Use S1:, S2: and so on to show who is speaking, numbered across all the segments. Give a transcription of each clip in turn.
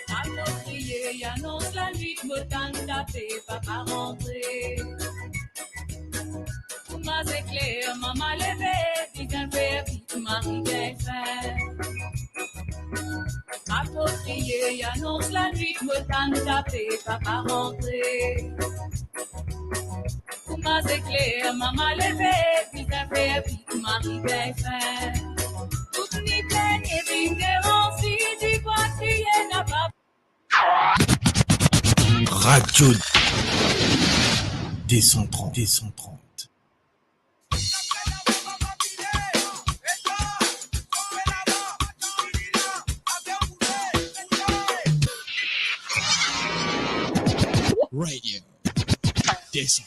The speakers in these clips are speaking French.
S1: Approprié, annonce la nuit, me tente tapé, papa rentré. Ma éclair, maman levé, dit un père, vite, Marie bien fait. Approprié, annonce la nuit, me tente tapé, papa rentré. Ma éclair, maman levé, dit un père, vite, Marie bien fait. Toute nuit pleine et vignerons, si tu vois crier, n'a pas.
S2: Radio D130, D130. Radio D130.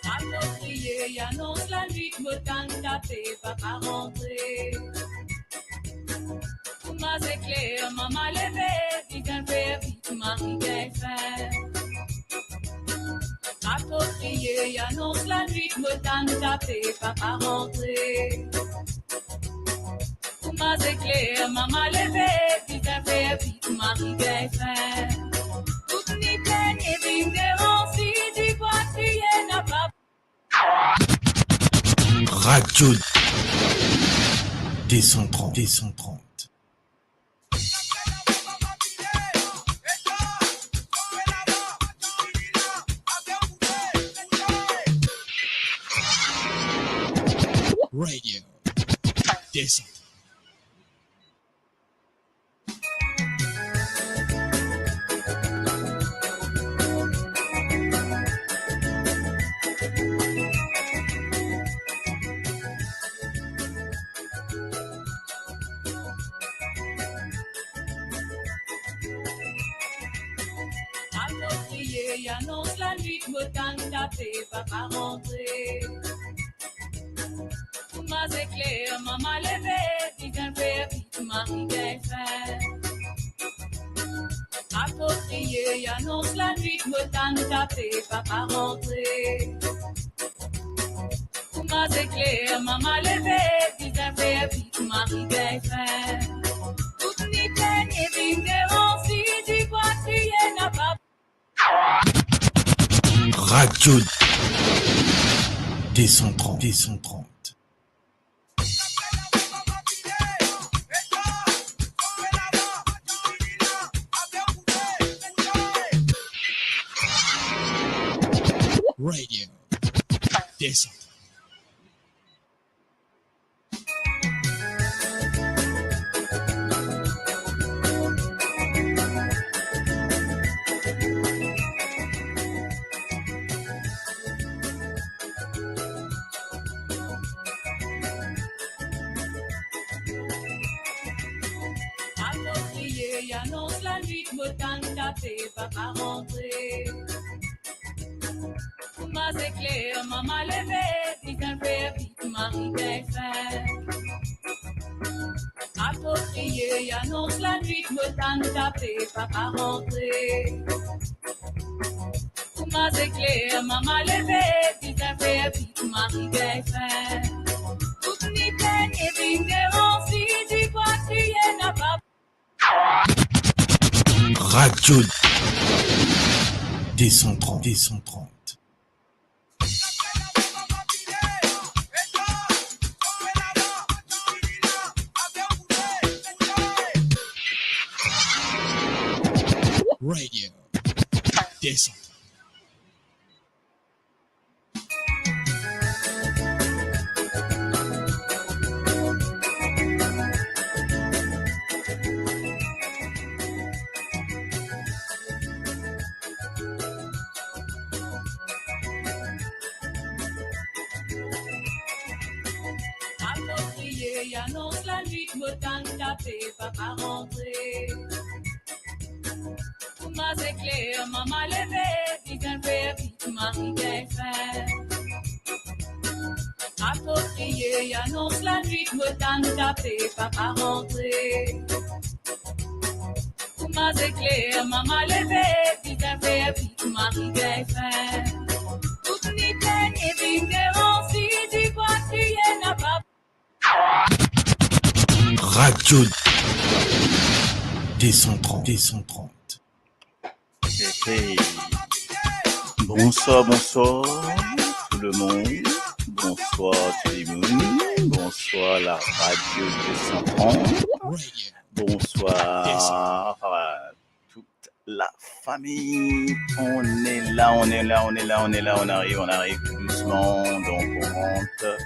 S1: Approprié, annonce la nuit, me tente tapé, papa rentré. Ma éclair, maman levé, dit un père, vite, Marie bien fait. Approprié, annonce la nuit, me tente tapé, papa rentré. Ma éclair, maman levé, dit un père, vite, Marie bien fait. Toute nuit pleine et vignerons, si tu vois crier, n'a pas.
S2: Radio D130, D130. Radio D130.
S1: Approprié, annonce la nuit, me tente tapé, papa rentré. Ma éclair, maman levé, dit un père, vite, Marie bien fait. Approprié, annonce la nuit, me tente tapé, papa rentré. Ma éclair, maman levé, dit un père, vite, Marie bien fait. Toute nuit pleine et vignerons, si tu vois crier, n'a pas.
S2: Radio D130, D130. Radio D130.
S1: Approprié, annonce la nuit, me tente tapé, papa rentré. Ma éclair, maman levé, dit un père, vite, Marie bien fait. Approprié, annonce la nuit, me tente tapé, papa rentré. Ma éclair, maman levé, dit un père, vite, Marie bien fait. Toute nuit pleine et vignerons, si tu vois crier, n'a pas.
S2: Radio D130, D130. Radio D130.
S1: Approprié, annonce la nuit, me tente tapé, papa rentré. Ma éclair, maman levé, dit un père, vite, mari fait. Approprié, annonce la nuit, me tanne tapé, papa rentré. Pour ma éclair, maman levé, vite fait, vite mari fait. Toute nuit, et vigneron, si tu vois, tu y n'a pas.
S2: Radio D130.
S3: Hey. Bonsoir tout le monde. Bonsoir tout le monde. Bonsoir la radio D130. Bonsoir toute la famille. On est là, on arrive doucement, donc on rentre.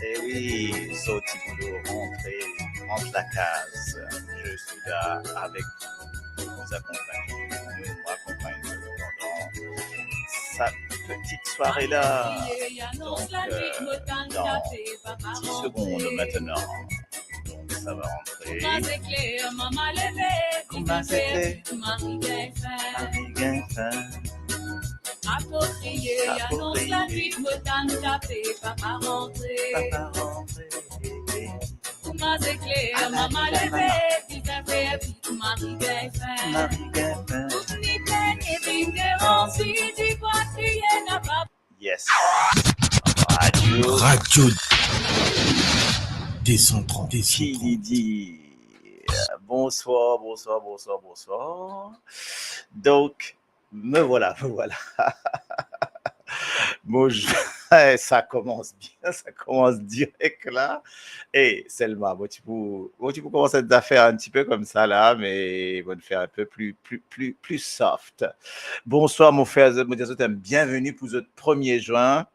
S3: Et oui, sorti boulot, rentre la case. Je suis là avec vous accompagner, nous accompagner pendant sa petite soirée là. Donc, dans 10 secondes maintenant. Donc, ça va rentrer. Comment c'était?
S1: Approprié, annonce la nuit, me tanne tapé, papa rentré. Pour ma éclair, maman levé, vite fait, vite mari fait. Toute nuit pleine et vigneron, si tu vois, tu y n'a pas.
S3: Yes.
S2: Radio D130.
S3: Kididi. Bonsoir. Donc, me voilà. Bonjour. Ça commence bien, ça commence direct là. Et Selma, bon, tu peux commencer à faire un petit peu comme ça là, mais bon, faire un peu plus soft. Bonsoir mon frère, bienvenue pour notre 1er juin.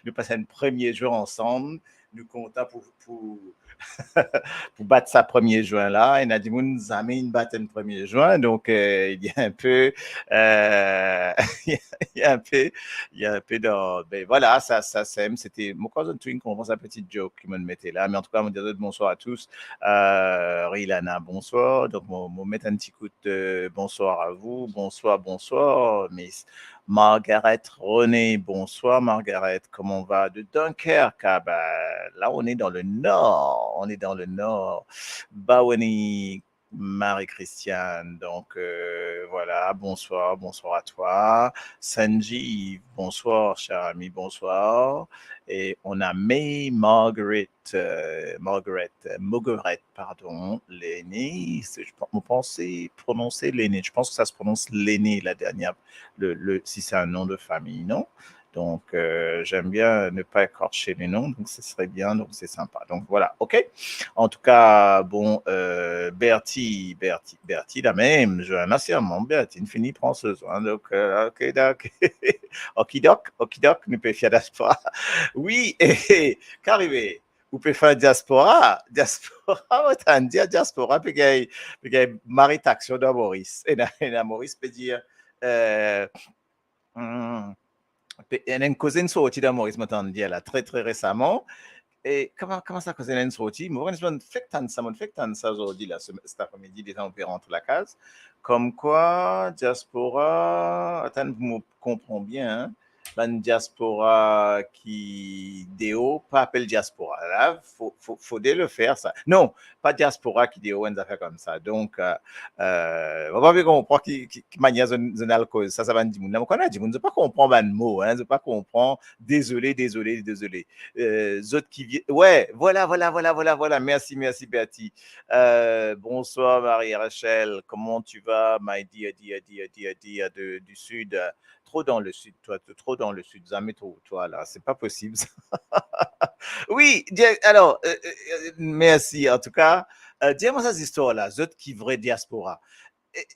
S3: Nous passons un 1er juin ensemble. Nous comptons pour battre sa 1er juin là. Et Nadimoun Zamine battre un 1er juin. Donc, il y a un peu, il y a un peu dans, ben voilà, ça s'aime. C'était mon cousin Twin qui commence un petit joke qui me mettait là. Mais en tout cas, on dirait bonsoir à tous. Rilana, bonsoir. Donc, on met un petit coup de bonsoir à vous. Bonsoir, Miss Margaret René, bonsoir Margaret, comment on va de Dunkerque? Ah ben, là, on est dans le nord. Baweni, Marie-Christiane, donc voilà, bonsoir à toi. Sanji, bonsoir cher ami, bonsoir. Et on a Margaret, pardon, l'aînée, on pensait prononcer l'aînée, je pense que ça se prononce l'aînée, la dernière, si c'est un nom de famille, non? Donc, j'aime bien ne pas écorcher les noms, donc ce serait bien, donc c'est sympa. Donc, voilà, OK? En tout cas, bon, Bertie, la même, je remercie à mon Bertie, une finie prend ce soin, donc, OK, okidok, nous pouvons faire diaspora. Oui, qu'arrivé, vous pouvez faire diaspora, autant dire diaspora, puis il y a Marie Taxio de Maurice, et Maurice peut dire, il y a une cousine sortie de Maurice, m'entendait là, très récemment. Et comment ça, cousine est sortie? Moi, je me fais ça aujourd'hui, là, cet après-midi, déjà, on peut rentrer la case. Comme quoi, diaspora, attends, vous me comprenez bien, hein? Une diaspora qui déo, pas appelle diaspora. Là, faut le faire, ça. Non, pas diaspora qui déo, une affaire comme ça. Donc, on va bien comprendre qui manière de alcool. Ça va dire, on connaît, on ne pas comprendre un mot, hein, ne pas comprendre. Désolé. Autres qui viennent. Ouais, voilà. Merci, Bertie. Bonsoir, Marie-Rachel. Comment tu vas, my dear, du Sud? Trop dans le Sud, jamais trop, toi, là, c'est pas possible. Oui, alors, merci, en tout cas. Dis-moi cette histoire-là, autres qui vraie diaspora.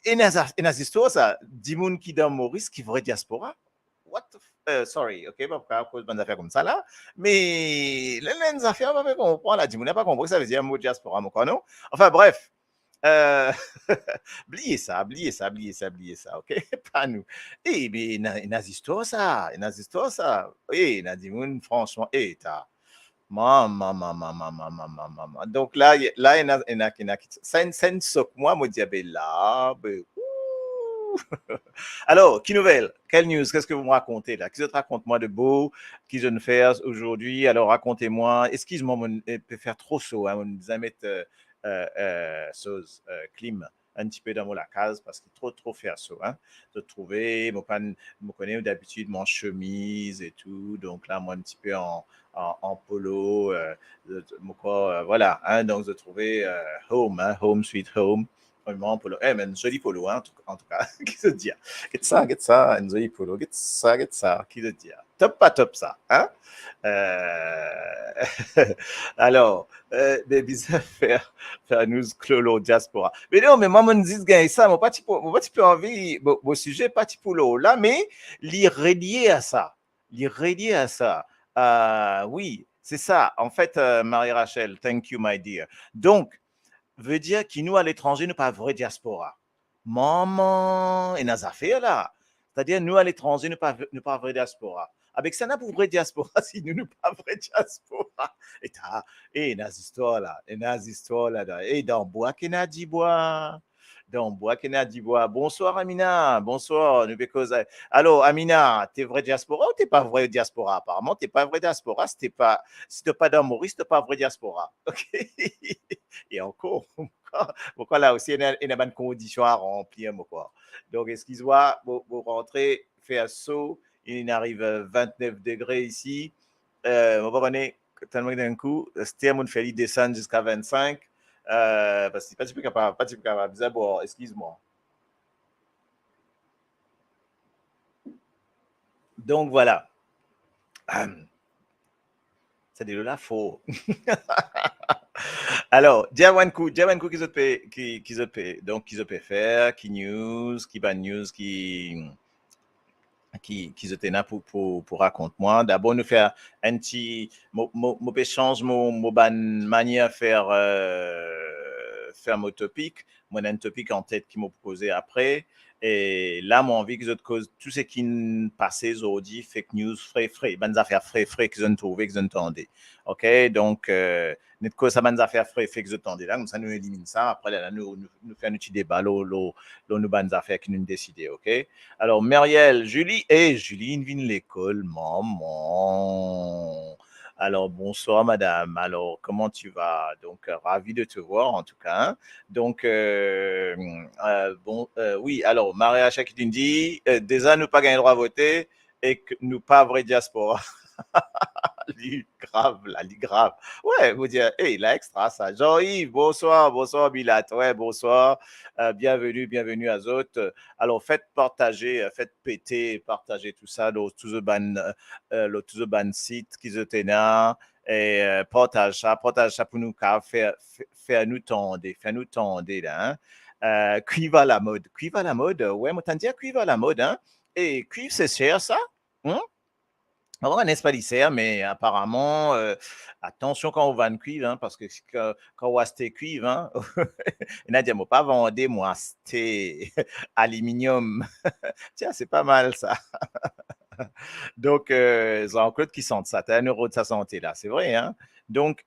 S3: Et dans cette histoire, ça, dis qui dans Maurice qui vraie diaspora? What the sorry, ok, pas cause de affaires comme ça là, mais les affaires, on va comprendre là, dis-moi, n'a pas compris, ça veut dire un mot diaspora, mon non? Enfin, bref. Oubliez ça, ok? Pas nous. Eh bien, il y a histoire ça. Eh, Nadimoun, franchement, t'as. Maman. Donc là, il y a, c'est une soque, moi, diable là, Alors, qui nouvelle? Quelle news? Qu'est-ce que vous me racontez là? Qui raconte-moi de beau? Qui je ne fais aujourd'hui? Alors, racontez-moi. Excuse-moi, on peut faire trop chaud. Hein, on nous a mettre chose, clim un petit peu dans la case parce qu'il est trop faire chaud. Hein. De trouver, je connais d'habitude mon chemise et tout. Donc là, moi, un petit peu en polo. Voilà. Hein, donc, de trouver home, hein, home, sweet home. Vraiment polo. Eh, mais un joli polo, hein, en tout cas. Qui se dit? Get ça, un joli polo. Get ça. Qui se dit? Top, pas top, ça. Hein? Alors, des bizarres faire news clolo diaspora. Mais non, mais moi, je dis que ça, moi, pas peu envie, mon sujet, pas pour l'eau là, mais l'irrélié à ça. L'irrélié à ça. Oui, c'est ça. En fait, Marie-Rachel, thank you, my dear. Donc, veut dire que nous, à l'étranger, nous pas vrai diaspora. Maman, et nos affaires là. C'est-à-dire, nous, à l'étranger, nous pas vrai diaspora. Avec ça, nous pas vrai diaspora si nous pas vrai diaspora. Et nos histoires là, et dans bois qui n'a dit bois. Dans bois qui n'a dit bois. Bonsoir, Amina. Bonsoir. Nous causer. Alors, Amina, t'es vrai diaspora ou t'es pas vrai diaspora? Apparemment, t'es pas vrai diaspora. Si t'es pas dans Maurice, t'es pas vrai diaspora. OK? Et encore, pourquoi là aussi, il y a une condition à remplir. Quoi. Donc, excuse-moi, vous rentrez, fait un saut, il arrive à 29 degrés ici. On va revenir tellement d'un coup, c'était mon fait descendre jusqu'à 25. Parce que pas du tout capable. D'abord, excuse-moi. Donc, voilà. C'est de la faux. Alors, Diawankou, qui se peut, donc qui se peut faire, qui news, qui ban news, qui se tenait pour raconte-moi. D'abord, nous faire un petit, mon échange, mon ban manière faire mon topic, mon un topic en tête qui m'a proposé après. Et là, mon envie que je cause tout ce qui passait aujourd'hui, fake news, frais, bonnes affaires frais que je ne trouvais, que je n'entendais. OK? Donc, notre cause, ça bonnes affaires frais que je n'entendais là, comme ça, nous élimine ça. Après, là, nous fait un petit débat, nous bonnes affaires qui nous décident. OK? Alors, Muriel, Julie, Julie vient de l'école, maman. Alors, bonsoir, madame. Alors, comment tu vas? Donc, ravi de te voir, en tout cas. Donc, oui, alors, Maria Chakitine dit, déjà, nous pas gagné le droit à voter et que nous pas vrai diaspora. Grave, grave. Ouais, vous dire, hey, la extra, ça. Jean-Yves, bonsoir, Bilat. Ouais, bonsoir. Bienvenue à autres. Alors, faites partager, faites péter, partagez tout ça, tous les ban sites qui se tenaient. Et partage ça pour nous, faire nous tendre, là. Hein? Cuivre à la mode. Ouais, moi, t'en dis cuivre à la mode, hein? Et cuivre, c'est cher, ça? Hein? On n'est pas lycéen, mais apparemment, attention quand on vend cuivre, hein, parce que quand on acheter cuivre, hein, il a dit, moi, pas vendre, moi, acheter aluminium. Tiens, c'est pas mal, ça. Donc, Jean-Claude qui sent ça, t'as un euro de sa santé, là, c'est vrai, hein. Donc,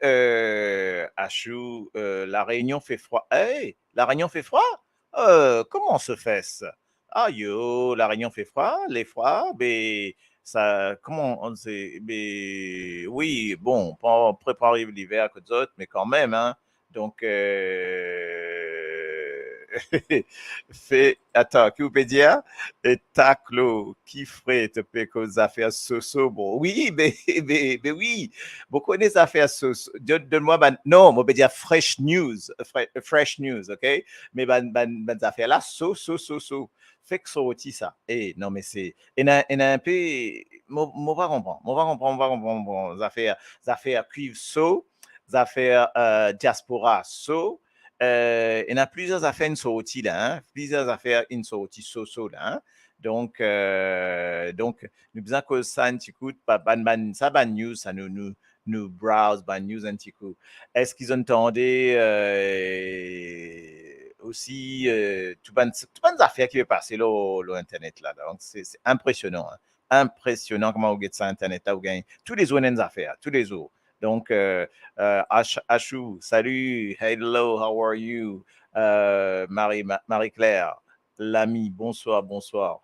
S3: Achou, la Réunion fait froid. Hey, la Réunion fait froid? Comment on se fait ça? Ah, yo, la Réunion fait froid, les froids, mais ça, comment on sait, mais oui, bon, pas préparer l'hiver que d'autres, mais quand même, hein. Donc, attends, qui vous peut dire? Et taclo, qui ferait te payer aux affaires soso, bon, oui, mais oui, vous connaissez les affaires soso, donne-moi, non, moi, je dire fresh news, ok? Mais, affaires là, so. Fait que sorti ça. Eh, non, mais c'est, il y a un peu, on va comprendre, bon, affaires cuivre so, affaires diaspora so, il y a plusieurs affaires in sorti là, hein? Plusieurs affaires in sorti so là. Hein? Donc, nous besoin que ça un petit coup, ça ban news, ça nous browse ban news un petit coup. Est-ce qu'ils entendaient aussi tout ban affaires qui veut passer là internet là. Donc, c'est impressionnant. Hein? Impressionnant comment vous gagnez ça internet là, vous gagnez tous les autres affaires, tous les autres. Donc, Achou, salut, hello, how are you? Marie-Claire, l'ami, bonsoir, bonsoir.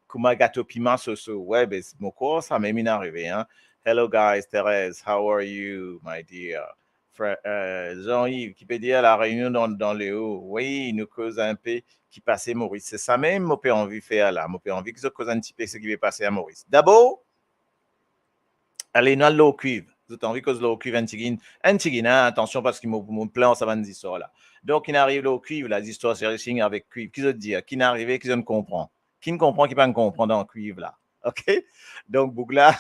S3: Kuma Gato Pima Soso, ouais, ben, c'est mon corps, ça m'est arrivé, hein. Hello guys, Thérèse, how are you, my dear? Jean-Yves, qui peut dire la réunion dans le haut. Oui, nous cause un peu qui passait Maurice. C'est ça même, moi, j'ai envie de faire là. Moi, j'ai envie que je cause un petit peu ce qui va passer à Maurice. D'abord, allez, nous allons au cuivre. Vous avez envie que je cuivre un tigine, hein, attention parce qu'il me plan, ça va nous dire là. Donc, il arrive au cuivre, là, l'histoire c'est racing avec cuivre. Qui veut dire? Qui n'est arrivé, qui ne comprend? Qui ne comprend, qui ne peut pas comprendre dans le cuivre là? OK? Donc, Bougla,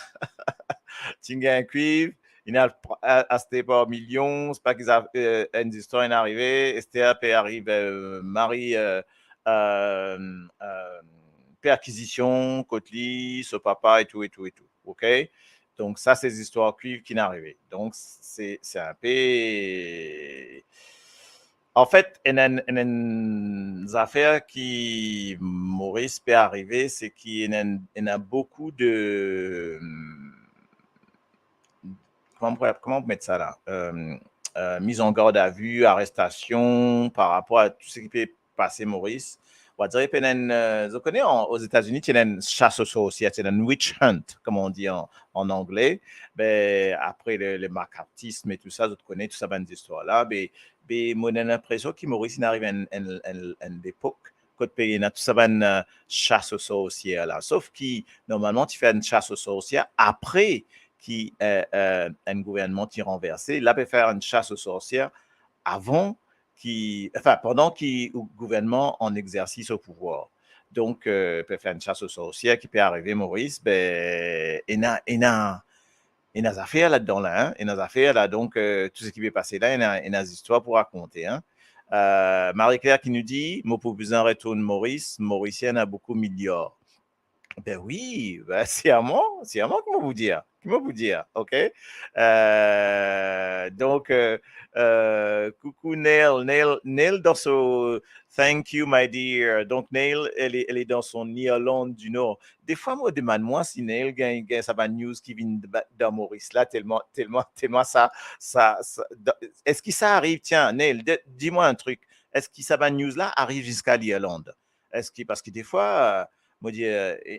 S3: tu as un cuivre, il a acheté par millions, c'est pas qu'ils ont une histoire est arrivée, Esther arrive, Marie, acquisition, Cotely, ce papa et tout, et tout, et tout. OK? Donc, ça, c'est des histoires cuivres qui n'arrivaient. Donc, c'est un peu. En fait, il y a une affaire qui, Maurice, peut arriver, c'est qu'il y a beaucoup de. Comment on peut mettre ça là? Mise en garde à vue, arrestation par rapport à tout ce qui peut passer, Maurice. On va dire que je connais aux États-Unis, il y a une chasse aux sorcières, il y a une witch hunt, comme on dit en anglais. Ben, après le macartisme et tout ça, je connais tout ça, ben, d'histoire là. Mais moi, j'ai l'impression que Maurice il arrive à une époque quand il y a tout ça, ben, chasse aux sorcières là. Sauf que normalement, tu fais une chasse aux sorcières après qui un gouvernement qui est renversé. Là, peut faire une chasse aux sorcières avant pendant que le gouvernement en exercice au pouvoir. Donc, peut faire une chasse aux sorcières qui peut arriver, Maurice, ben, il y a des affaires là-dedans, là, hein? Il y a des affaires là, donc, tout ce qui peut passer là, il y a des histoires pour raconter, hein? Marie-Claire qui nous dit, mon besoin retourne Maurice, Mauricien a beaucoup de milliards. Ben oui, ben c'est à moi qui vous dire. Qui va vous dire, OK? Donc, coucou Neil dans son Thank you, my dear. Donc, Neil, elle est dans son Irlande du Nord. Des fois, moi, demande-moi si Neil gagne ça va news qui vient de Maurice là, tellement est-ce que ça arrive? Tiens, Neil, dis-moi un truc. Est-ce que ça va news là arrive jusqu'à l'Irlande? Parce que des fois, moi, je dis,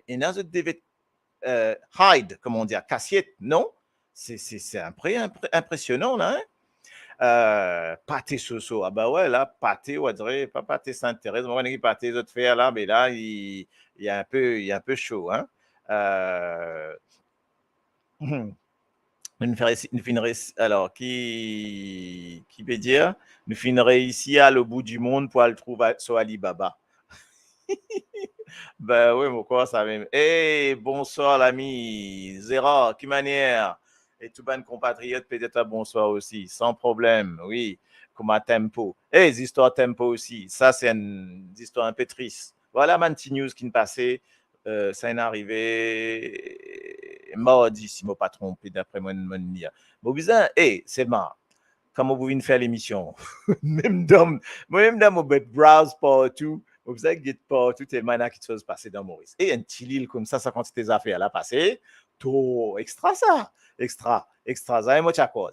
S3: il y a des hide, comme on dit, à cassiette, non? C'est impressionnant, là, hein? Pâté Soso, ah bah ouais, là, pâté, on dirait, pas pâté Sainte-Thérèse, on va dire pâté les autres faire là, mais là, il y a un peu chaud, hein? Alors, qui peut dire, nous finirons ici à le bout du monde pour aller trouver sur Alibaba. Ben oui, mon corps, ça même. Hey, bonsoir l'ami. Zéra, qui manière? Et tout bon compatriote, peut-être un bonsoir aussi, sans problème, oui. Comme à tempo. Hey, les histoires tempo aussi. Ça, c'est une histoire un peu triste. Voilà, ma petite news qui me passait. Ça est arrivé mardi, si je ne me pas trompé, d'après mon lien. Bon, bizarre, hey, c'est marrant. Comment vous venez faire l'émission? Même dans mon browse partout. Vous savez que partout, il y a qui se passer dans Maurice. Et un petit île comme ça quand tes affaires là passées, tout extra ça. Extra. Ça est chako.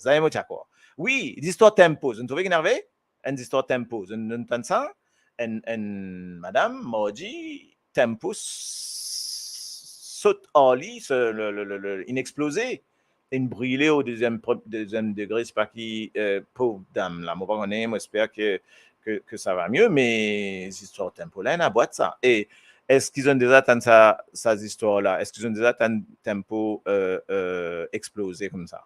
S3: Oui, l'histoire tempo. Vous trouvez énervé? Une histoire tempo. Vous entendez ça? Madame m'a dit tempo saute en lit, une explosé. Une brûlée au deuxième degré, c'est pas qui, pauvre dame, là, moi, j'espère que ça va mieux, mais les histoires tempo, là, il y a une boîte, ça. Et est-ce qu'ils ont déjà attendu ces histoires-là? Est-ce qu'ils ont déjà attendu tempo explosé comme ça?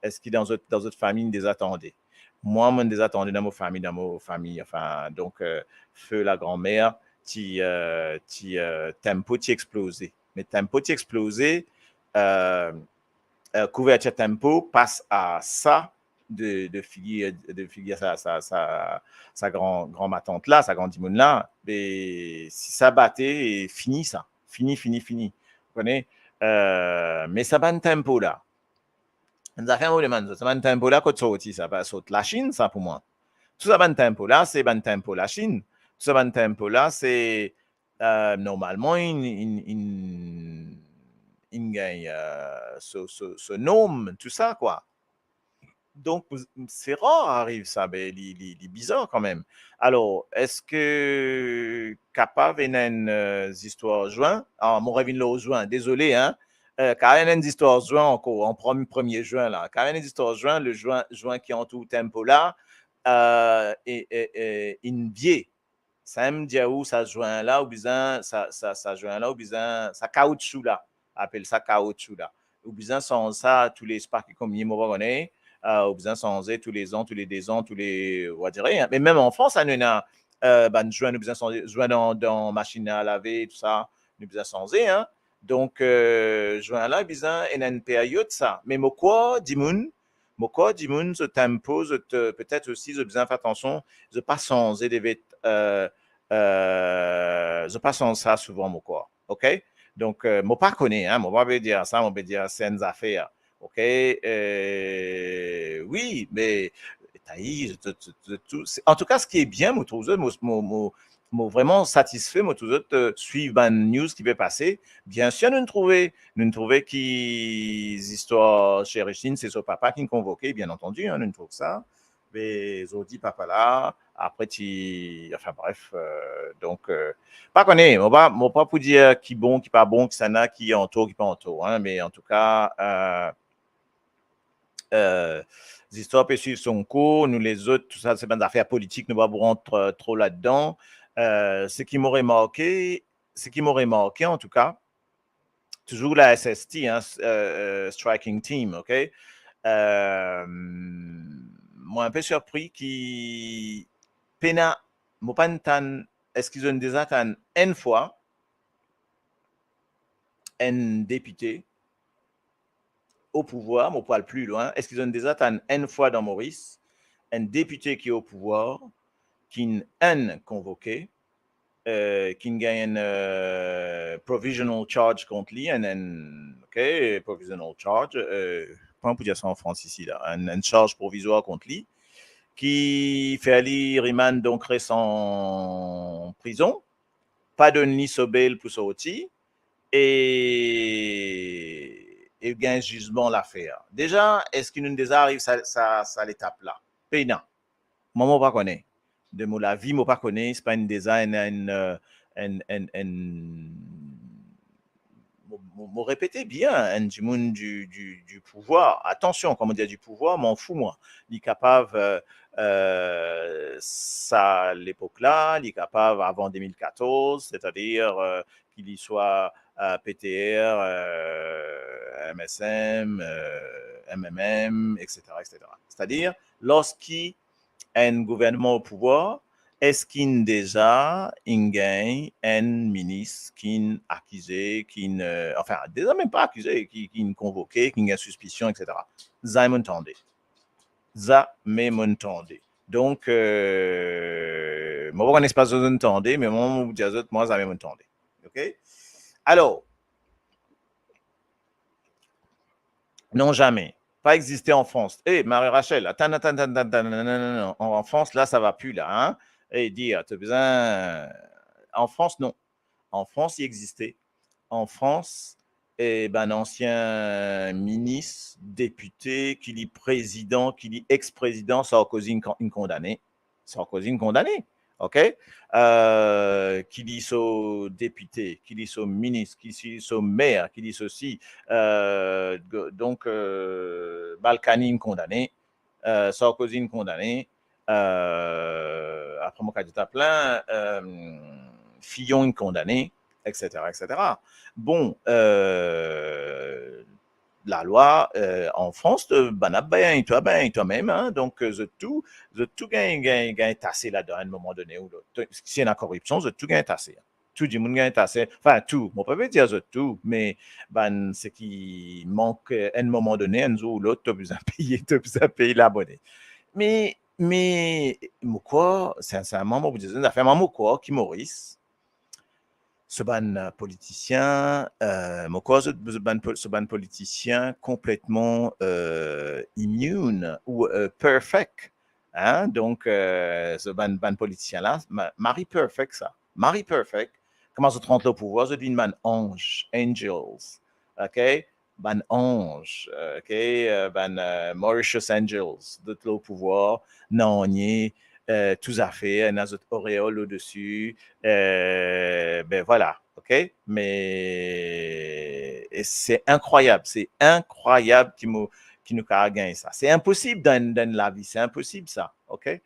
S3: Est-ce qu'ils dans d'autres familles, ils les attendaient? Moi, je les attendais dans ma famille, enfin, donc, feu la grand-mère, tempo, qui explosé. Mais tempo, qui explosé, couverture tempo passe à ça de figure sa grand tante là, sa grande dimoune là. Mais si ça battait, fini ça. Fini. Vous connaissez? Mais ça va un tempo là. Ça fait un moment, ça va un tempo là quand ça va sauter la Chine, ça pour moi. Tout ça va un tempo là, c'est un tempo la Chine. Tout ça va un tempo là, c'est normalement il gagne ce nom, tout ça, quoi. Donc, c'est rare arrive ça, mais il est bizarre quand même. Alors, est-ce que capable une histoire juin? Ah, mon revient le juin, désolé, hein. Quand il y a une histoire juin encore, en premier juin là, quand il y a une histoire juin, le juin qui entoure tempo là, une vieille. Ça me dit où ça joint là, ou bien ça joint là, ou bien ça caoutchouc là, appelle ça caoutchouc là. Ou bien sans ça, tous les sparks comme il m'a ou bien sans tous les ans, tous les 2 ans, tous les, on va dire rien. Mais même en France, ça nous a, joint, nous besoin sans joint dans machine à laver, tout ça, nous besoin sans hein. Donc, joint là, besoin, il y a une période ça. Mais quoi, Dimoun, ce tempo, peut-être aussi, je besoin faire attention, je pas sans des je passe en ça souvent, mon corps. OK? Donc, moi, pas connais, hein, moi, pas dire ça, moi, dire c'est une affaire. OK? Oui, mais, en tout cas, ce qui est bien, moi, moi, vraiment satisfait, moi, tous autres, suivre une news qui va passer. Bien sûr, nous trouvons qui, histoires chez Richine, c'est son papa qui nous convoquait, bien entendu, hein, nous trouvons ça. Mais, ils ont dit, papa là, après, enfin bref, donc, pas connaître, on pas pour dire qui bon, qui pas bon, qui s'en a, qui en taux, qui pas en taux, hein, mais en tout cas, les histoires peuvent suivre son cours, nous les autres, tout ça, c'est pas des affaires politiques, nous ne pas rentrer trop là-dedans. Ce qui m'aurait marqué, en tout cas, toujours la SST, hein, Striking Team, OK? Moi, un peu surpris qui pena mopantan est-ce qu'ils ont déjà une fois un député au pouvoir, mon poil plus loin, est-ce qu'ils ont déjà une fois dans Maurice un député qui est au pouvoir, qui est convoqué, qui gagne un provisional charge contre lui, OK, provisional charge, comment on peut dire ça en France ici, là, un charge provisoire contre lui, qui fait aller Riemann donc reste en prison, pas de ni sobel pour sortir, et gain jugement l'affaire. Déjà, est-ce qu'il nous déjà arrive ça l'étape là? Payant. Moi, je ne connais pas. De la vie, je ne connais pas. C'est pas une design, me répéter bien, un du monde du pouvoir. Attention, comment dire du pouvoir, m'en fous moi. Il est capable, ça à l'époque-là, il est capable avant 2014, c'est-à-dire qu'il y soit PTR, MSM, MMM, etc., etc. C'est-à-dire, lorsqu'il un gouvernement au pouvoir, est-ce qu'il déjà gagne un ministre qui accusé, enfin, déjà même pas accusé, qui convoqué, qui a suspicion, etc. Ça m'entendez. Donc, moi, on n'est pas entendez, mais moi, ça m'entendez. OK? Alors, non, jamais. Pas existé en France. Hé, Marie-Rachel, attends, non. En France, là, ça va plus, là. Hein? Et dire, tu as besoin. En France, non. En France, il existait. En France, un ancien ministre, député, qui est président, qui est ex-président, Sarkozy, une condamné. Sarkozy, condamné. OK? Qui dit son député, qui dit son ministre, qui dit son maire, qui dit ceci. Donc, Balkany condamné, Sarkozy condamné. Après, mon cas de plein, Fillon condamné, etc., etc. Bon, la loi en France, toi-même, hein, donc tout gagne tassé là-dedans à un moment donné ou l'autre. Si y a la corruption, tout gagne tassé. Tout le monde gagne tassé. Enfin, tout. On peut pas dire tout, mais ce qui manque à un moment donné, un jour ou l'autre, tu as besoin de payer l'abonné. Mais quoi, sincèrement, moi, vous dites, ça fait un quoi qui Maurice, ce ban politicien, ce ban politicien complètement immune ou perfect. Hein? Donc, ce ban politicien-là, Marie perfect, ça. Marie perfect. Comment se trompe le pouvoir? Je dis man ange, angels. OK? ban ange, OK, ban Mauritius Angels, d'autres au pouvoir, non, ni, tout à fait, un autre auréole au-dessus, ben voilà, OK, mais c'est incroyable qui nous a gagné ça. C'est impossible dans la vie, c'est impossible ça, OK?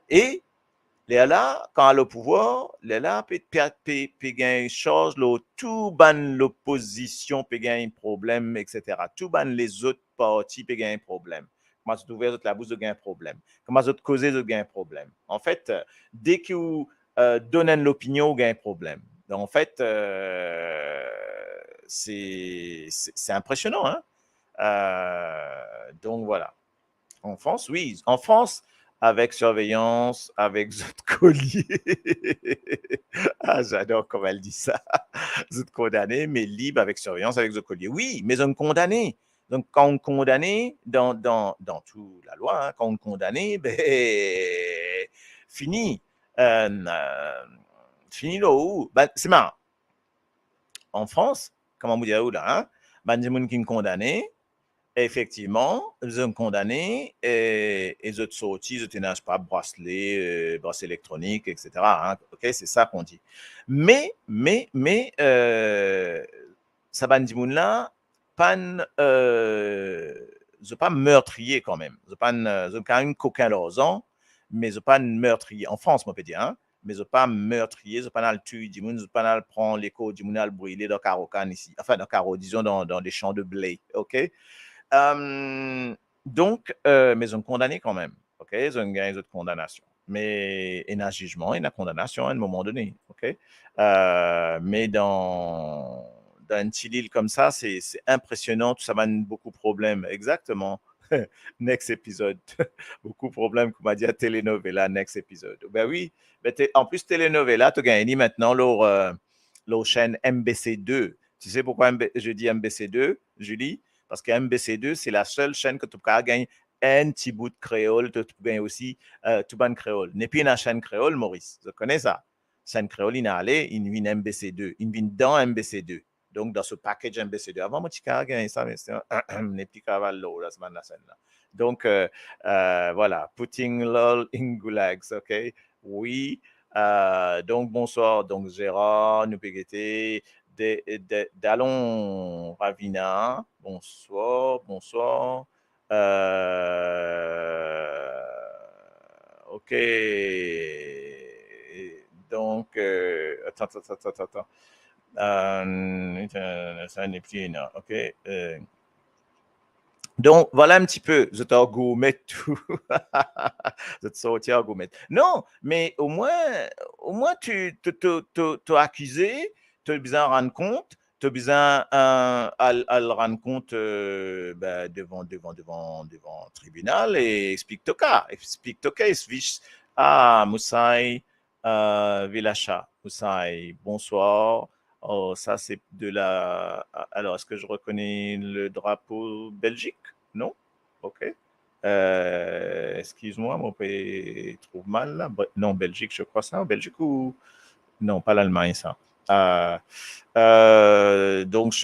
S3: Et les là, quand elle a le pouvoir, les là peut gagner chose, tout ban l'opposition peut gagner un problème, etc. Tout ban les autres partis peut gagner un problème. Comment tu trouves la bouche de gagner un problème? Comment tu causer de gagner un problème? En fait, dès que vous donnez l'opinion, vous gagnez un problème. Donc, en fait, c'est impressionnant, hein? Donc, voilà. En France, oui. En France, avec surveillance, avec autres colliers. Ah, j'adore comment elle dit ça. Autres condamnés, mais libre avec surveillance, avec autres colliers. Oui, mais on condamné. Donc, quand on condamné dans toute la loi, hein, quand on condamné, ben, fini. Fini là où? Ben, c'est marrant. En France, comment vous dire là, hein? Ben, des gens qui sont condamnés, effectivement, ils sont condamnés et ils ont sorti, ils n'ont pas bracelet, bracelet électronique, etc. Hein, ok, c'est ça qu'on dit. Mais, ça va dire là, pas, pas meurtrier quand même. Ils ont quand même coquin leurs mais ils pas meurtrier. En France, on peut dire, hein, mais ils pas meurtrier, ils pas le tuer, ils pas le prendre les côtes, ils le brûler dans Carocan ici, enfin dans Caro, disons dans des champs de blé, ok. Donc, mais ils ont condamné quand même. OK? Ils ont gagné de condamnation. Mais il y a un jugement, il y a une condamnation à un moment donné. OK? Mais dans une petite île comme ça, c'est impressionnant. Tout ça mène beaucoup de problèmes. Exactement. Next épisode. Beaucoup de problèmes, comme on dit à Telenovela, next épisode. Ben oui. Ben en plus, Telenovela, tu as gagné maintenant leur chaîne MBC2. Tu sais pourquoi je dis MBC2, Julie? Parce que MBC2, c'est la seule chaîne que tu peux gagner un petit bout de créole, tu peux gagner aussi tout ban créole. N'est plus une chaîne créole, Maurice. Je connais ça. Chaîne créole, il est allé, il vient MBC2. Il vient dans MBC2. Donc, dans ce package MBC2. Avant, moi, tu as gagné ça, mais c'est un petit cavale là, la semaine la scène là. Donc, voilà. Putting lol in gulags, OK? Oui. Donc, bonsoir. Donc, Gérard, nous pégueté. Dallon Ravina, bonsoir. OK. Donc, attends. Ça n'est plus, non. OK. Donc, voilà un petit peu. Je t'ai gourmet tout. Je te sorti à gourmet. Non, mais au moins tu t'as accusé, tu as besoin de rendre compte, tu as besoin à le rendre compte ben, devant le tribunal et explique ton cas. Explique ton cas. Ah, Moussaï, Vilacha. Moussaï, bonsoir. Oh, ça, c'est de la. Alors, est-ce que je reconnais le drapeau Belgique? Non? OK. Excuse-moi, mon pays trouve mal là. Non, Belgique, je crois ça. Belgique ou. Non, pas l'Allemagne, ça. Donc,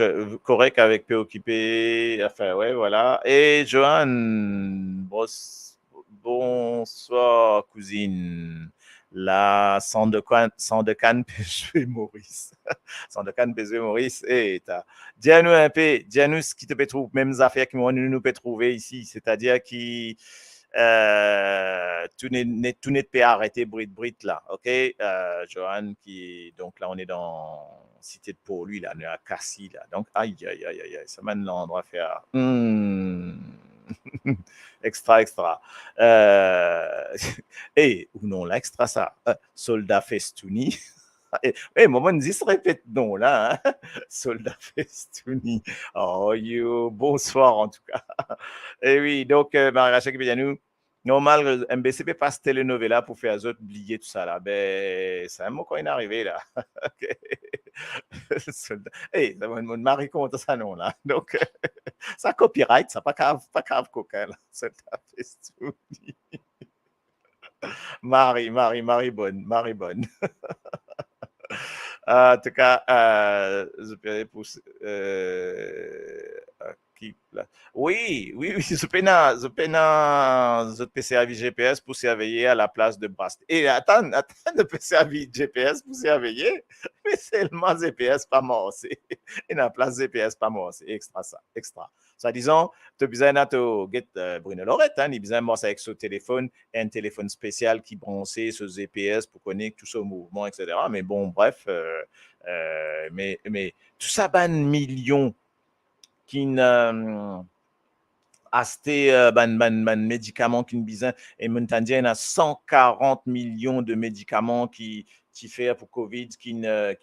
S3: correct avec préoccupé. Enfin, ouais, voilà. Et Johan, bonsoir, cousine. La Sandekan PSV Maurice. Sandekan PSV Maurice. Et dis-nous un peu, dis-nous ce qui te peut trouver, mêmes affaires qui nous peut trouver ici, c'est-à-dire qui tout n'est pas arrêté Brit là, ok? Johan qui donc là on est dans Cité de Pau, lui là, on est à Cassis là, donc aïe, ça mène l'endroit à faire. Extra. Et ou non, l'extra ça, soldat festouni. Moi, on dit se répète non là, hein? Soldat festouni. Oh, bonsoir en tout cas. Et oui, donc, Marie-Rachel Kibianou, normal, MBC peut pas se telenovela pour faire autres oublier tout ça là. Ben, c'est un mot quand il est arrivé là. Hey, ça va mon mari contre ça non là. Donc, ça copyright, ça pas grave coquin là. Soldat festouni. Marie bonne. En tout cas, je peux pour qui là. Oui, je peux servir GPS pour surveiller à la place de Bast. Et attends, de peux servir GPS pour surveiller, mais seulement GPS pas mort. Et la place GPS pas mort, c'est extra ça, extra. Ça disons, tu as besoin de get Bruno Lorette, il a besoin de ça avec son téléphone, un téléphone spécial qui branché sur GPS pour connaître tout ce mouvement, etc. Mais bon, bref, mais tout ça, ban millions qui acheté ban médicaments qui besoin et maintenant il y a 140 millions de médicaments qui fait pour Covid qui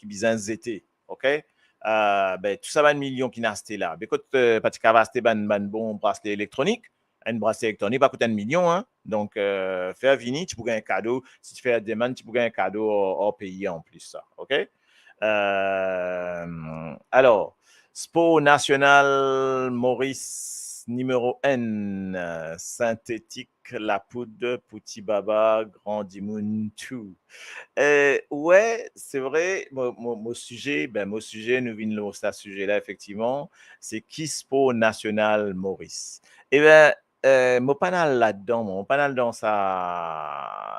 S3: besoin zété, OK? Ben tout ça ban millions qui n'a acheté là. Ben écoute parce qu'il va acheter ban bon bracelet électronique, un bracelet électronique va coûter 1 million hein. Donc faire venir tu peux gagner un cadeau, si tu fais la demande tu peux gagner un cadeau hors pays en plus ça, OK? Alors Sport national Maurice numéro N, synthétique, la poudre, Petit Baba, Grand Dimoun, tout. Ouais, c'est vrai, mon sujet, nous venons de ce sujet-là, effectivement, c'est qui sport national Maurice. Eh bien, mon panel là-dedans,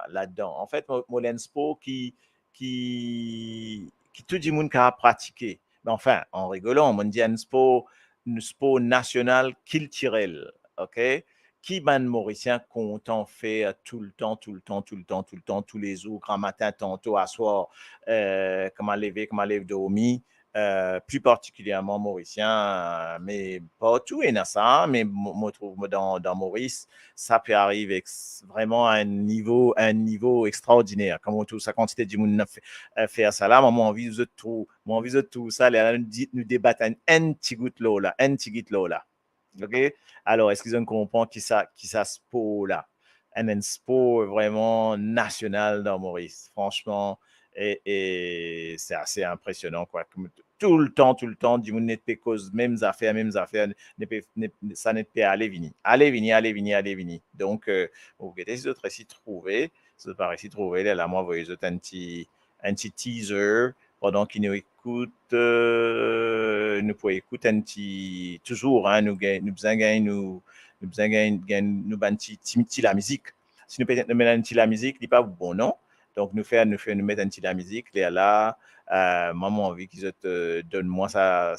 S3: là-dedans. En fait, mon sport qui tout le monde a pratiqué. Mais enfin, en rigolant, on dit un sport national culturel, ok? Qui ban mauricien content fait tout le temps, tous les jours, grand matin, tantôt, à soir, comment lever, dormir, plus particulièrement mauricien, mais pas tout est dans ça, mais moi trouve dans Maurice, ça peut arriver vraiment à un niveau extraordinaire. Comme tout ça, quantité de monde faire ça là, moi envie de tout ça, nous débattre un petit goutte là, ok? Alors, est-ce qu'ils ont compris qui ça sport là? Un sport vraiment national dans Maurice, franchement, et c'est assez impressionnant, quoi. Comme tout le temps, du monde n'est pas cause, mêmes affaires, ça n'est pas aller venir. Donc, vous pouvez essayer de réussir trouver, là, moi, vous voyez, un petit teaser, pendant qu'ils nous écoutent, nous pouvons écouter un petit, toujours, hein, nous besoin un petit la musique. Si nous peut-être nous mettre un petit la musique, il n'est pas bon, non? Donc, nous mettre un petit la musique, là, maman envie qu'ils te donne-moi ça,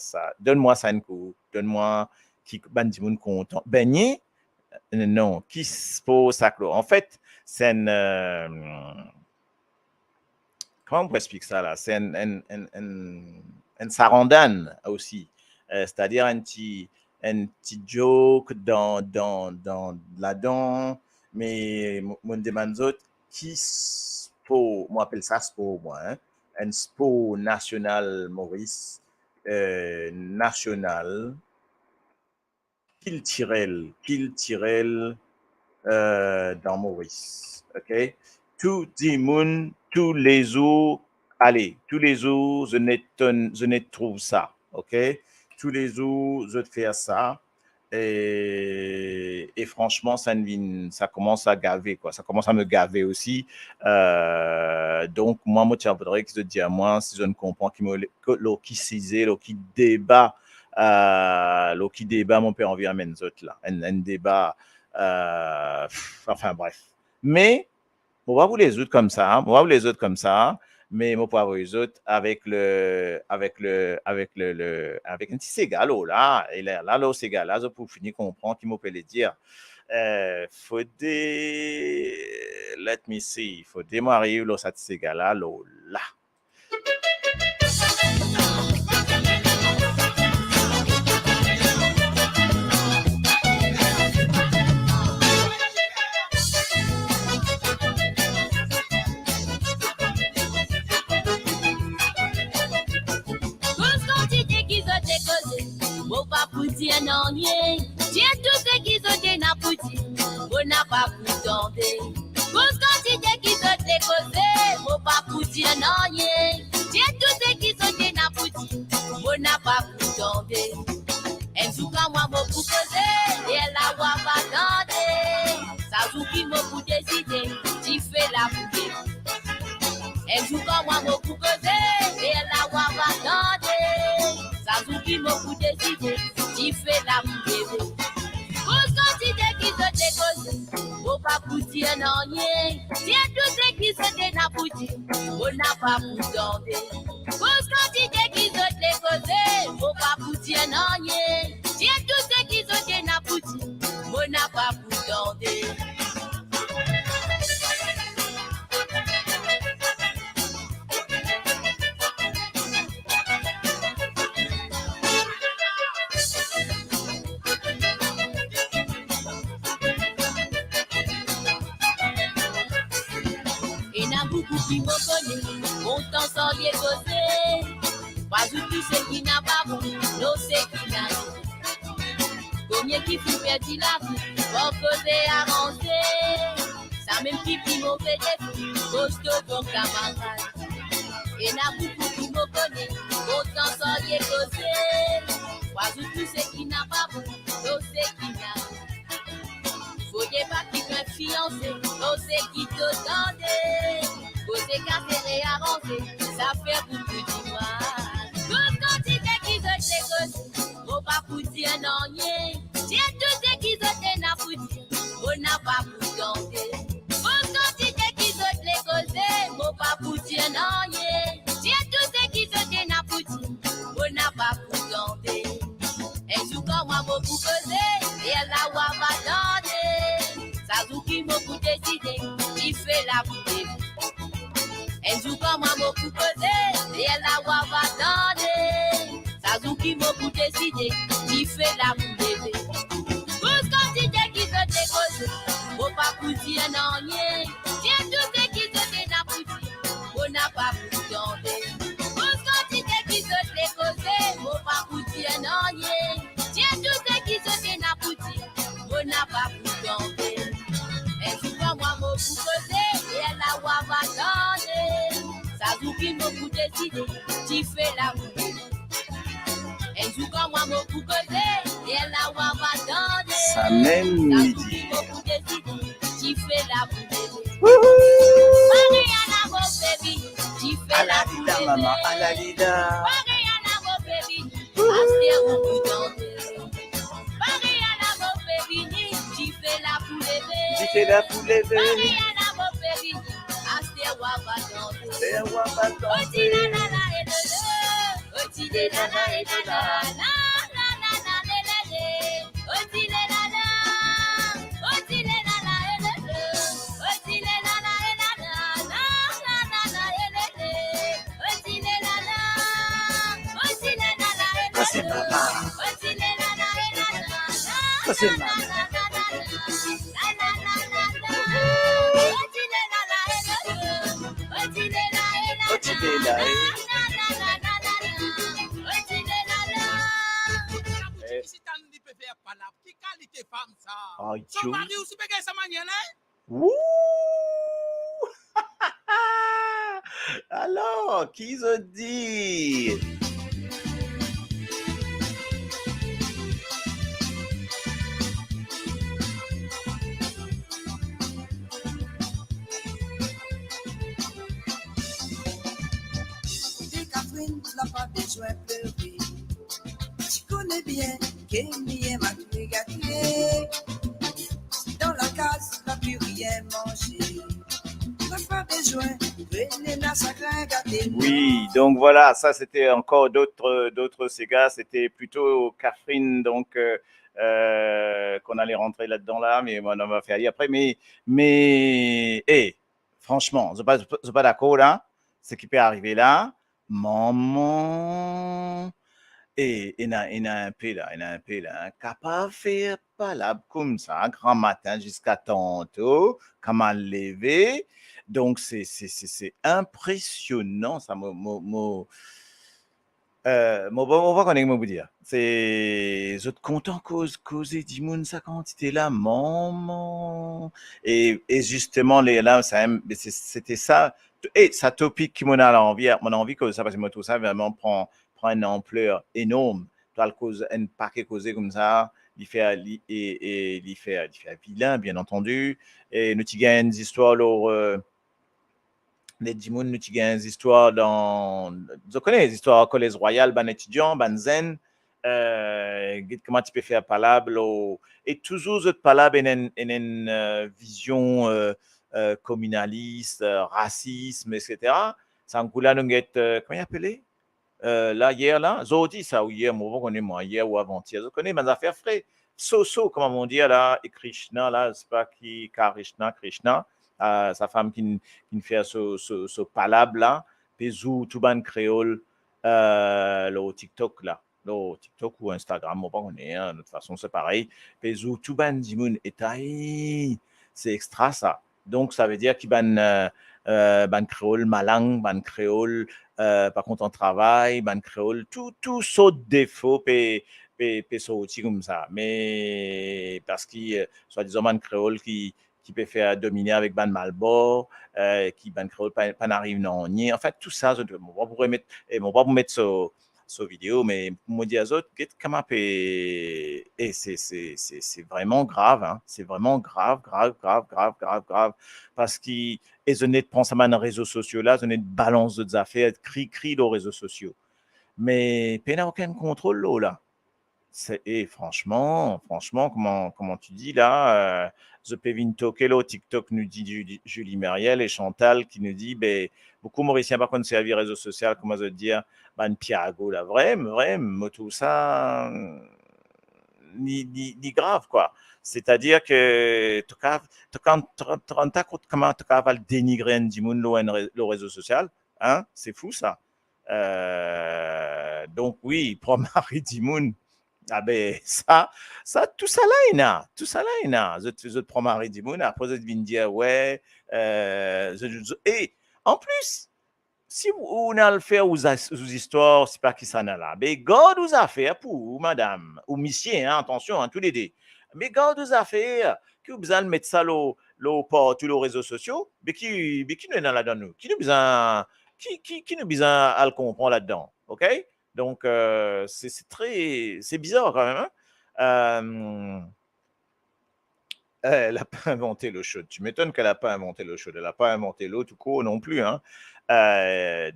S3: un coup, donne-moi qui bandi moun content. Beignet, non, qui se pose ça, en fait, c'est comment on peut expliquer ça là? C'est un sarandane aussi, c'est-à-dire un petit joke dans là-dedans, mais mon demande autres qui sport, moi appelle ça sport moi, hein? Un sport national Maurice, national, culturel dans Maurice, ok? Tout le monde, tous les jours, je ne trouve ça, ok? Tous les jours, je fais ça. Et franchement, ça commence à gaver, quoi. Ça commence à me gaver aussi. Donc, moi, je voudrais que je dise à moi, si je ne comprends qui débat, mon père envie amener autres là. Un débat, enfin, bref. Mais, on va vous les autres comme ça, mais on va vous les autres avec un petit Ségal là, et là, le Ségal là, pour finir comprendre qui m'appelle dire, let me see, faut démarrer le cette Ségal là, là.
S1: Non, tiens tout ce qui se dit n'a pas dit, on n'a pas pu tomber. Cause quantité qui se décosé, on pas pu dire non, tiens tout ce qui se dit n'a pas dit, on n'a pas pu tomber. En tout cas, moi, mon pour causer, et la voix pas tenter. Ça joue qui m'a pour décider, tu fais la bouée. En tout cas, moi, mon pour causer, et la qui m'a pour décider, tu fais la bébé. Cause quantité qui se décose, faut pas pour dire non, rien. Tiens tout ce qui se dénapouti, on n'a pas pour tomber. Cause quantité qui se décose, faut pas pour dire non, rien. Tiens tout ce qui se dénapouti, on n'a pas pour tomber. Beaucoup qui me connaissent, mon temps sans les causer. Pas tout ce qui n'a pas bon, non c'est qui n'a pas. Combien qui fait perdre la vie, pour causer avancer. Ça même qui m'ont fait des fous, cause de bon camarade. Et n'a beaucoup qui me connaissent, mon temps sans les causer. Pas tout ce qui n'a pas bon, non c'est qui n'a pas. Faut pas qui fait fiancé, non c'est qui te tendait. Côté casser et avancer, ça fait beaucoup de mal. Toute quantité qui se dégosse, faut pas pour dire non, rien. Tiens tout ce qui se dénapouti, on n'a pas pour tenter. Toute quantité qui se dégosse, faut pas pour dire non, rien. Tiens tout ce qui se dénapouti, on n'a pas pour tenter. Et joue comme moi, beaucoup causer, et elle a va donner. Ça joue qui m'a pour décider, qui fait la bouteille. Elle joue comme moi beaucoup causé, et elle a va donner. Ça joue qui m'a pour décider, qui fait la bébé. Cause quantité qui se décose, faut pas pour dire non, rien. Tiens tout ce qui se dénapouti, on n'a pas pour tomber. Cause quantité qui se décose, faut pas pour dire non, rien. Tiens tout ce qui se dénapouti, on n'a pas pour tomber. Elle joue comme moi beaucoup causé, et elle a va donner. Ça joue qui m'a pour décider, tu fais la bouteille. Elle joue comme moi beaucoup causé, et elle a va donner.
S3: Ça même
S1: Ça
S3: midi.
S1: joue qui m'a pour décider, tu fais la bouteille.
S3: Wouhou!
S1: Mariana, mon baby, tu fais la
S3: Alalida,
S1: bouteille.
S3: maman, alalida.
S1: Mariana, mon baby, assez beaucoup d'entrée. Mariana, mon baby, tu fais la bouteille.
S3: Tu fais la poulet verte.
S1: Mariana, mon baby, assez waba d'entrée.
S3: C'est un wabaton.
S1: Oti na na na elele, oti de na na elele, na na na na elele, oti le na na, oti le na na elele, oti le na na elele, na na na na elele, oti le na na, oti le na na elele,
S3: Ça c'est maman.
S1: oti le na na elele,
S3: Ça c'est maman.
S1: Oti le na
S3: là. Oh, Dieu. Wouh! Alors, qui se dit?
S4: Catherine n'a pas besoin de pleurer. Tu connais bien qu'Emmy m'a tout gâté. Dans la case, n'a plus rien mangé. N'a pas besoin de la sacrée gâté.
S3: Oui, donc voilà, ça c'était encore d'autres Sega, c'était plutôt Catherine, donc qu'on allait rentrer là-dedans là, mais on va faire après. Mais, franchement, je suis pas d'accord là, ce qui peut arriver là, maman, il y a un peu là, capable de faire palable comme ça, grand matin jusqu'à tantôt, comme à lever. Donc, c'est impressionnant, ça. On va connaître, vous dire. C'est, je te content causer du monde, ça, quand tu étais là, maman. Et justement, là, c'était ça. Et ça topique qui m'en a envie que ça, parce que moi, tout ça, vraiment, prend une ampleur énorme. Tu as le cause, un paquet causé comme ça. Il fait vilain, bien entendu. Et nous, tu gagnes des histoires, alors, les Dimoun, nous avons des histoires dans. Je connais les histoires collège royal, ban étudiant, ban zen. comment tu peux faire palabre et toujours cette palabre une vision communaliste, racisme, etc. Ça en coule nous comment appelé là hier là, Zodi ça ou hier moi connais moi hier ou avant-hier, je connais mes affaires frais. So comment on dit là et Krishna là, c'est pas qui Krishna sa femme qui fait ce palabre là, pesou tout ban créole le TikTok là. Le TikTok ou Instagram, on pas connaît, hein, de toute façon c'est pareil. Pesou tout ban dimoun et c'est extra ça. Donc ça veut dire qu'il ban créole malang, ban créole par contre en travail, ban créole, tout saut défaut sorti comme ça. Mais parce qu'il soi-disant ban créole qui peut faire dominer avec ban malbord, qui ban créole pas n'arrive non ni. En fait tout ça, je on va vous mettre sur vidéo, mais moi dis aux autres, comment et c'est vraiment grave, hein. C'est vraiment grave, parce qu'ils ne pensent pas aux réseaux sociaux là, ils ne balance de affaires, cri aux réseaux sociaux, mais il n'y a aucun contrôle là. Et franchement, comment tu dis là, The Pevin Tokelo, TikTok nous dit Julie Meriel et Chantal qui nous dit, ben, beaucoup Mauriciens par contre servir réseaux sociaux, comment je veux dire, ben, Piago, là, vraiment, tout ça, ni grave, quoi. C'est-à-dire que, quand tu rends compte comment tu vas dénigrer un dimoun le réseau social, hein, c'est fou ça. Donc oui, prends Marie Dimoun. Ah ben ça, tout ça là, je prends Marie Dimoun, après je viens dire ouais, et en plus, si on a le faire aux histoires, c'est pas qui ça n'a là, mais garde aux affaires pour madame, ou monsieur, hein, attention, hein, tous les deux, mais garde aux affaires, que vous besoin de mettre ça par tous les réseaux sociaux, mais qui n'est dans là-dedans nous, qui nous besoin, qui nous besoin à le comprendre là-dedans, ok? Donc, c'est bizarre quand même. Hein? Elle n'a pas inventé l'eau chaude. Tu m'étonnes qu'elle n'a pas inventé l'eau chaude. Elle n'a pas inventé l'eau tout court non plus. Hein?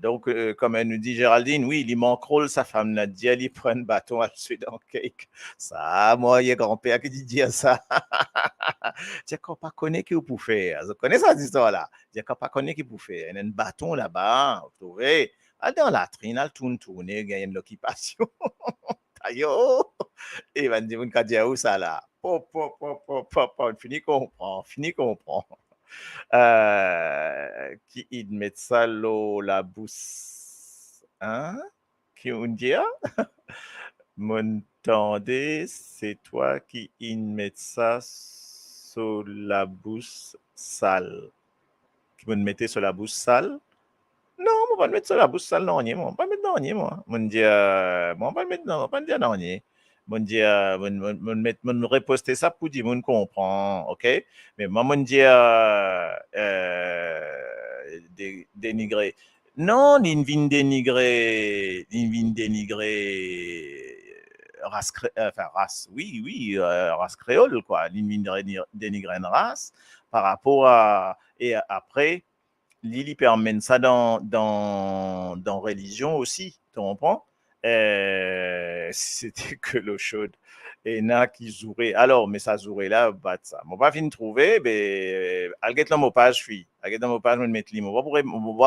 S3: Donc, comme elle nous dit Géraldine, oui, il manque rôle, sa femme n'a dit, elle y prend un bâton à le suivre dans le cake. Ça, moi, il y a grand-père qui dit ça. Tu n'as pas connu qui vous faire. Je connais cette histoire-là. Tu n'as pas connu qui vous faire. Il y a un bâton là-bas, vous trouvez. Dans la trine, elle tourne, il y a une occupation. Tayo! Et van dire, on dit où ça là? Fini comprend. Qui il met ça la bousse? Hein? Qui on dit? M'entendez? C'est toi qui il met ça sur la bouche sale. Qui me mettez sur la bouche sale? Non, on va le mettre sur la bouche sale, non, on va pas le mettre dans moi. On dit, on va le mettre dans, on va le dire dans on dit, on reposter ça pour dire, on comprend, ok? Mais moi, on dit, dénigrer. Non, il vient dénigrer, race, oui, race créole, quoi. Il vient dénigrer une race par rapport à, et après, Lily permet ça dans religion aussi, tu comprends? C'était que l'eau chaude. Et na qui jouerait. Alors, mais ça jouerait là, bah ça. Mon pas fin trouver, ben, alget la mon page fui. Alget la mon page, me mettre li. On va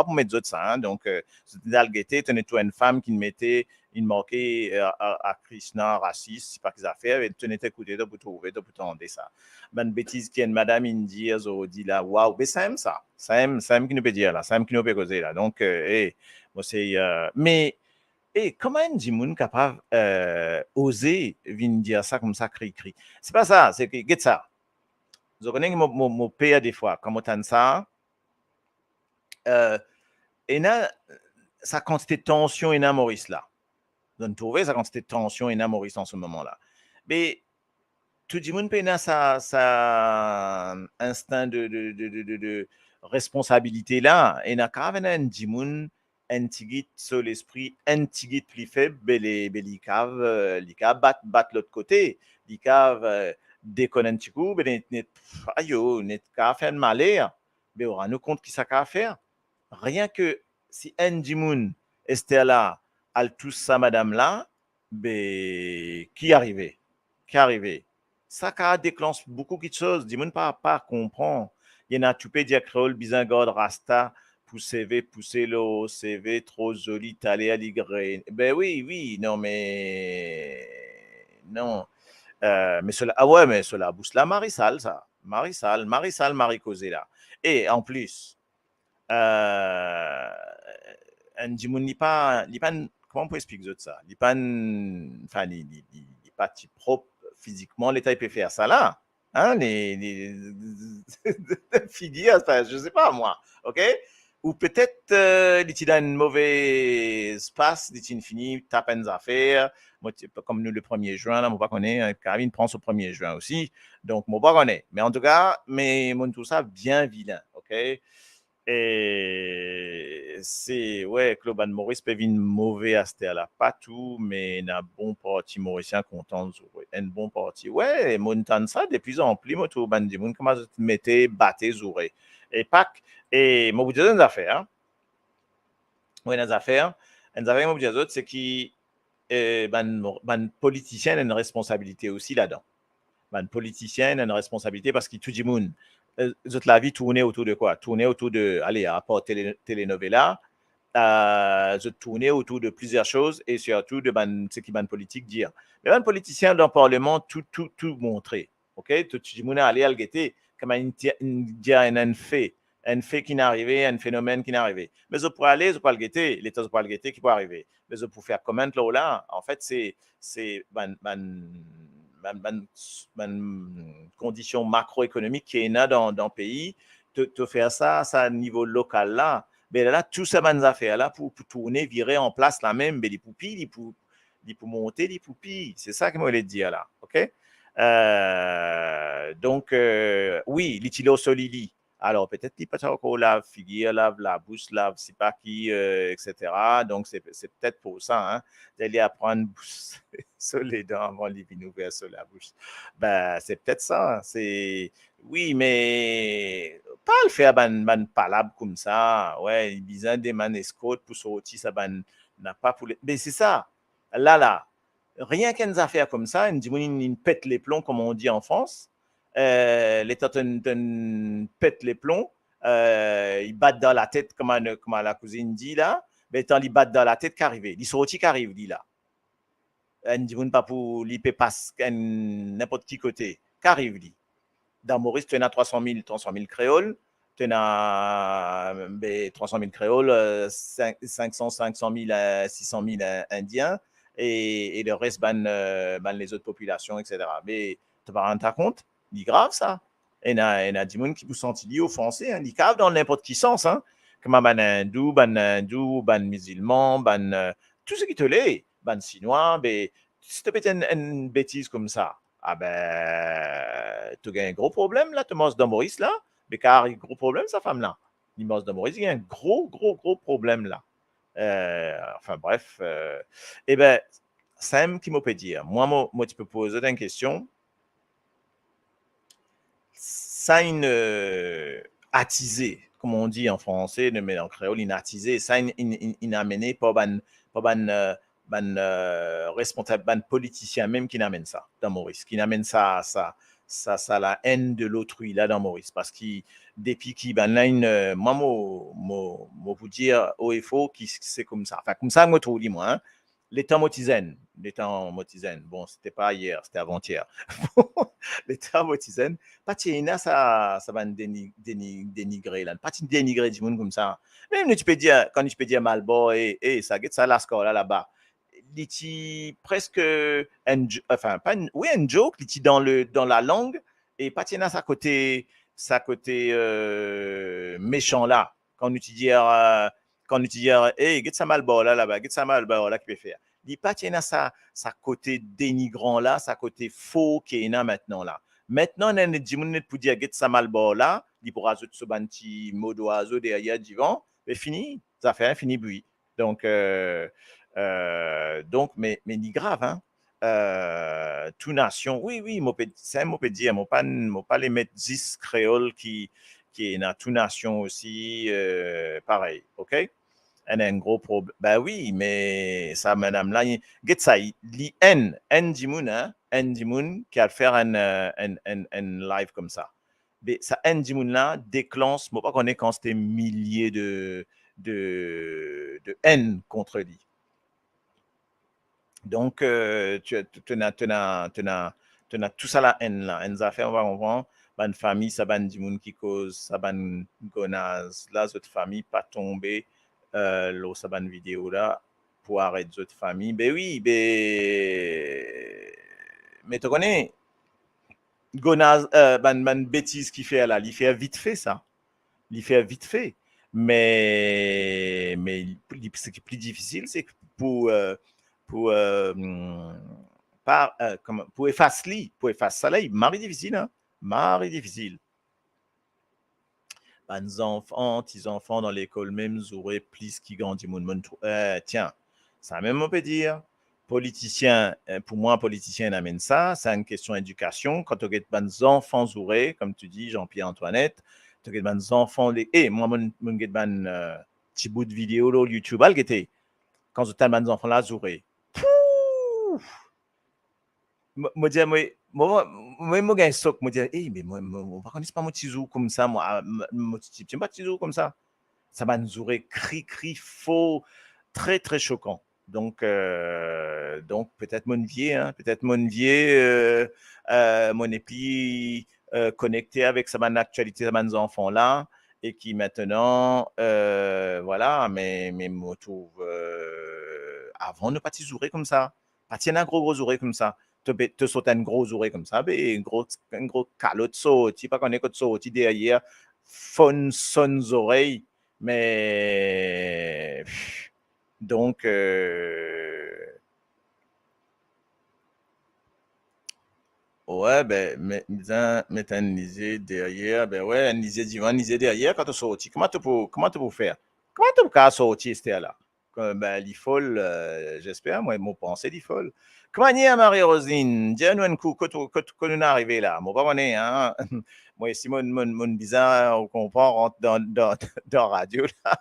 S3: pour mettre d'autres ça, hein. Donc, c'était algeté, tenait toi une femme qui mettait une marquée à Krishna raciste, c'est pas qu'ils a fait, et tenait écouter, de vous trouver, de vous tendre ça. Ben, bêtise qui est une madame indie, zo dit là, waouh, mais ça aime ça. Ça aime qui nous peut dire là, ça aime qui nous peut causer là. Donc, moi c'est, mais, comment un dimoun capable oser venir dire ça comme ça, cri. C'est pas ça, c'est que, get ça. Je connais mon père des fois, comme on ça, et là, sa quantité de tension et Maurice là. Vous trouvez sa quantité de tension et Maurice en ce moment-là. Mais tout le monde peut sa instinct de responsabilité là, et n'a quand même un dimoun antigit sur l'esprit, antigit plus faible, les caves battre l'autre côté, les caves déconner un petit coup, net qu'à faire malheur, mais on nous compte qui ça qu'à faire. Rien que si un dimoun était là, al tout ça madame là, ben, qui arrivait? Qui arrivait? Ça a déclenché beaucoup de choses. Dis-moi pas comprendre. Il y en a tout peut dire créole, bizangord, rasta, pousser le CV, trop joli, t'allais à l'Y. Ben oui, non, mais. Non. Mais cela, ah ouais, mais cela booste la Marisal, ça. Marisal, Marie-Causé, là. Et en plus, un Jimoun n'est pas, comment on peut expliquer ça? Il n'est pas, enfin, il pas type propre physiquement, l'État il peut faire ça là. Hein, figure, enfin, je sais pas moi, ok? Ou peut-être il a une mauvaise passe, il finit, tape une affaire, comme nous le 1er juin, là, on va connaître, Karine prend ce 1er juin aussi, donc on va connaître. Mais en tout cas, mais tout ça bien vilain, ok? Et c'est, ouais, Claude Maurice peut venir mauvais à cette là pas tout, mais un bon parti mauricien content, un bon parti. Ouais, montant ça, de plus en plus, moi, tout le monde commence à mettre, battre, zouré. Et pas, et moi, vous dis des affaires, hein. Ouais, des affaires, moi, vous dis autres, c'est qui, ben, politicien a une responsabilité aussi là-dedans. Ben, politicien a une responsabilité parce que tout le monde, toute la vie tournait autour de quoi? Tournait autour de, allez, à part telenovela, je tournais autour de plusieurs choses et surtout de ce qui ban politique dire. Mais un politicien dans le Parlement, tout montrer. OK? Tout le monde allait à le guetter, comme un fait qui n'est arrivé, un phénomène qui n'est arrivé. Mais je pourrais aller, je pourrais le guetter, l'État je pourrais le guetter qui peut arriver. Mais je pourrais faire comment là, en fait, c'est conditions macroéconomiques qui est là dans le pays, te faire ça à niveau local là, mais là, tout ça bonnes affaires là pour tourner, virer en place la même, mais les poupilles, les pour monter les poupilles. C'est ça que moi je voulais dire là. OK? Donc, oui, l'utilo solili. Alors, peut-être qu'il peut encore la figure, lave la bouche, lave, c'est pas qui, etc. Donc, c'est peut-être pour ça, hein, d'aller apprendre sur les dents avant les vins ouverts sur la bouche. Ben, c'est peut-être ça. C'est, oui, mais pas le faire ban palabre comme ça. Ouais, il besoin des manescotes pour sortir ça ban n'a pas pour les. Mais c'est ça. Là, rien qu'une affaire comme ça, une pète les plombs, comme on dit en France. L'État pète les plombs, ils battent dans la tête, comme la cousine dit là, mais tant ils battent dans la tête qu'arrive. Ils sont aussi qu'arrive, dit là. Ils ne pas pour l'IP passe n'importe qui côté. Qu'arrive, dit. Dans Maurice, tu en as 300 000 créoles, tu en as 300 000 créoles, 500 000, 600 000 indiens, et le reste, les autres populations, etc. Mais tu ne te rends pas compte? C'est grave, ça. Il y a des gens qui vous sentent offensés, hein. Ils cavent dans n'importe qui sens, hein. Comme un hindou, musulman, tout ce qui te l'est, chinois, si tu fais une bêtise comme ça, ah ben, tu as un gros problème là, Thomas de Maurice là, mais car il y a un gros problème, sa femme là. Thomas de Maurice, il y a un gros problème là. Enfin bref, eh ben, Sam qui m'a peut dire, moi, tu peux poser une question. Ça, une attisé, comme on dit en français, mais en créole, une attisé, ça, une amené pas responsable, ban politicien même qui n'amène ça dans Maurice, qui n'amène ça la haine de l'autrui là dans Maurice, parce qu'il depuis qui ben là moi vous dire haut et faux qui c'est comme ça, enfin comme ça moi trouve moi, hein. L'état motizen, bon c'était pas hier, c'était avant-hier. L'état motizen, pas tiena ça va dénigrer là, pas dénigrer du monde comme ça. Même tu peux dire quand tu peux dire Malbo et ça get ça la score là-bas. Liti presque enfin pas oui un joke liti dans la langue et pas tiens sa côté méchant là quand on utilise hey get ça mal là-bas get ça mal là qui peut faire il pas tiens sa côté dénigrant là sa côté faux qui est là maintenant on a des gens pour dire get ça mal là il pourra ajouter ce petit mot d'oiseau derrière du vent et fini ça fait un fini bruit donc mais ni grave, hein. Tout nation, oui, c'est un mot peut dire, pas les mettre 10 créoles qui est dans tout nation aussi, pareil, ok? Elle a un gros problème. Ben oui, mais ça, madame là, get ça, N Jimoun, hein, N Jimoun, qui a faire un live comme ça. Mais ça, N Jimoun là, déclenche, moi, pas qu'on est quand c'était milliers de haine contre lui. Donc, tu as tout ça la haine là. Haine ça fait, on va comprendre. Ban famille, ça ban du monde qui cause, ça ban gonaz. Là, cette famille pas tomber, là, ça ban vidéo là, pour arrêter cette famille. Ben oui, mais tu connais, gonaz, ban bêtise qu'il fait là, il fait vite fait ça. Il fait vite fait. Mais ce qui est plus difficile, c'est que pour pour effacer ça là, mari difficile, hein, mari difficile. Les enfants, petits enfants dans l'école même, auraient plus qui grandit mon tiens, ça même on peut dire. Politicien, pour moi, politicien amène ça, c'est une question d'éducation. Quand tu as des enfants auraient, comme tu dis, Jean-Pierre Antoinette, tu as des enfants, moi, mon petit bout de vidéo là, YouTube, quand tu as des enfants là, auraient. Moi dire moi gagne soc moi dire mais moi par contre c'est pas mon petit zou comme ça moi mon petit pas petit zou comme ça va nous aurait cri faux très très choquant donc peut-être mon vieux hein, peut-être mon vieux mon épi connecté avec sa bonne actualité de enfants là et qui maintenant voilà mais me trouve avant ne pas t'isourer comme ça pas tiens un gros oreille comme ça te sauter une grosse oreille comme ça un gros calotte sauti pas qu'on est que sauti derrière fun son oreilles mais donc ouais mais t'as un lisé derrière ben ouais un lisé divan lisé derrière quand tu sorti comment tu peux faire comment tu peux sortir c'était là ben l'ifol j'espère moi mon pensée l'ifol comment dire Marie-Rosine dis-nous un coup que nous est arrivé là moi pas connais hein moi ici mon bizarre on comprend rentre dans radio là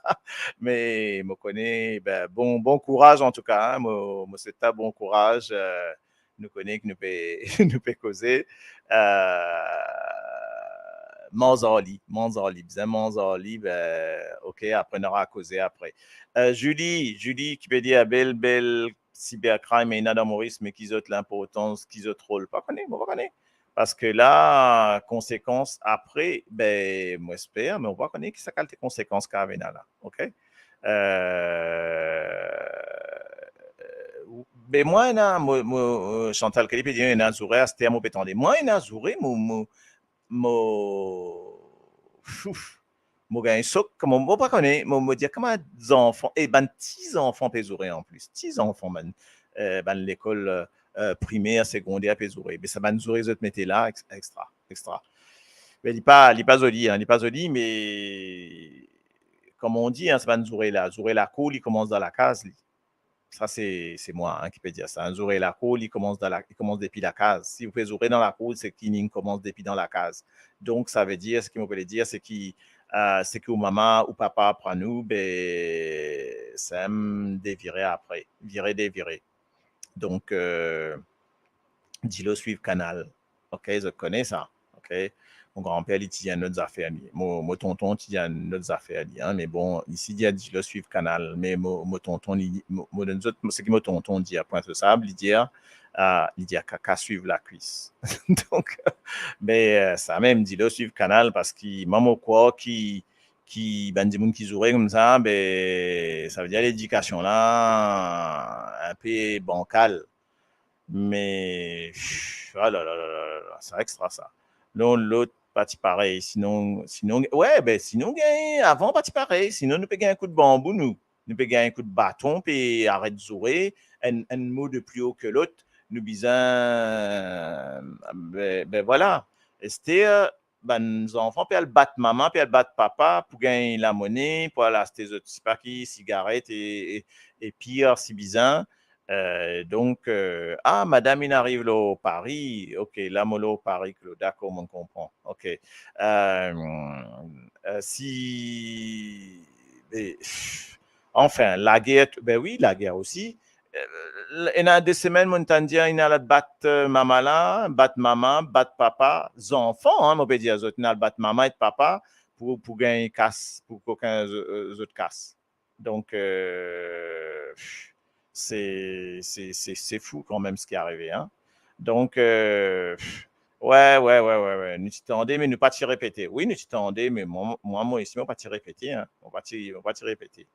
S3: mais me connais ben bon courage en tout cas hein, moi c'est un bon courage nous connaît que nous peut nous peut causer Manzali, bien Manzali, ben, ok, après on aura causé après. Julie qui peut dire belle cybercrime et Nada Maurice, mais qui autres l'importance, qui autres rôle, pas connaître. Parce que là, conséquences après, ben, moi j'espère, mais on va connaître qui ça qualité conséquences qu'a là, ok? Ben moi, Chantal Kelly peut dire, il y a un zouré à ce terme, pétendé. Moi, il y a un zouré, moi gagne soc comme on pas connaît moi dire comment des enfants et ben petits enfants pésourés en plus petits enfants ben l'école primaire secondaire pésourés mais ça va nous autres mettez là extra mais il pas joli hein il pas joli mais comme on dit hein ça va nous zouré la cour il commence dans la case ça c'est moi hein, qui peut dire ça. Un zouré la cour, il commence depuis la case. Si vous pouvez zourer dans la cour, c'est qu'il commence depuis dans la case. Donc ça veut dire ce qu'il veut dire, c'est que maman ou papa prend nous, ben ça me dévirer après, dévirer. Donc dis-le suivre canal. Ok, je connais ça. Ok. Mon grand-père, il tient notre affaire. Mon tonton, il tient notre affaire. Hein, mais bon, ici, il y a dit le suivre canal. Mais mon tonton, ce que mon tonton dit à Pointe Sable, il dit qu'à suivre la cuisse. Donc, mais ça même dit le suivre canal parce qu'il maman quoi qui ben des monde qui joueraient comme ça, ben ça veut dire l'éducation là un peu bancale. Mais oh là là là là là, c'est extra ça. L'autre parti pareil, sinon ouais ben sinon avant parti pareil, sinon nous peut gagner un coup de bambou nous peut gagner un coup de bâton puis arrête de jouer un mot de plus haut que l'autre nous besoin ben voilà et c'était ben nos enfants puis elle battre maman puis elle battre papa pour gagner la monnaie pour aller acheter des autres cigarettes et pire si bizarre. Donc, madame, il arrive là au Paris. OK, là, moi, là au Paris, d'accord, on comprend. OK. Si. Enfin, la guerre, ben oui, la guerre aussi. Il y a des semaines, mon tandia, il y a la battre maman là, battre maman, battre papa, les enfants, hein, on peut dire, il y a battre maman et papa pour gagner casse, pour qu'aucun autre casse. Donc, c'est fou quand même ce qui est arrivé, hein. Donc, ouais. Nous t'attendons, mais nous pas t'y répéter. Oui, nous t'attendons, mais moi ici, on pas t'y répéter, hein. On pas t'y répéter.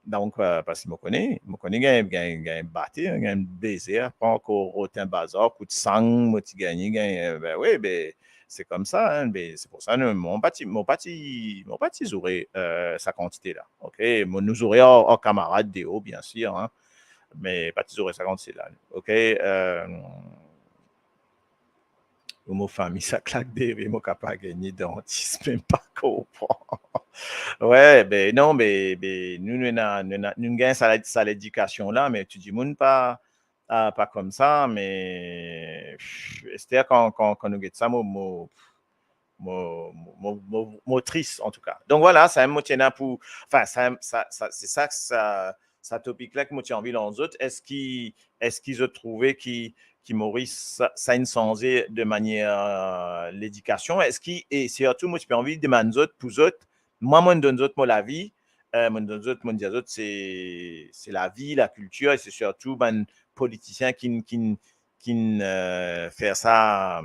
S3: Donc, parce que je connais, gagne battu, gagne baiser, pas encore autant bazar, coup de sang, moi, tu gagnes, ben oui, ben, c'est comme ça, hein, ben, c'est pour ça, mon parti aurait sa quantité là, ok, nous aurait en camarade des hauts, bien sûr, hein, mais parti aurait sa quantité là, ok, mon famille, ça claque des, mais mon capable gagner dentiste, même pas comprendre. Ouais, ben non, ben nous gagnons ça l'éducation là, mais tu dis, moun pas, pas comme ça, mais c'est-à-dire quand nous gagnons ça, triste en tout cas. Donc voilà, c'est un mot tient pour, enfin, c'est ça que ça topic là que moi j'ai envie dans les autres. Est-ce qu'ils ont trouvé qui Maurice ça une changé de manière l'éducation? Est-ce qui et surtout moi j'ai envie de demander autres pour autres, moi donne autres moi la vie, moi donne autres moi dire autres c'est la vie, la culture et c'est surtout ben politiciens qui fait ça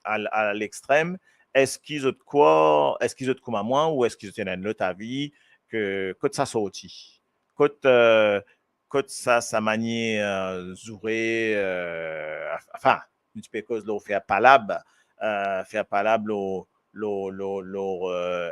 S3: à l'extrême. Est-ce qu'ils ont de quoi, est-ce qu'ils ont de comme à moi ou est-ce qu'ils ont une autre avis que ça sorti? Quand ça, sa manière zouré, enfin, tu peux cause l'eau faire palable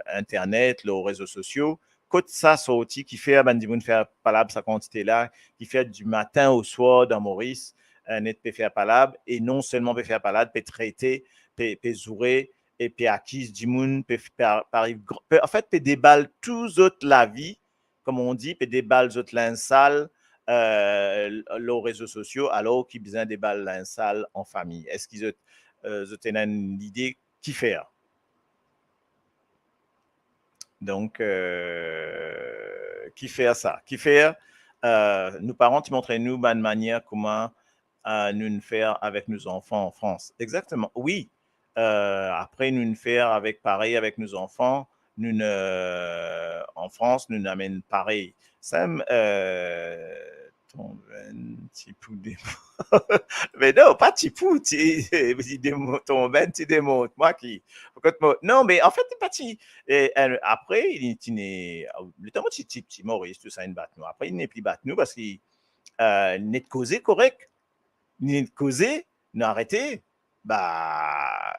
S3: Internet, les réseaux sociaux. Quand ça sorti qui fait, ben, du faire palable sa quantité là, qui fait du matin au soir dans Maurice, net peut faire palable et non seulement peut faire palable, peut traiter, peut zouré et puis acquise du monde, en fait, peut déballe tous autres la vie, comme on dit, peut déballe autres l'insal, les réseaux sociaux, alors qu'ils besoin des balles l'insal en famille. Est-ce qu'ils ont une idée qui faire? Donc, qui fait ça? Qui fait, nos parents, tu montrent nous une manière comment nous faire avec nos enfants en France. Exactement, oui. Après, nous faire avec pareil avec nos enfants, nous en France, nous amène pareil. Ça ton petit pou des mais non, pas petit pou, ton ben tu démontres moi qui non mais en fait pas petit et après il n'est le temps petit Maurice tout ça une batte nous après il n'est plus batte nous parce qu'il n'est causé correct n'est causé n'a arrêté bah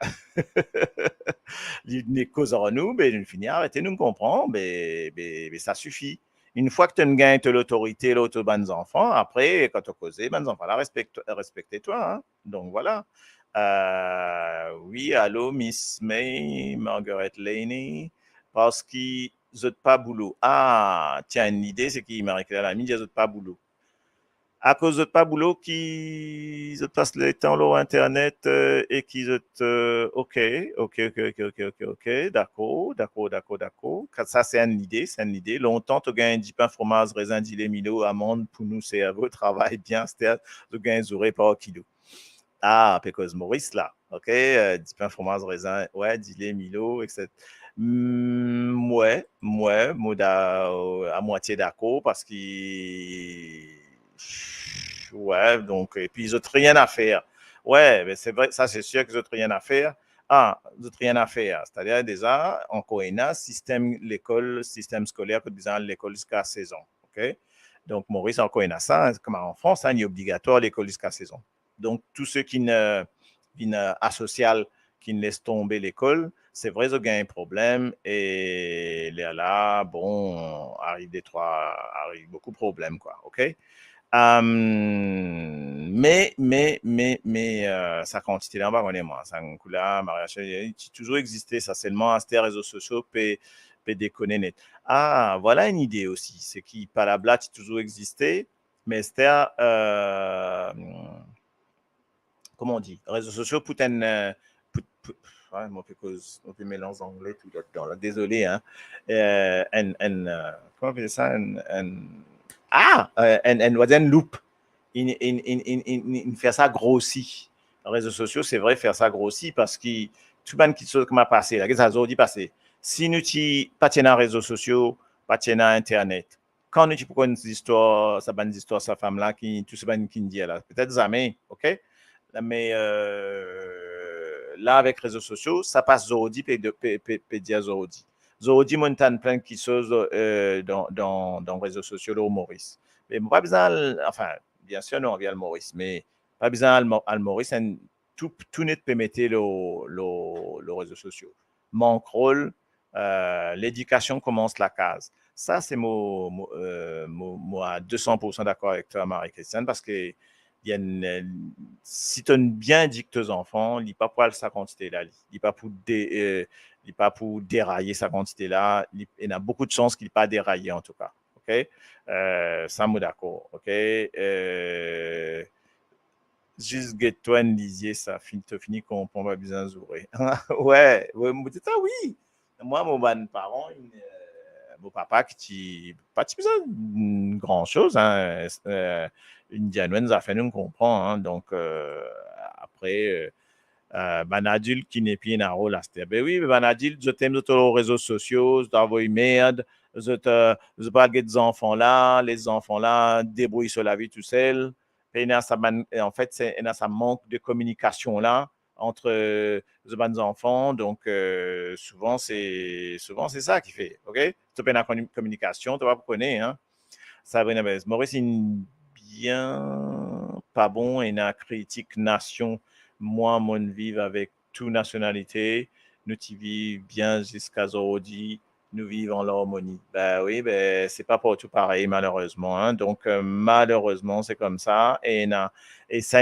S3: il n'est cause en nous mais nous finir arrêter nous comprend mais ça suffit une fois que tu as gagné l'autorité, l'auto bonnes enfants, après, quand tu as causé, bonnes enfants, là, respectez-toi. Hein? Donc voilà. Oui, allô, Miss May, Margaret Laney, parce qu'ils n'ont pas boulot. Ah, tiens, une idée, c'est qu'ils Marie-Claire Lamy, ils n'ont pas boulot. À cause de pas boulot qui passent le temps sur internet et qui ok, d'accord. Ça c'est une idée. Longtemps tu gagnes 10 pain fromage raisin dilé milo amande pour nous c'est à votre travail bien c'est tu gagnes zuré par kilo. Ah, parce Maurice là, ok, 10 pain fromage raisin ouais dilé milo etc. Ouais, à moitié d'accord parce qu'il ouais, donc, et puis ils n'ont rien à faire. Ouais, mais c'est vrai, ça c'est sûr qu'ils n'ont rien à faire. Ah, ils n'ont rien à faire. C'est-à-dire déjà, en Coena, l'école, système scolaire, que disant l'école jusqu'à 16 ans. OK? Donc, Maurice, en Coena, ça, comme en France, il est obligatoire l'école jusqu'à 16 ans. Donc, tous ceux qui ne asocial, qui ne laissent tomber l'école, c'est vrai, ils ont un problème et là, bon, arrive beaucoup de problèmes, quoi. OK? Mais sa quantité là, on va moi. Ça là, mariage, il a toujours existé, ça seulement à ces réseaux sociaux, peut déconner net. Ah, voilà une idée aussi. C'est qui, par la blague, toujours existé, mais c'était, comment on dit, réseaux sociaux, pour un, ouais, on peut mélanger anglais tout là-dedans, là. Désolé, hein. Comment on fait ça? en wazen loop. Il fait ça grossi. Les réseaux sociaux, c'est vrai, faire ça grossi parce que tout le monde qui se m'a passé, là, qu'est-ce que ça dit passé? Si nous n'avons pas de réseaux sociaux, pas de Internet, quand nous avons une histoire, ça une histoire, sa femme-là, qui, tout ce qui dit là, peut-être jamais, ok? Mais là, avec les réseaux sociaux, ça passe Zodi et dire Zodi. Zodi montagne plein qui choses dans les réseaux sociaux, là, au Maurice. Mais pas besoin, enfin, bien sûr, non, via le Maurice, mais pas besoin à le Maurice, tout net permettait les réseaux sociaux. Mon rôle, l'éducation commence la case. Ça, c'est moi à 200% d'accord avec toi, Marie-Christiane, parce que si tu as bien dit que tes enfants, il n'y a pas pour sa quantité là, il n'y a pas pour dérailler sa quantité là, il y a beaucoup de chances qu'il n'ait pas déraillé en tout cas. OK? Ça, moi d'accord. OK? Juste get-toi lisier, ça finit qu'on prend pas besoin d'ouvrir. Ouais, moi, oui. Moi, mon parent, mon papa qui pas besoin de grand chose, hein. Une diane ça fait nous comprend, hein. Donc après ban adulte qui n'est plus un rôle à ce ben oui, ban adulte, je t'aime sur les réseaux sociaux, je t'envoie une merde, je pas des enfants là, les enfants là débrouillent sur la vie tout seul. Et en fait, ça manque de communication là entre les enfants. Donc, souvent, c'est ça qui fait. OK? Tu as une communication, tu vas pas connaître. Hein? Sabrina Bez. Maurice, une bien pas bon et une critique nation. Moi, mon vivre avec toute nationalité. Nous qui vivons bien jusqu'à aujourd'hui. Nous vivons en harmonie. Ben oui, ben c'est pas pour tout pareil malheureusement. Hein. Donc malheureusement c'est comme ça. Et ça,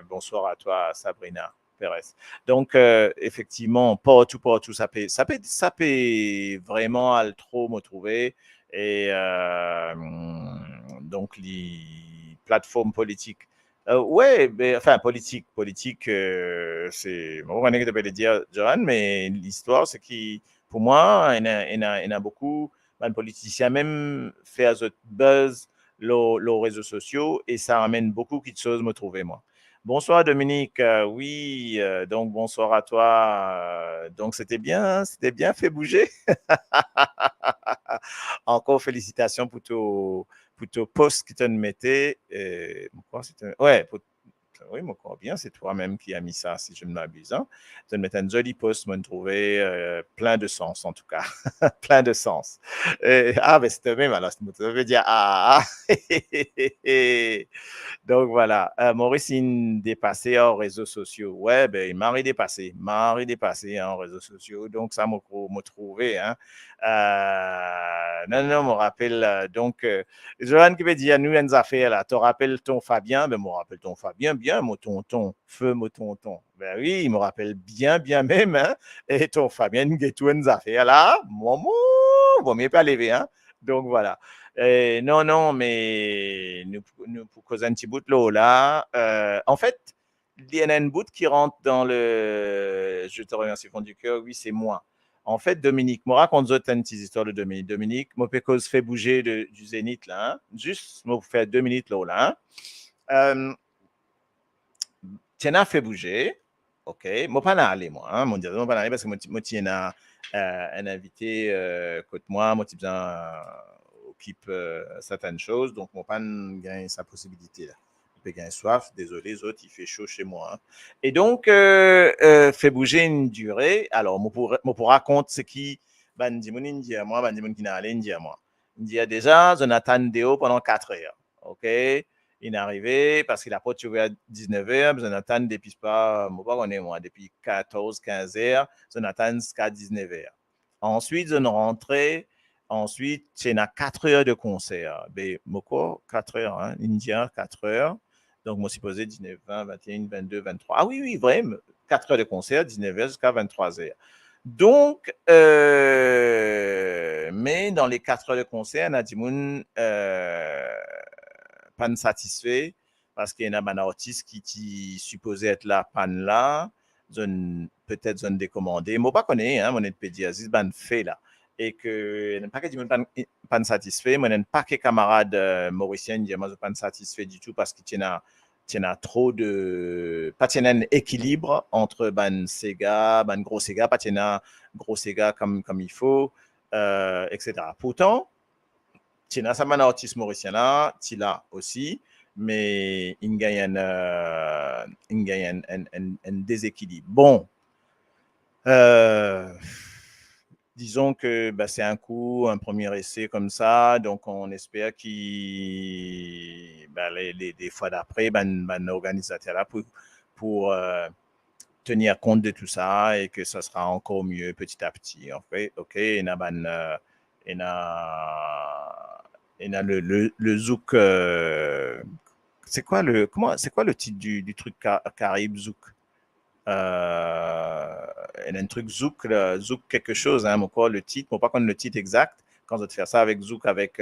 S3: bonsoir à toi Sabrina Perez. Donc effectivement pas tout ça peut vraiment à trop me trouver. Et donc les plateformes politiques. Ouais, ben, enfin politique, c'est bon, on est capable de dire, Johan, mais l'histoire, c'est que pour moi, il y a beaucoup de politiciens même faire ce buzz les réseaux sociaux et ça amène beaucoup de choses me trouver moi. Bonsoir Dominique, oui, donc bonsoir à toi. Donc c'était bien fait bouger. Encore félicitations pour ton post que tu me mettais. Ouais, oui, mon corps bien, c'est toi-même qui as mis ça, si je ne m'abuse. Hein. Tu me mettais un joli post, me trouver plein de sens, en tout cas. Plein de sens. Ben c'était même, alors, ça veut dire Donc voilà, Maurice, il dépassé en réseaux sociaux. Ouais, ben, il m'a dépassé en réseaux sociaux. Donc ça m'a trouvé. Hein. Non, me rappelle. Donc, Johan qui veut dire, nous, une affaire là. Tu rappelles ton Fabien? Ben, moi, rappelle ton Fabien, bien, mon tonton. Feu, mon tonton. Ben oui, il me rappelle bien même. Hein. Et ton Fabien, il a une affaire là. Maman, bon, mais pas lever. Hein. Donc voilà. Non, mais nous pour causer un petit bout de l'eau là. En fait, il y en a une bout qui rentre dans le. Je te remercie, fond du cœur. Oui, c'est moi. En fait, Dominique, moi raconte une petite histoire de Dominique. Dominique, moi cause fait bouger du Zénith là. Hein? Juste, moi vous faites 2 minutes là. Hein? Tiens, a fait bouger. OK. Moi pas aller moi. Hein? Mon Dieu, moi pas aller parce que moi tiens un invité côté moi tu besoin occupe certaines choses. Donc, mon pan gagne sa possibilité. Là. Il peut gagner soif. Désolé, les autres, il fait chaud chez moi. Hein. Et donc, fait bouger une durée. Alors, moi pour raconter ce qui, Bandimoun India à moi, Bandimoun qui n'a allé India à moi. India déjà, Jonathan Deo pendant 4 heures. OK? Il est arrivé parce qu'il a pas tué à 19h. Jonathan depuis pas, moi, depuis 14, 15 heures. Jonathan jusqu'à 19h. Ensuite, on est rentré. Ensuite, il y a 4 heures de concert. Ben, Moko, 4 heures, hein, India, 4 heures. Donc, moi, supposé 19, 20, 21, 22, 23. Ah oui, vraiment, 4 heures de concert, 19 heures jusqu'à 23 heures. Donc, mais dans les 4 heures de concert, Nadimoun pas satisfait parce qu'il y a un artiste qui supposé être là, pan là, peut-être zone décommandé. Moi, pas connaître, hein, mon pédiasis, ban fait là. et que n'a pas que pas satisfait, moi n'ai pas que camarades mauriciens disent moi pas satisfait du tout parce que tu as trop de pas un équilibre entre ban Sega, ban gros Sega, pas un gros Sega comme il faut, etc. Pourtant, tu as ça man artiste mauricien là, tu l'as aussi, mais il gagne un déséquilibre. Bon. Disons que bah, c'est un premier essai comme ça, donc on espère qu'il, bah, les fois d'après, organisateur là pour tenir compte de tout ça et que ça sera encore mieux petit à petit. En fait, ok, il y a le Zouk. C'est quoi le titre du truc Caraïbe Zouk? Il y a un truc Zouk quelque chose, hein, encore le titre, mais pas connaître le titre exact. Quand on faire ça avec Zouk, avec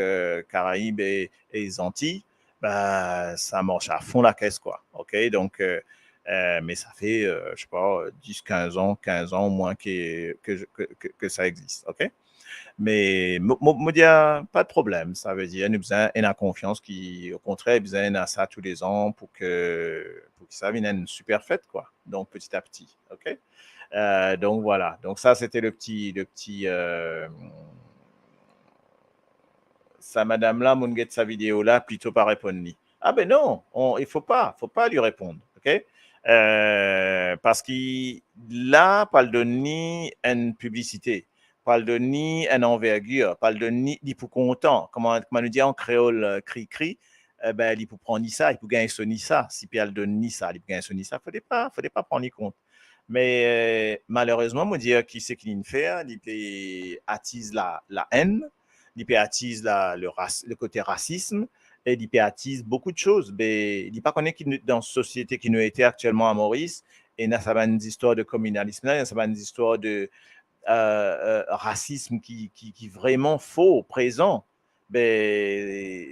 S3: Caraïbes et les Antilles, bah, ça marche à fond la caisse, quoi. OK, donc, mais ça fait, je sais pas, 10, 15 ans au moins que ça existe. OK? Mais me dire pas de problème, ça veut dire nous besoin une confiance qui au contraire besoin à ça tous les ans pour que ça vienne une super fête quoi. Donc petit à petit, OK. Donc voilà. Donc ça c'était le petit ça madame là mon get sa vidéo là plutôt pas répondre ni. Ah ben non, il faut pas lui répondre, OK. Parce qu'il là pas le donner une publicité, pas le donner une envergure, pas le donner il pour content, comment nous dit en créole cri ben il pour prendre ni ça, il pour gagner son ni ça, si puis elle donne ni ça, il pour gagner son ni ça, faudrait pas prendre ni compte. Mais malheureusement me dire qui c'est qu'il fait, il peut attise la haine, il peut attise le côté racisme et il peut attise beaucoup de choses. Mais il n'est pas connu dans la société qui nous était actuellement à Maurice, et il y a des histoires de communalisme, il y a des histoires de racisme qui vraiment faux, présent. Ben,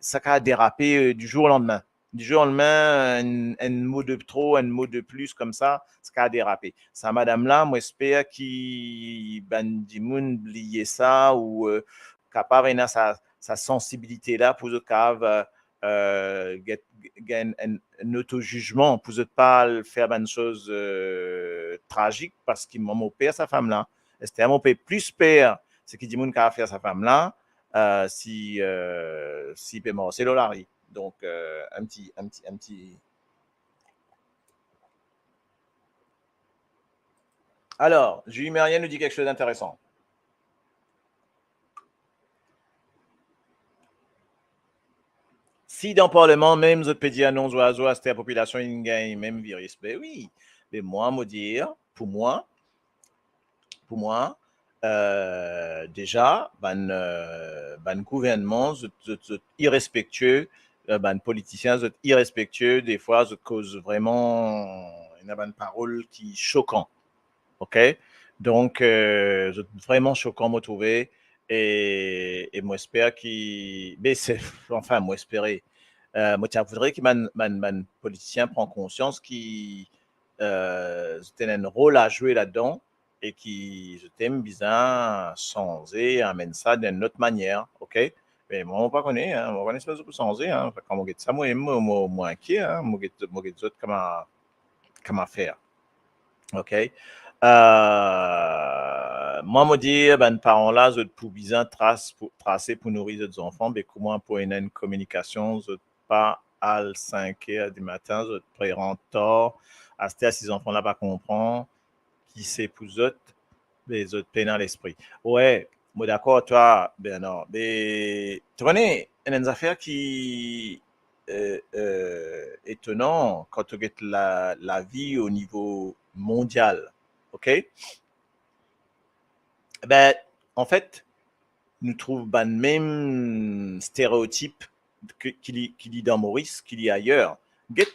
S3: ça a dérapé du jour au lendemain. Du jour au lendemain, un mot de trop, un mot de plus, comme ça a dérapé. Ça, madame-là, moi, j'espère qu'il bandimoun oublier ça ou capable de sa sensibilité-là pour capable un auto-jugement pour ne pas faire une chose tragique parce qu'il m'a père sa femme-là. C'était mon père plus père, ce qui dit mon qu'à faire sa femme-là si peut mort. C'est l'olari. Donc, un petit. Alors, Julie Mérien nous dit quelque chose d'intéressant. Si dans le Parlement, même, je peux dire non, oiseaux, à la population, il gagne même virus. Ben oui. Mais moi, me dire, pour moi, déjà, ban gouvernement, irrespectueux, ban politiciens, irrespectueux, des fois, ça cause vraiment une parole qui est choquant. OK? Donc, c'est vraiment choquant, me trouver. Et moi, j'espère qu'il. Mais c'est. Enfin, moi, espérer. Moi, je voudrais que man politicien prend conscience qu'il a un rôle à jouer là-dedans et qui je t'aime bien changer, amène ça d'une autre manière, OK? Mais moi, on ne pas connaît, hein, on ne connaît pas changer, hein. Quand on get ça, moi, inquiet, hein, moi, get comment faire, OK? Moi, me dire, ben, parents là, je pour bien tracer pour nourrir les enfants, mais comment pour une communication, je pas à 5 heures du matin, je prends tort, à ces enfants-là, pas comprendre qui c'est pour eux, les autres peines dans l'esprit. Ouais, moi d'accord, toi, ben non, mais tu connais, une affaire qui étonnant quand tu regardes la vie au niveau mondial, ok? Ben, en fait, nous trouvons ben, même stéréotype qu'il y a dans Maurice, qu'il y a ailleurs.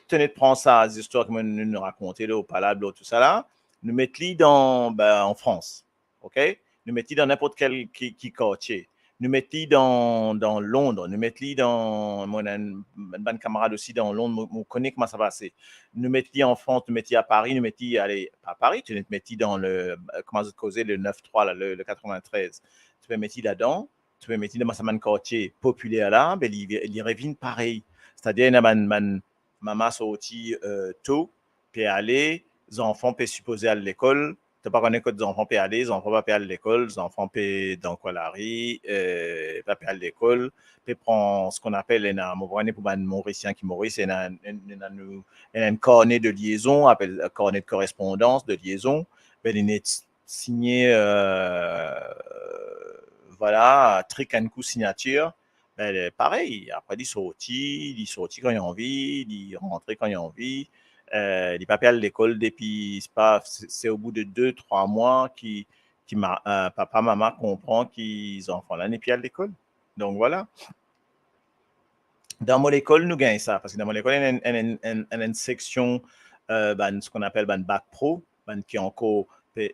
S3: Tenez de prendre ça, les histoires que nous raconter là, au Palabre, tout ça là, nous mettons en France, ok? Nous mettons dans n'importe quel quartier. Nous mettons dans Londres, nous mettons dans mon camarade aussi dans Londres, on connaît comment ça va passer. Nous mettons en France, nous mettons à Paris, nous mettons pas à Paris, tu nous mettons dans le comment ça causait le 9-3 là, le 93. tu peux mettre là-dedans, tu peux mettre dans un quartier populaire là, ben, il revient pareil. C'est-à-dire, il y a maman sorti tôt, puis aller, les enfants peuvent supposer à l'école. Tu pas connaître que les enfants peuvent aller, les enfants peuvent aller à l'école, les enfants peuvent dans quoi la rue, peuvent aller à l'école, peuvent prendre ce qu'on appelle pour les Mauriciens qui Maurice, il y a un cornet de liaison, appelle cornet de correspondance, de liaison, ben, il est signé, voilà, trick and coup signature. Ben, pareil, après, il sortit quand il a envie, il rentre quand il a envie. Il pas à l'école depuis, c'est au bout de 2-3 mois papa, maman comprend qu'ils enfants là n'est plus à l'école. Donc voilà. Dans mon école, nous gagnons ça, parce que dans mon école, il y a une section, ce qu'on appelle bac pro, qui est encore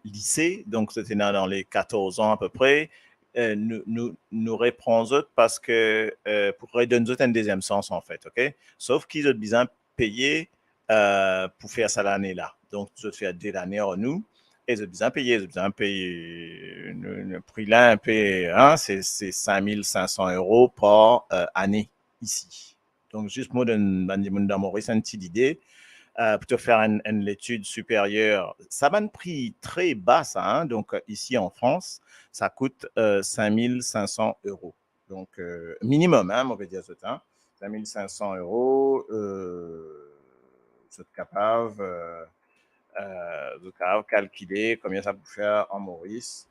S3: lycée, donc c'était dans les 14 ans à peu près. Nous reprenons parce que pour redonner un deuxième sens en fait, ok? Sauf qu'ils ont besoin de payer pour faire ça l'année-là. Donc, ils ont fait 2 années en nous. Et ils ont besoin de payer le prix là un peu, hein, c'est 5 500 € par année ici. Donc, juste moi, dans Maurice, une petite idée. Pour te faire une étude supérieure, ça va un prix très bas, ça. Hein? Donc, ici en France, ça coûte 5 500 €. Donc, minimum, hein, on va dire ça. Hein? 5 500 €. Vous êtes capable de calculer combien ça peut faire en Maurice.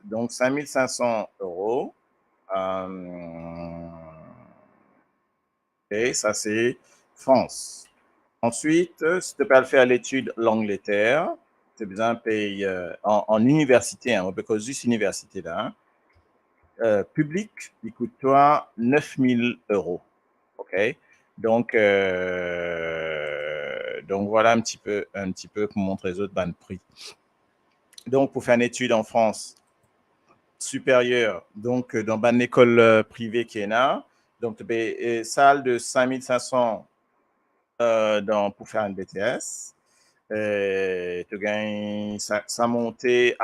S3: Donc, 5 500 €. Et ça, c'est France. Ensuite, si tu peux faire l'étude l'Angleterre, tu as besoin de payer en université, hein, on peut causer juste université là. Public, il coûte toi 9 000 €. OK? Donc voilà un petit peu pour montrer les autres de prix. Donc, pour faire une étude en France supérieure, donc dans une école privée qui est là, donc tu as une salle de 5 500 pour faire un BTS. Tu gagnes ça à monter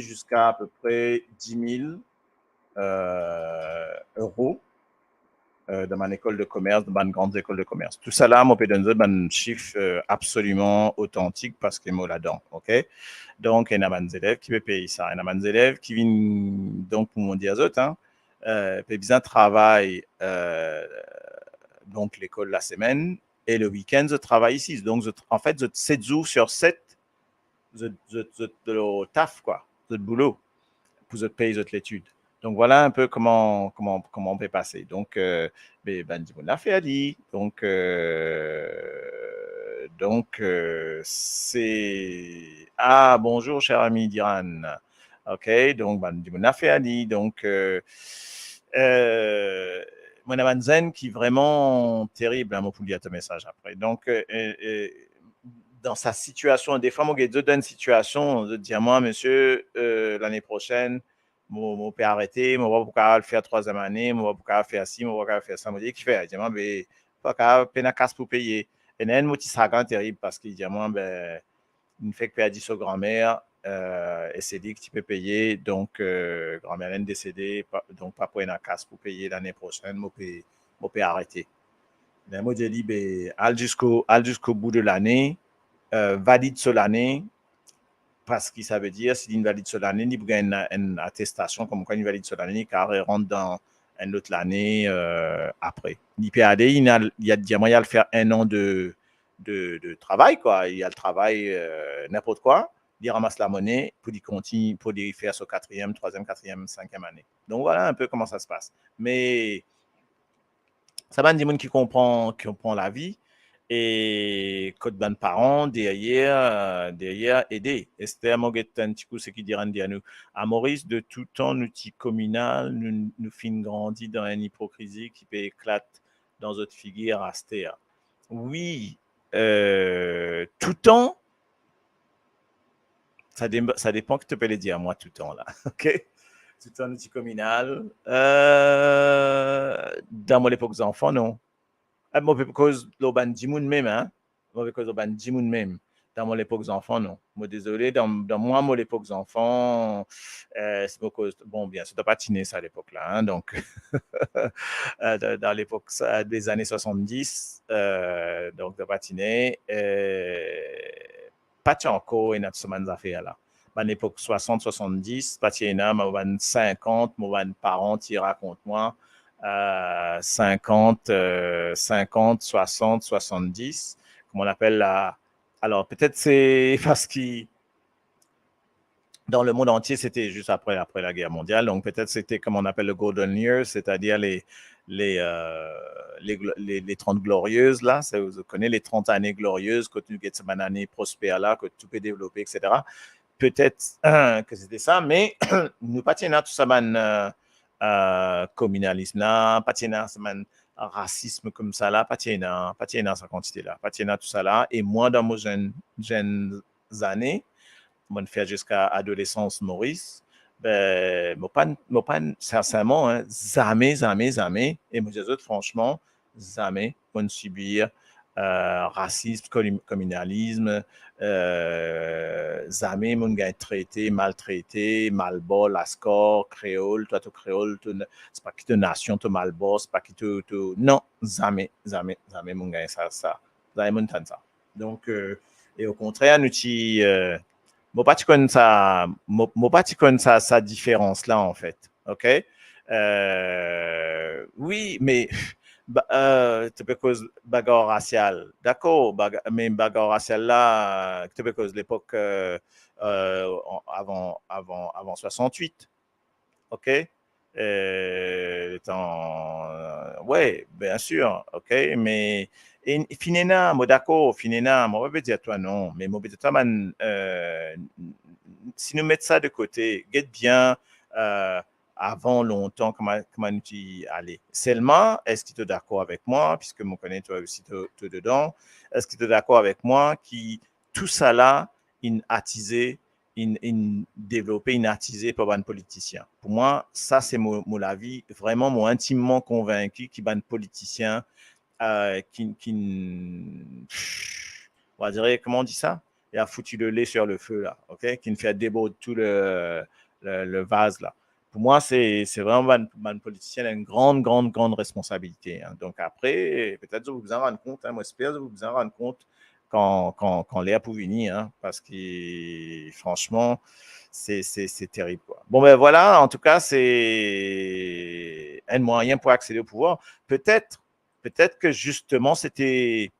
S3: jusqu'à à peu près 10 000 € dans ma école de commerce, dans ma grande école de commerce. Tout ça là, moi, je peux donner un chiffre absolument authentique parce que moi là-dedans, ok? Donc, il y a des élèves qui peuvent payer ça. Il y a des élèves qui viennent, donc, pour mon dire autres, hein, peuvent bien travailler donc l'école la semaine et le week-end, je travaille ici. Donc, en fait, 7 jours sur 7, je taf, quoi, je boulot pour je payer l'étude. Donc, voilà un peu comment on peut passer. Donc, on a fait à dit. Donc, c'est... Ah, bonjour, cher ami Diran. OK, donc, on a fait à dit. Donc, mon Zen qui est vraiment terrible, hein, mon pour dire ton message après. Donc, dans sa situation, des fois, moi, j'ai deux situations de dire, moi, monsieur, l'année prochaine, je peux arrêter, je vais pas faire 3e année, je vais pas faire ci, je vais pas faire ça. Je dis, qui fait? Je dis, mais pas peine à casse pour payer. Et il y a un mot qui sera terrible parce qu'il dit, moi, il fait que dit sa grand-mère, et c'est dit que tu peux payer, donc grand-mère est décédée, donc pas pour une casse pour payer l'année prochaine, je peux arrêter. Mais moi, je dis, aller jusqu'au bout de l'année, valide sur l'année, parce que ça veut dire, si il valide sur l'année, il gagne une attestation comme quoi il valide sur l'année, car il rentre dans une autre année après. L'IPAD, il y a le faire 1 an de travail, quoi. Il y a le travail, n'importe quoi. Il ramasse la monnaie pour il continue, pour il faire sa 4e, 3e, 4e, 5e année. Donc voilà un peu comment ça se passe. Mais ça va des gens qui comprend la vie et code ban parents derrière aider. Esther Moguetan Tikou, ce qui dira nous à Maurice de tout temps nous communal nous fin grandi dans une hypocrisie qui peut éclate dans notre figure à Esther. Oui, tout temps, ça dépend que tu peux le dire moi tout temps là, ok? Tout temps outil communal. Dans mon époque enfant, non. Moi, cause l'oban dimoun même, hein. Moi, cause l'oban dimoun même. Dans mon époque enfant, non. Moi, désolé, dans moi, mon époque enfant, c'est beaucoup, bon, bien sûr, de patiner, ça, à l'époque-là. Hein, donc, dans l'époque des années 70, donc, de patiner, pas encore, et notre semaine affaires là. À l'époque 60-70, patiner, moi, 50, moi, parents, qui racontent-moi, 50, 60, 70, comme on appelle la. Alors, peut-être c'est parce que dans le monde entier, c'était juste après la guerre mondiale. Donc, peut-être c'était comme on appelle le Golden Years, c'est-à-dire les 30 glorieuses, là. Vous connaissez les 30 années glorieuses, que tu as une année prospère là, que tu peux développer, etc. Peut-être que c'était ça, mais nous pas tout ça, communalisme là, pas racisme comme ça là, pas sa quantité là, pas tout ça là. Et moi, dans mes jeunes années, moi, faire jusqu'à adolescence Maurice, ben, moi pas sincèrement, hein, jamais, et moi, les autres, franchement, jamais, moi, subir racisme, communalisme, jamais, mon gars traité, maltraité, malbas, la score, créole, toi, tu créole, c'est pas qui te nation, tu malbas, c'est pas qui te, non, jamais, mon gars, ça, jamais, mon ça. Donc, et au contraire, nous, moi, pas tu connais ça, moi, pas tu connais ça, sa différence là, en fait. OK? Oui, mais c'est à cause bagarre raciale. D'accord, mais bagarre raciale là, c'est à cause de l'époque avant 68. OK? Ouais, bien sûr. OK? Mais Finena, moi d'accord, Finena, moi, je vais dire toi non, mais moi, je vais dire toi, man, si nous mettons ça de côté, get bien avant longtemps, comment tu allais. Seulement, est-ce que tu es d'accord avec moi, puisque je connais toi aussi tout dedans, est-ce que tu es d'accord avec moi qui tout ça là, in attisé, développé, in attisé par un politicien. Pour moi, ça c'est mon avis, vraiment moi intimement convaincu qu'il y a un politicien on va dire, comment on dit ça? Il a foutu le lait sur le feu, là, OK? Qui ne fait déborder tout le vase, là. Pour moi, c'est vraiment un politicien a une grande responsabilité. Hein. Donc après, peut-être vous vous en rendez compte, hein, moi j'espère que vous vous en rendez compte quand l'air pour venir, hein, parce que franchement, c'est terrible. Quoi. Bon, ben voilà, en tout cas, c'est un moyen pour accéder au pouvoir. Peut-être que justement, c'était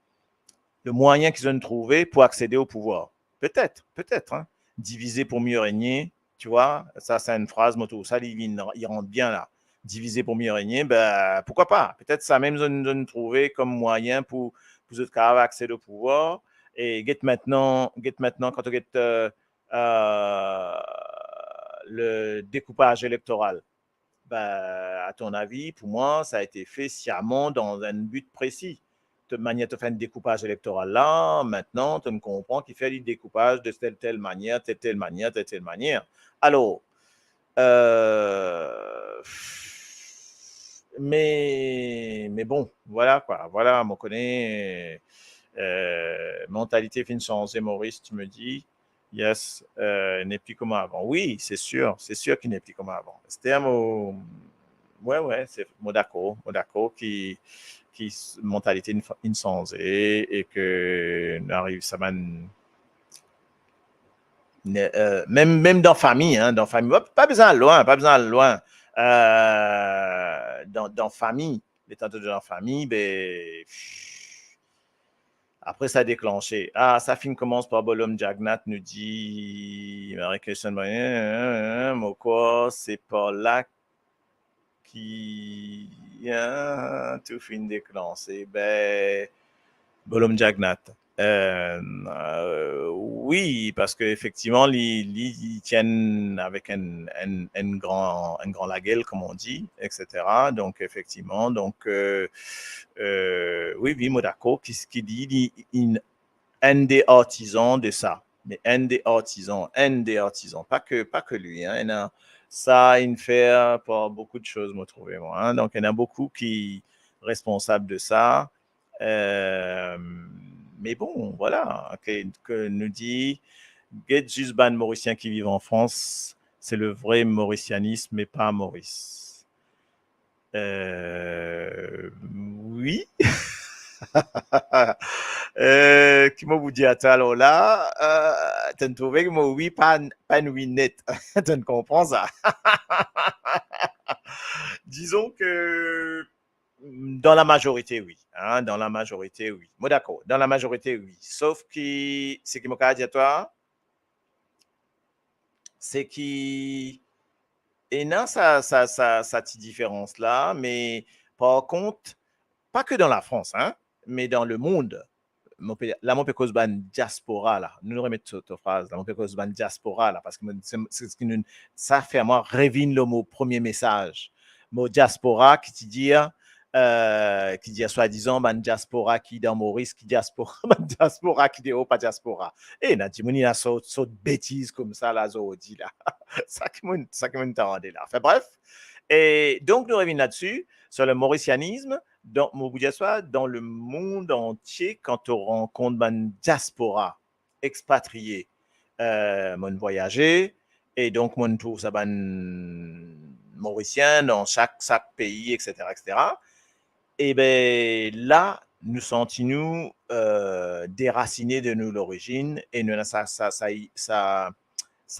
S3: le moyen qu'ils ont trouvé pour accéder au pouvoir. Peut-être, hein. Diviser pour mieux régner, tu vois, ça c'est une phrase, moto, ça il rentre bien là. Diviser pour mieux régner, ben, pourquoi pas? Peut-être ça même ils ont trouvé comme moyen pour accéder au pouvoir. Et get maintenant quand tu get le découpage électoral, ben, à ton avis, pour moi, ça a été fait sciemment dans un but précis. De manière de faire un découpage électoral là, maintenant, tu me comprends qu'il fait le découpage de telle manière. Alors, mais bon, voilà quoi. Voilà, on connaît mentalité fin changée, Maurice, tu me dis. Yes, n'est plus comme avant. Oui, c'est sûr qu'il n'est plus comme avant. C'était un mot. Ouais, c'est moi d'accord, qui mentalité insensée et que n'arrive ça même dans famille, hein, pas besoin de loin, dans famille, les tantôt dans famille, ben après, ça a déclenché. Ah, sa film commence par Bolom Jagnat nous dit Marie-Christiane quoi, c'est pas là qui tout fin déclenché. Ben, Bolom Jagnat. Oui, parce qu'effectivement, ils tiennent avec un grand laguel, comme on dit, etc. Donc, effectivement, oui, moi d'accord, qui dit un des artisans de ça, mais un des artisans, pas que lui, hein, ça, il fait pour beaucoup de choses, moi, trouvé, moi, hein, donc, il y en a beaucoup qui sont responsables de ça, mais bon, voilà, que nous dit, get juste ban Mauriciens qui vivent en France, c'est le vrai mauricianisme, mais pas Maurice. Oui. Qui m'a vous dit à alors là, tu trouves que moi oui pas une oui net, tu comprends ça? Disons que dans la majorité oui, hein, dans la majorité oui. Moi d'accord, dans la majorité oui. Sauf que ce qui m'a dit à toi, c'est qui et non ça petite différence là, mais par contre pas que dans la France, hein, mais dans le monde. Là, mon peut cause ban diaspora, là. Nous remettons cette phrase, là, mon peut cause ban diaspora, là, parce que c'est ce qui nous, ça fait à moi revine le mot premier message. Mot diaspora qui dit soi-disant ban diaspora qui dans Maurice, qui diaspora, ban diaspora qui dit oh, pas diaspora. Et na Timouni a sorte bêtises comme ça, là, dit là. ça qui m'entendait là. Enfin, bref. Et donc, nous revenons là-dessus, sur le mauricianisme, dans le monde entier, quand on rencontre une diaspora expatriée, mon voyager, et donc mon tour, ça ban mauricien dans chaque pays, etc., etc. Et bien là, nous sentons-nous déracinés de nous l'origine, et nous ça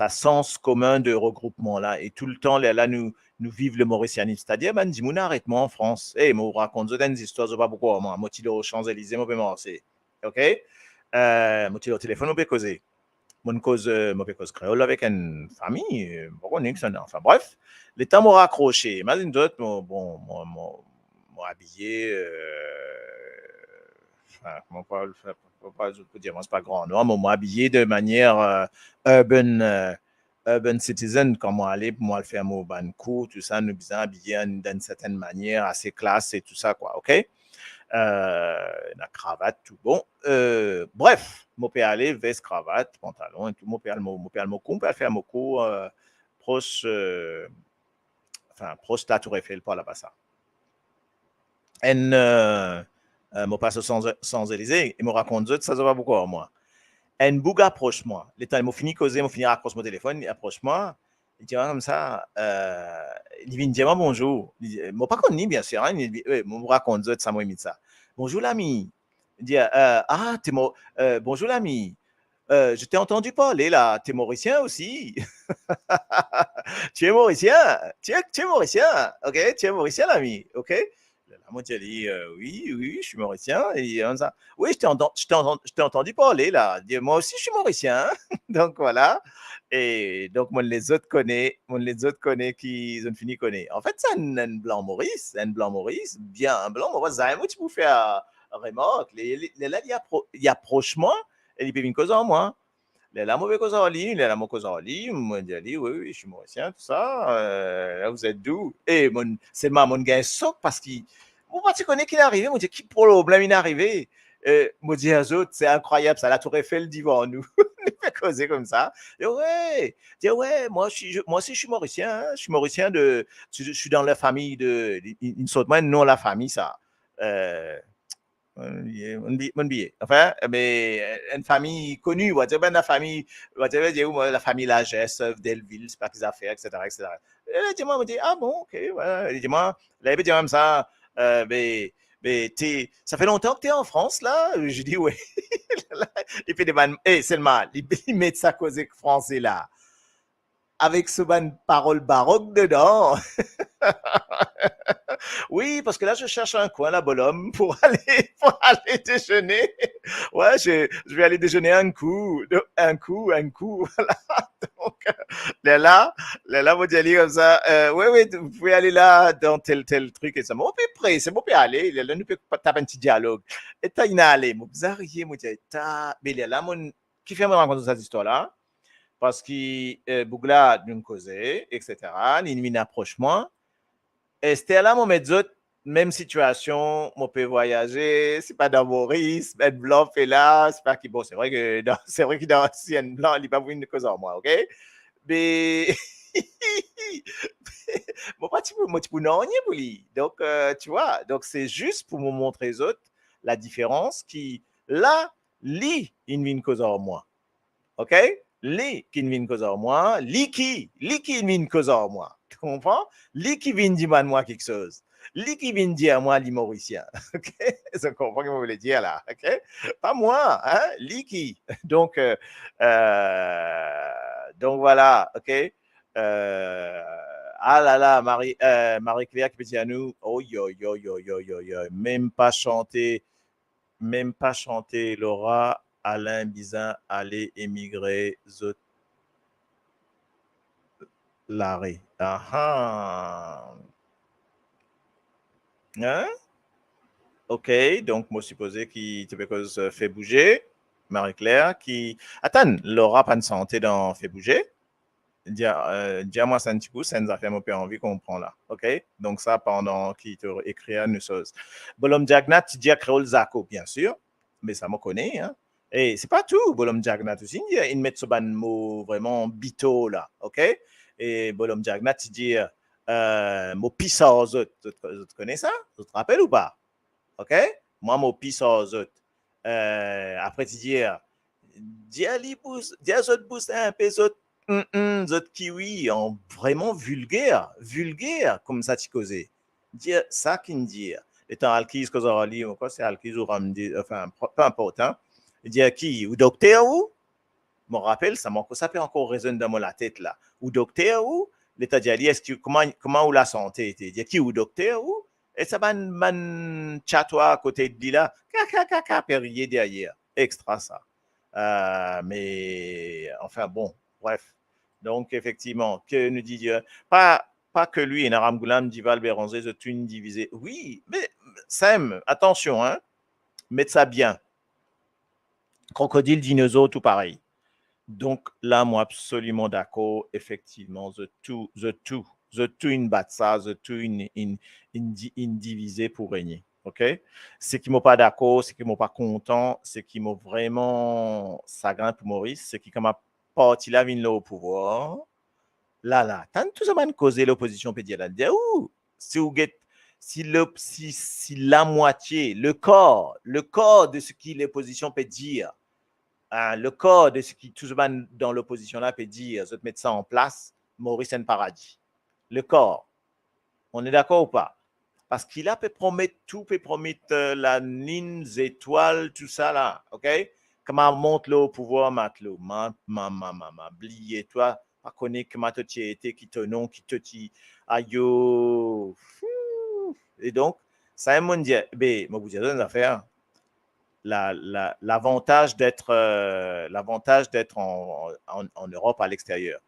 S3: sens commun de regroupement là, et tout le temps là nous vivons le mauricianisme, c'est-à-dire ben dis-moi arrête-moi en France, et moi raconte des histoires je pas pourquoi moi motivé aux Champs-Élysées moi peux m'arrêter, ok, motivé au téléphone on peut causer mon cause créole avec une famille bon enfin bref les temps m'ont raccroché imagine d'autres bon moi habillé enfin comment pas je peux dire moi c'est pas grand non moi habillé de manière urban citizen, quand moi aller pour moi le faire mon ban court, tout ça, nous bien habillés d'une certaine manière, assez classe et tout ça, quoi, ok? La cravate, tout bon. Bref, mon peut aller, veste, cravate, pantalon et tout, mon peut aller, mon peut faire mon cours, proche, proche de la Tour Eiffel, par là-bas ça. Et, mon passe sans Élysée, et me raconte ça, ça va beaucoup, moi. Un bouc approche-moi. Les temps, ils m'ont fini causer, ils m'ont fini raccrocher mon téléphone, il approche-moi. Il dit comme ça, il vient me dire bonjour. Moi, pas connu, bien sûr. Hein, il dit, me raconte ça, moi, il ça. Bonjour, l'ami. Il dit, bonjour, l'ami. Je t'ai entendu parler, là. T'es mauricien aussi. Tu es mauricien. Tu es mauricien. OK? Tu es mauricien, l'ami. OK? Moi, tu as dit, oui, je suis mauricien. Et on ça, oui, je t'ai entendu parler là. Moi aussi, je suis mauricien. Donc voilà. Et donc, moi, les autres connaissent qui ont fini connaître. En fait, c'est un blanc Maurice, bien un blanc Maurice. Moi, tu peux faire remarque. Là, il approche moi et il peut venir causer en moi. Là, mauvais cause en ligne, là, mon cause en ligne, moi, dit, oui, je suis mauricien, tout ça. Là, vous êtes d'où? Et c'est mon gars soc parce qu'il. Moi, tu connais qui est arrivé, moi, qui problème il est arrivé. Moi, dis aux autres, c'est incroyable, ça, la Tour Eiffel devant nous. On fait causer comme ça. Et ouais, moi aussi, je suis mauricien, hein, je suis dans la famille de, une sorte, moi, non, la famille, ça. Mon billet. Enfin, mais une famille connue, la famille, la famille Lagesse, Delville, c'est pas qu'ils affaires, etc., etc. Et là, dis-moi, me dit, ah bon, ok, voilà. Et dis-moi, là, il me dit comme ça, mais ça fait longtemps que tu es en France, là? Je dis, oui. Il fait des bannes, c'est le mal, il met sa cause français, là. Avec ce ban parole baroque dedans. Oui, parce que là, je cherche un coin, là, bonhomme, pour aller déjeuner. Ouais, je vais aller déjeuner un coup. Voilà. Donc, là, vous allez comme ça. Oui, vous pouvez aller là, dans tel truc et ça. On peut près, c'est bon, on peut aller. Là, nous peut taper un petit dialogue. Et t'as une allée. Mon bizarre, mais là, qui fait me raconter cette histoire-là? Parce que Bougla d'une cause, etc. L'ennemi approche moi. Et c'était là, mon médecin, même situation, on peut voyager, c'est pas dans Maurice, être blanc fait là, c'est pas qui bon, c'est vrai que dans si un blanc, il n'est pas pour une cause en moi, ok? Mais bon, pas tu peux non, pour lui. Donc, tu vois, donc c'est juste pour me montrer aux autres la différence qui, là, Li, in vin cause en moi. OK? Li, qui vin cause en moi. Li qui vin cause en moi. Tu comprends? Li qui vin dire moi quelque chose. Li qui vient dire à moi, les Mauriciens. OK? Je comprends ce que vous voulez dire là. OK? Pas moi, hein? Li qui. Donc voilà. OK? Ah là là, Marie-Claire qui peut dire à nous, oh yo, yo, yo, yo, yo, yo, même pas chanter, Laura, Alain Bizin, aller émigrer, zot, l'arrêt. Ah ah. Hein? OK, donc moi supposé qui te fait bouger, Marie-Claire qui attends, Laura pas de santé dans fait bouger. Dis-moi ça un petit coup, ça nous a fait mon père envie qu'on prend là. OK? Donc ça pendant qui te écrit à nous chose. Bolom Jagnat, tu dis à Créole Zako bien sûr, mais ça me connaît hein. Et c'est pas tout, Bolom Jagnat aussi, il met ce ban mot vraiment bito là, OK? Et Bolom Jagnat, tu dis mot pissa aux autres. Tu connais ça? Tu te rappelles ou pas? OK? Moi, mon pisse aux autres. Après, tu dis, dis à les autres pouces un peu, autres kiwi, en vraiment vulgaire, comme ça, tu causais. Dis ça qui me dit. Étant alkis, que ça li, ou quoi, c'est alkis ou ramdi, enfin, peu importe, hein. Dis à qui? Ou docteur ou? Je me rappelle, ça peut encore résonner dans la tête là. Ou docteur ou? L'état dit, est-ce que, comment ou la santé était? Dis à qui? Ou docteur ou? Et ça man chatois à côté de lui là, périer derrière, extra ça. Mais enfin bon, bref. Donc effectivement, que nous dit Dieu, pas que lui, Naram Goulam, Dival, Béronzé, de Thune divisé. Oui, mais Sam, attention, hein, mettez ça bien. Crocodile, dinosaure, tout pareil. Donc là, moi, absolument d'accord, effectivement, the two in batsa, the two in divisé pour régner. OK? Ce qui m'ont pas d'accord, ce qui m'ont pas content, ce qui m'ont vraiment sagrin pour Maurice, c'est qui comme a parti là vient au pouvoir. Là, tant tout ça m'a causé l'opposition peut dire là, ouh, si vous get si la moitié, le corps de ce qui l'opposition peut dire, le corps de ce qui tout le monde dans l'opposition là peut dire, je te mettre ça en place, Maurice en paradis. Le corps, on est d'accord ou pas? Parce qu'il a peut promettre tout, peut promettre la ligne, étoiles, tout ça là, ok? Comment monte le au pouvoir, Matlo? Oubliez toi, pas connaître comment tu été, qui te nom, qui te dit, ayo. Et donc, ça est mon dit, ben, moi vous dire une affaire. L'avantage d'être en Europe à l'extérieur.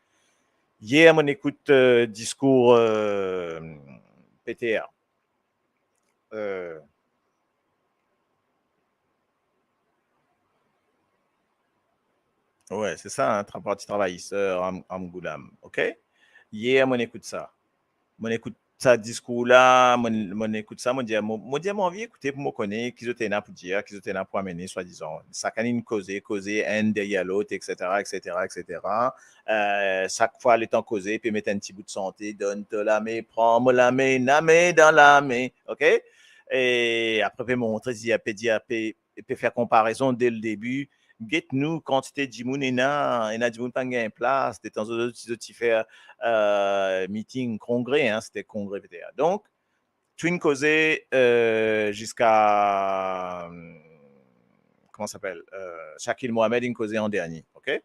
S3: Hier, on écoute discours PTR. Ouais, c'est ça, un parti travailleur Amgoulam. OK? Hier, on écoute ça. On écoute ça discours là, mon écoute ça, mon dit mon envie écouter pour me connaître qui étaient là pour dire, qui étaient là pour amener soi-disant ça canine causer un derrière l'autre etc. Chaque fois le temps causer puis mettre un petit bout de santé, donne-te la main, prends-moi la main dans la main, OK? Et après peut montrer peut faire comparaison dès le début. Get nous quantité de moun ena di moun pas gain place de temps en temps tu faire meeting congrès hein, c'était congrès PTA. Donc twin causé jusqu'à comment s'appelle Shakil Mohamed in causé en dernier, OK?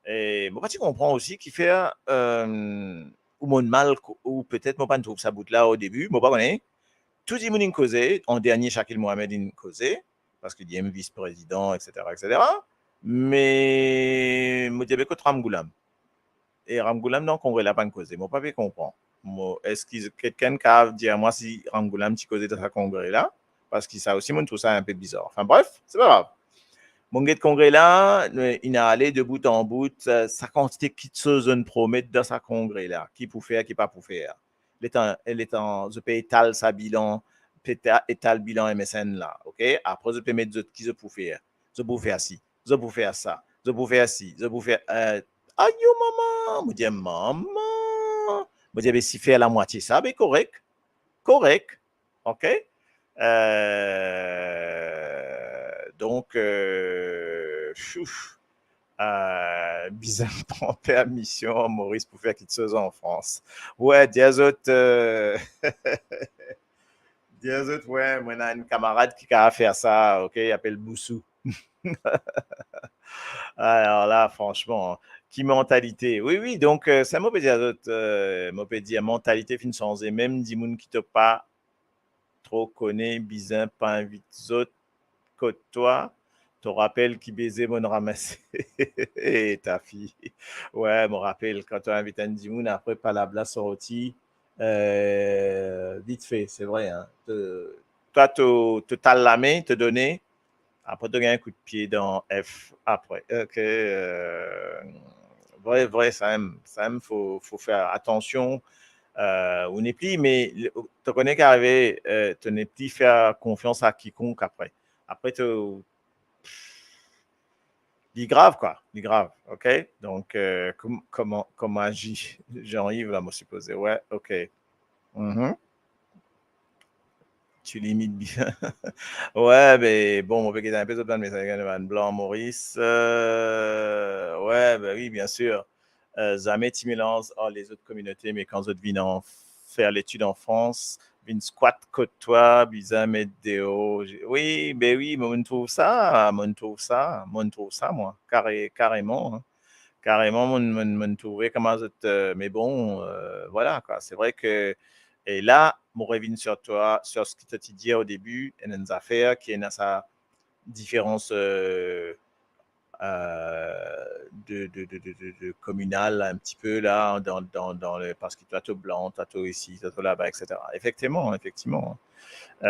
S3: Et bon tu comprends aussi qu'il fait ou mon mal ou peut-être moi pas trouve ça bout là au début, moi pas connais tout dit moun in causé en dernier Shakil Mohamed in causé parce qu'il est vice-président etc. Mais je dis que Ramgoulam. Et Ramgoulam, non, congrès là, pas causé. Moi, pas comprendre. Est-ce que quelqu'un qui a dit à moi si Ramgoulam, tu causé dans ce congrès là? Parce que ça aussi, moi, je trouve ça un peu bizarre. Enfin, bref, c'est pas grave. Mon gars de congrès là, il a allé de bout en bout, sa quantité de choses promettre dans sa congrès là. Qui pour faire, qui pas pour faire. Je peux étaler sa bilan, étaler bilan MSN là. OK? Après, je peux mettre d'autres qui je pour faire. Je peux faire ci. Je peux faire ça, je peux faire ci, je peux faire. Aïe, maman, je dis maman, je dis si faire la moitié ça, ben correct, OK. Donc bizarre prend permission Maurice pour faire quelque chose en France. Ouais, des autres, ouais, moi, on a une camarade qui a fait ça, ok, il appelle Boussou. Alors là, franchement, qui mentalité. Oui, oui, donc, ça m'a dit à d'autres, m'a dit à mentalité fin changée, même des gens qui te pas trop connaît, bizarre, pas invite autres que toi. Te rappelle qui baisait mon ramassé et ta fille. Ouais, me rappelle quand tu as invité un Dimoun, après pas la blague sortie. Vite fait, c'est vrai. Hein. Toi, te tales la main, te donner. Après, tu gagnes un coup de pied dans F après. Ok. Vrai, ça aime, faut faire attention. On n'est plus, mais tu connais qu'arriver, tu n'es plus faire confiance à quiconque après. Après, tu il est grave, quoi. Il est grave, OK? Donc, comment agit Jean-Yves, là, moi, supposé. Ouais, OK. Mhm. Tu limites bien. Ouais, mais bon, on peut quitter un peu de mais ça Blanc, Maurice. Ouais, ben oui, bien sûr. Jamais tu mélanges les autres communautés, mais quand autres viennent faire l'étude en France, viennent squat côte toi, bizarre, météo. Oui, ben oui, mais on trouve ça, moi, carrément. Hein. Carrément, mon trouver comment mais bon, voilà, quoi. C'est vrai que, et là, mon revient sur toi, sur ce que tu as dit au début, et une affaire qui est dans sa différence de communal un petit peu là, dans le, parce que tu as tout blanc, tu as tout ici, tu as tout là-bas, etc. Effectivement, effectivement. Tout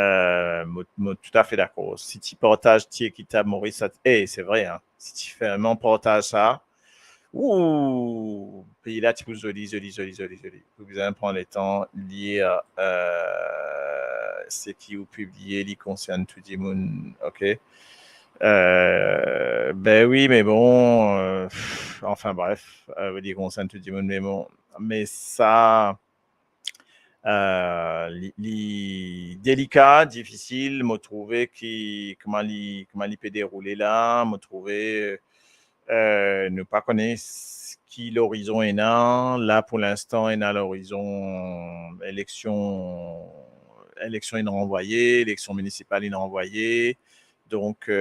S3: à fait d'accord. Si tu partages, tu es équitable, Maurice, c'est vrai, hein. Si tu fais un partage ça, ouh, pays là, tu peux joli. Vous bien prendre le temps, lire ce qui vous publié, qui concerne tout le monde, ok? Ben oui, mais bon, enfin bref, il concerne tout le monde, mais bon, mais ça, délicat, difficile, me trouver comment il peut dérouler là, me trouver ne pas connaître qui l'horizon est là pour l'instant est à l'horizon élection est renvoyée, élection municipale est renvoyée, donc et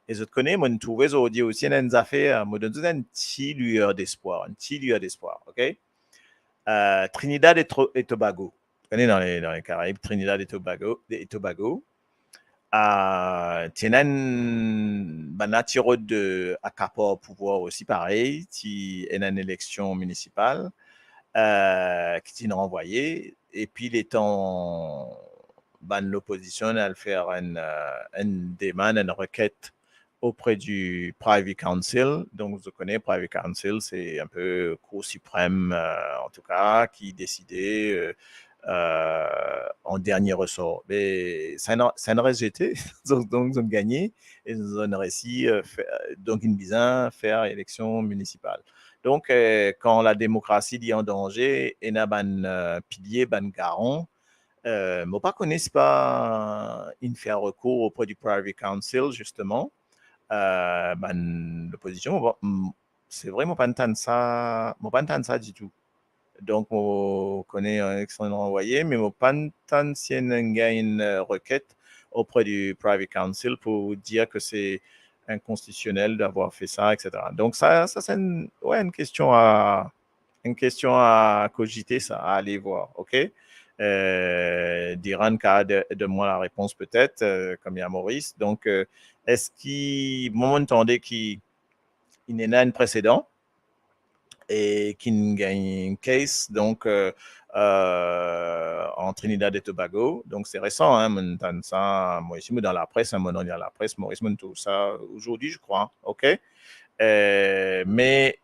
S3: je te connais, moi, trouvé aussi une affaire, moi, donne un petit lueur d'espoir, ok? Trinidad et Tobago, tu connais dans les Caraïbes, Trinidad et Tobago, tienen banatiro de acapar au pouvoir aussi pareil, qui est une élection municipale, qui est renvoyée, et puis les temps l'opposition à faire une demande, une requête auprès du Privy Council. Donc, vous connaissez, Privy Council, c'est un peu Cour suprême, en tout cas, qui décidait en dernier ressort. Mais ça n'a rejeté, donc ils ont gagné, et ils ont réussi, donc une bizarre, faire élection municipale. Donc, quand la démocratie est en danger, il y a un pilier, un garant, moi, pas connaissent pas une faire recours auprès du Privy Council, justement. L'opposition, c'est vraiment pas de ça du tout. Donc, on connaît un excellent envoyé, mais on pas une requête auprès du Privy Council pour dire que c'est inconstitutionnel d'avoir fait ça, etc. Donc, ça c'est une question à cogiter, ça, à aller voir, ok? D'Iran qui a de moi la réponse peut-être, comme il y a Maurice. Donc, est-ce qu'il, moi, m'entendait qu'il y en a un précédent et qu'il gagne un case, donc, en Trinidad et Tobago. Donc, c'est récent, hein, ça, moi, ici, dans la presse, mon nom dans la presse, Maurice, tout ça, aujourd'hui, je crois, ok? Mais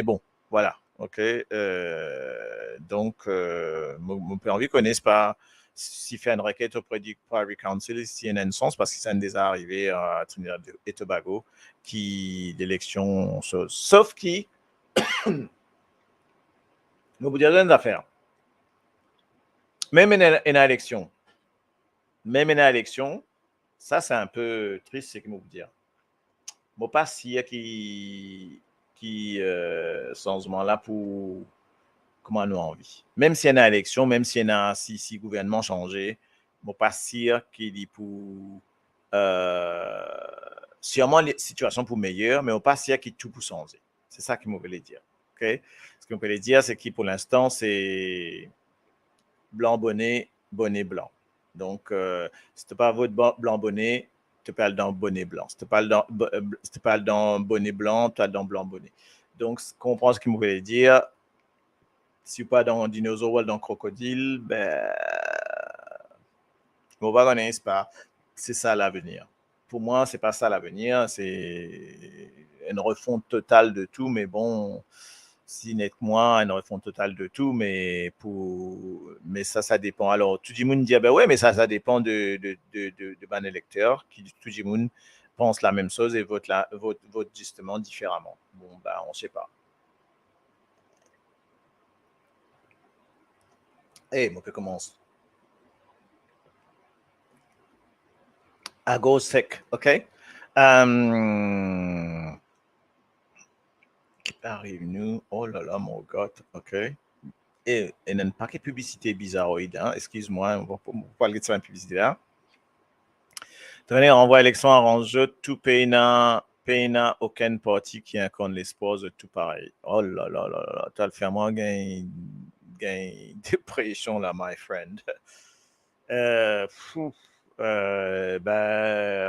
S3: bon, voilà, ok. Donc, mon envie connaisse pas s'il fait une requête auprès du Privy Council, s'il y a un sens, parce que ça n'est déjà arrivé à Trinidad et Tobago, qui l'élection, sauf qui, nous vous dire une affaire. Même une élection, Ça, c'est un peu triste, c'est que je vous dire. Moi, pas si qui changement là pour comment nous envie. Même s'il y a une élection, même s'il y a si gouvernement changé, moi pas sûr qu'il dit pour sûrement les situations pour meilleures, mais on pas sûr qu'il tout pour changer. C'est ça que je voulais dire. Ok? Ce qu'on peut dire, c'est que pour l'instant, c'est blanc bonnet, bonnet blanc. Donc, si tu pas votre blanc bonnet, tu parles dans bonnet blanc. Si tu parles dans bonnet blanc, tu parles dans blanc bonnet. Donc, comprends ce qu'il me voulait dire. Si pas dans dinosaure ou dans crocodile, ben, on va connaître pas. C'est ça l'avenir. Pour moi, c'est pas ça l'avenir. C'est une refonte totale de tout, mais bon, si net moi, une refonte totale de tout, mais ça dépend. Alors, tout le monde dit, ben ouais, mais ça dépend de ban électeur, qui tout le monde pense la même chose et vote justement différemment. Bon, ben, on sait pas. On peut commencer. À go sec, OK? Qui arrive nous? Oh là là, mon God, OK? Et il y a un paquet de publicité bizarroïde, hein? Excuse-moi, on va parler de ça, une publicité là. Tenez, renvoi élection arrange tout pays n'a aucun parti qui incarne l'espoir de tout pareil. Oh là là là là, tu as le fait moi gain dépression là, my friend. Ben,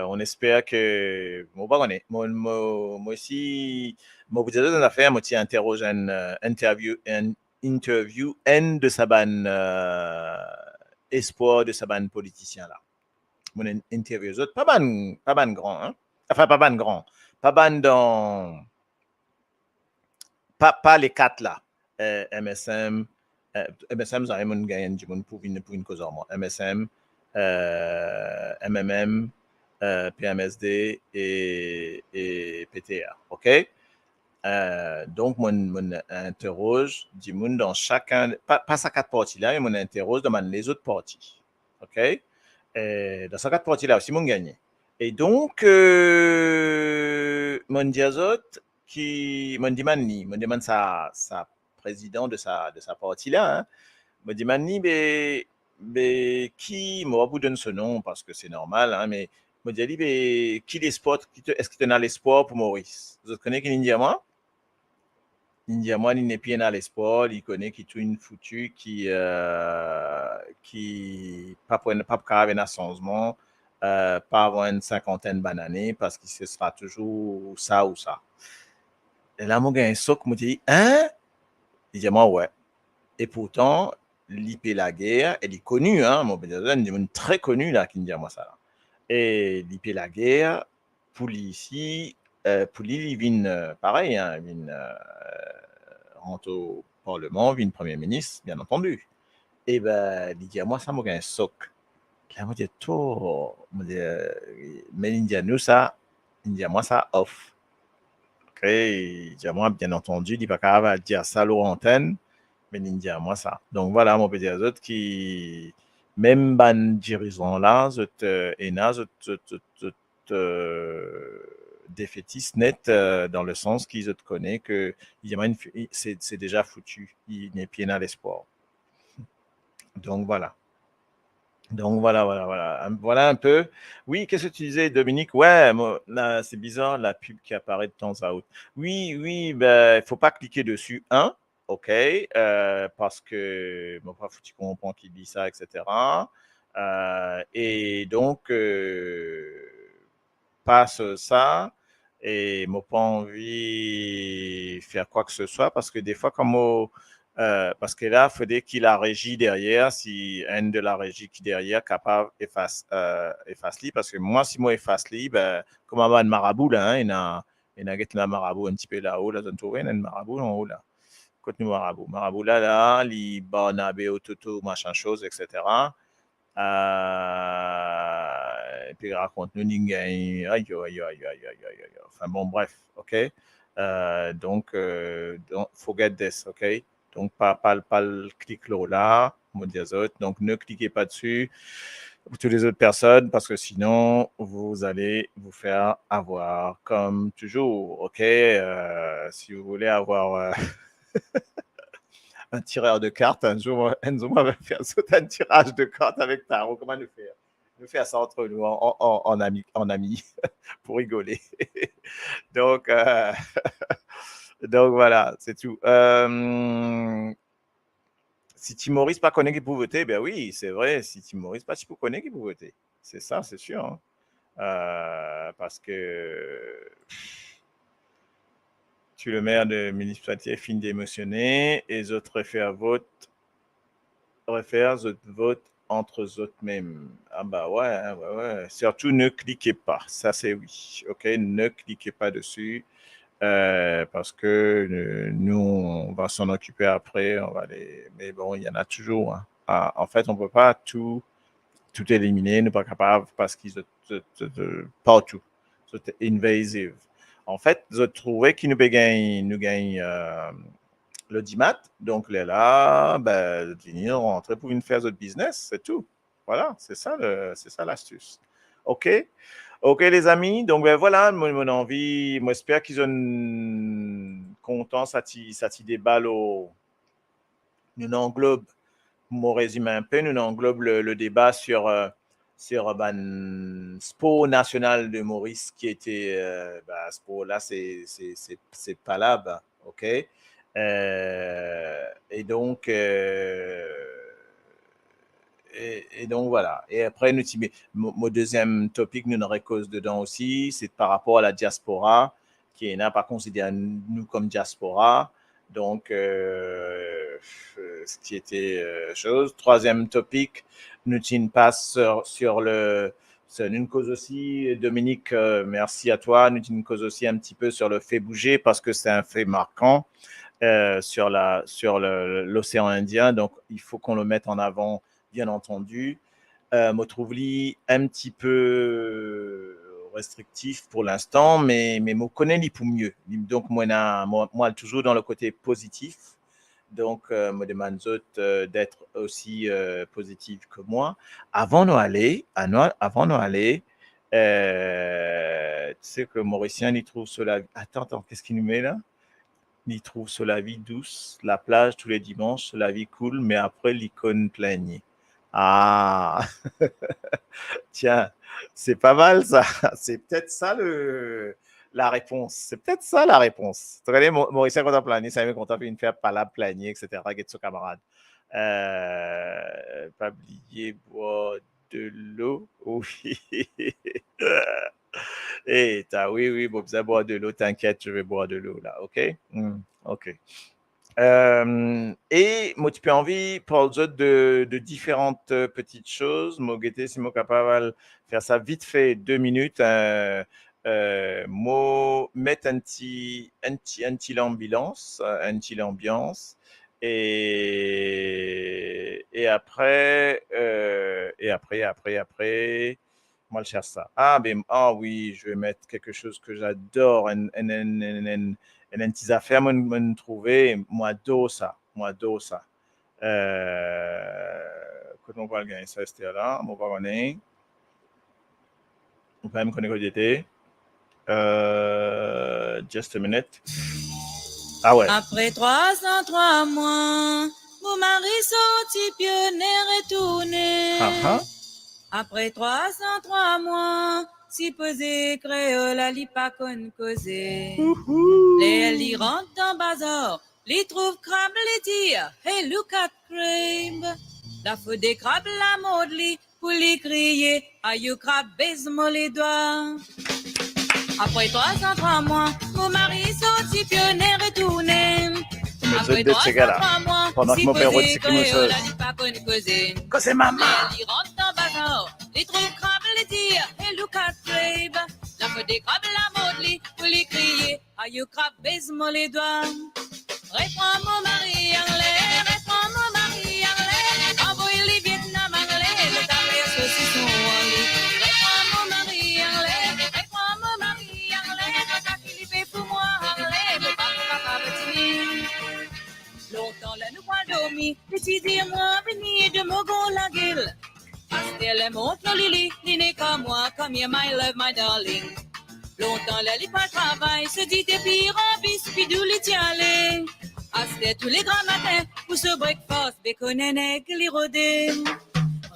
S3: on espère que moi aussi moi vous avez une affaire moi tu interroge un interview N de Saban espoir de Saban politicien là mon interview autres pas ban grand hein enfin pas ban grand pas ban dans pas les quatre là MSM MSM ça mon gagne pour une cause en moi MSM MMM, PMSD et PTA. OK? Donc, mon interroge du monde dans chacun, pas ces quatre parties-là, mais mon interroge dans les autres parties. OK? Dans ces quatre parties-là aussi, mon gagné. Et donc, mon diazot mon demande sa président de sa partie-là, hein, me demande mais qui m'a vous donne ce nom parce que c'est normal hein, mais me dit mais qui les sports est-ce que tu as l'espoir pour Maurice vous connaissez qui India moi il n'est pas dans les sports il connaît qui tout une foutue qui pas grave un changement pas avant une cinquantaine d'années parce que ce sera toujours ça ou ça et là mon gars un soc me dit hein il dit moi ouais et pourtant l'IP la guerre, elle est connue, hein, mon est très connue là, qui me dit moi ça. Là. Et l'IP la guerre, pour lui ici, pour lui, il vient pareil, hein, il vient rentre au Parlement, il vient Premier ministre, bien entendu. Et ben, il dit à moi ça, moi, un soc. Là, moi, je dis, tout, mais il dit à nous ça, il dit à moi ça, off. Ok, il dit à moi, bien entendu, il dit pas capable de dire ça à l'antenne. Mais India, moi ça. Donc voilà, mon petit autres qui même ban dirigeant là, défaitiste net dans le sens qu'ils te connaissent que c'est déjà foutu, il n'est plus dans l'espoir. Donc voilà. Donc voilà un peu. Oui, qu'est-ce que tu disais, Dominique? Ouais, moi, là, c'est bizarre la pub qui apparaît de temps à autre. Oui, ben, il faut pas cliquer dessus. OK, parce que mon pas foutu comprend qui dit ça, etc. Et donc, passe ça, et moi pas envie de faire quoi que ce soit, parce que des fois, parce que là, il faudrait qu'il y ait la régie derrière, si un de la régie qui derrière capable efface li, parce que moi, si moi efface li, ben, comme on a un marabout là, hein, il y a un marabout un petit peu là-haut, là, il y a un marabout en haut là. Côte marabout. Marabout là, li barnabé au toto, machin chose, etc. Et puis raconte-nous aïe. Enfin bon, bref, ok. Donc, forget this, ok. Donc, pas le clic là, mon diazote. Donc, ne cliquez pas dessus. pour toutes les autres personnes, parce que sinon, vous allez vous faire avoir comme toujours, OK? Si vous voulez avoir un tireur de cartes, un jour, Enzo va faire sauter un tirage de cartes avec tarot. Comment nous faire? Nous faire ça entre nous, en amis, pour rigoler. Donc, donc voilà, c'est tout. Si Tim Maurice pas connaît qui peut voter, ben oui, c'est vrai. Si Tim Maurice pas connaît qui peut voter, c'est ça, c'est sûr. Hein. Parce que tu le maire de municipalité finit d'émotionner et les autres refaire vote entre eux autres mêmes. Ah bah ouais. Surtout ne cliquez pas, ça c'est oui. Ok, ne cliquez pas dessus. Parce que nous, on va s'en occuper après. Mais bon, il y en a toujours. Hein. En fait, on ne peut pas tout éliminer. Nous ne sommes pas capables parce qu'ils sont partout. C'est invasive. En fait, je trouvais qu'ils nous gagnent le DIMAT. Donc, là, venir rentrer pour une faire notre business, c'est tout. Voilà, c'est ça l'astuce. OK? OK, les amis. Donc, voilà, mon envie. Moi, j'espère qu'ils ont content, ça débat, nous englobe, mon résumé un peu, nous englobe le débat sur sport national de Maurice qui était, sport là, c'est pas là, OK? Et donc, et donc voilà. Et après, mon deuxième topic, nous n'aurons cause dedans aussi, c'est par rapport à la diaspora, qui n'a pas considéré nous comme diaspora. Donc, ce qui était chose. Troisième topic, nous passe sur une cause aussi, Dominique, merci à toi. Nous une cause aussi un petit peu sur le fait bouger parce que c'est un fait marquant sur l'océan Indien. Donc, il faut qu'on le mette en avant, bien entendu. Me trouve-li un petit peu restrictif pour l'instant, mais me connaît li pour mieux. Donc, moi, toujours dans le côté positif. Donc, me demande d'être aussi positif que moi. Avant d'en aller, tu sais que Mauricien, il trouve cela. Attends, qu'est-ce qu'il nous met là? Il trouve cela vie douce, la plage tous les dimanches, la vie cool, mais après l'icône plaigne. Ah, tiens, c'est pas mal ça. C'est peut-être ça la réponse. C'est peut-être ça la réponse. Tu connais Mauricien quand on plagne, ça veut qu'on t'a fait une faire pas la plaigner, etc. Get son camarade. Pas oublier boire de l'eau. Oui. Et oui, bon, vous allez boire de l'eau, t'inquiète, je vais boire de l'eau là, ok? Ok. Et moi, tu peux envie pour de différentes petites choses. Moi, si moi capable de faire ça vite fait 2 minutes. Moi, mettre un petit l'ambiance, et après, moi, je cherche ça. Oui, je vais mettre quelque chose que j'adore, un petit affaire, me trouver, moi, ça. Quand on va le gagner, ça, c'était là, on va gagner. On peut même connaître côté. Just a minute. Ah ouais.
S5: Après 303 mois, mon mari sorti pionnier retourné. Après 303 mois, si posé créole, la li pas conne causer. Les li rentre dans bazar, li trouve crabe, li dire, hey look at crabe. La faute des crabes, la mode li, pour li crier, aïe crabe, baise-moi les doigts. Après 303 mois, mon mari sorti pionnier retourné. Après 303 mois,
S3: pendant que mon père aussi
S5: créole, la li pas conne causer.
S3: Que c'est maman.
S5: Les rentre dans bazar, les trouve crabe, les dire, hey look at crabe. La faute des crabes, la mode li, pour les crier, aïe crabe, baise-moi les doigts. Réprends mon mari anglais, réprends mon mari anglais. Envoie les Vietnam anglais, le taré saucisson anglais. Réprends mon mari anglais, réprends mon mari anglais. Quand il fait pour moi anglais, le papa petit. Longtemps là nous pas dormi, petit dire moi venir de Mogon la gueule. Parce que elle montre le Lily, n'est qu'à moi, come here, my love, my darling. Longtemps, elle n'est pas travail, se dit des pires en bis, puis d'où les tialés. C'était tous les grands matins, pour ce breakfast, bacon et nègre, les rodés.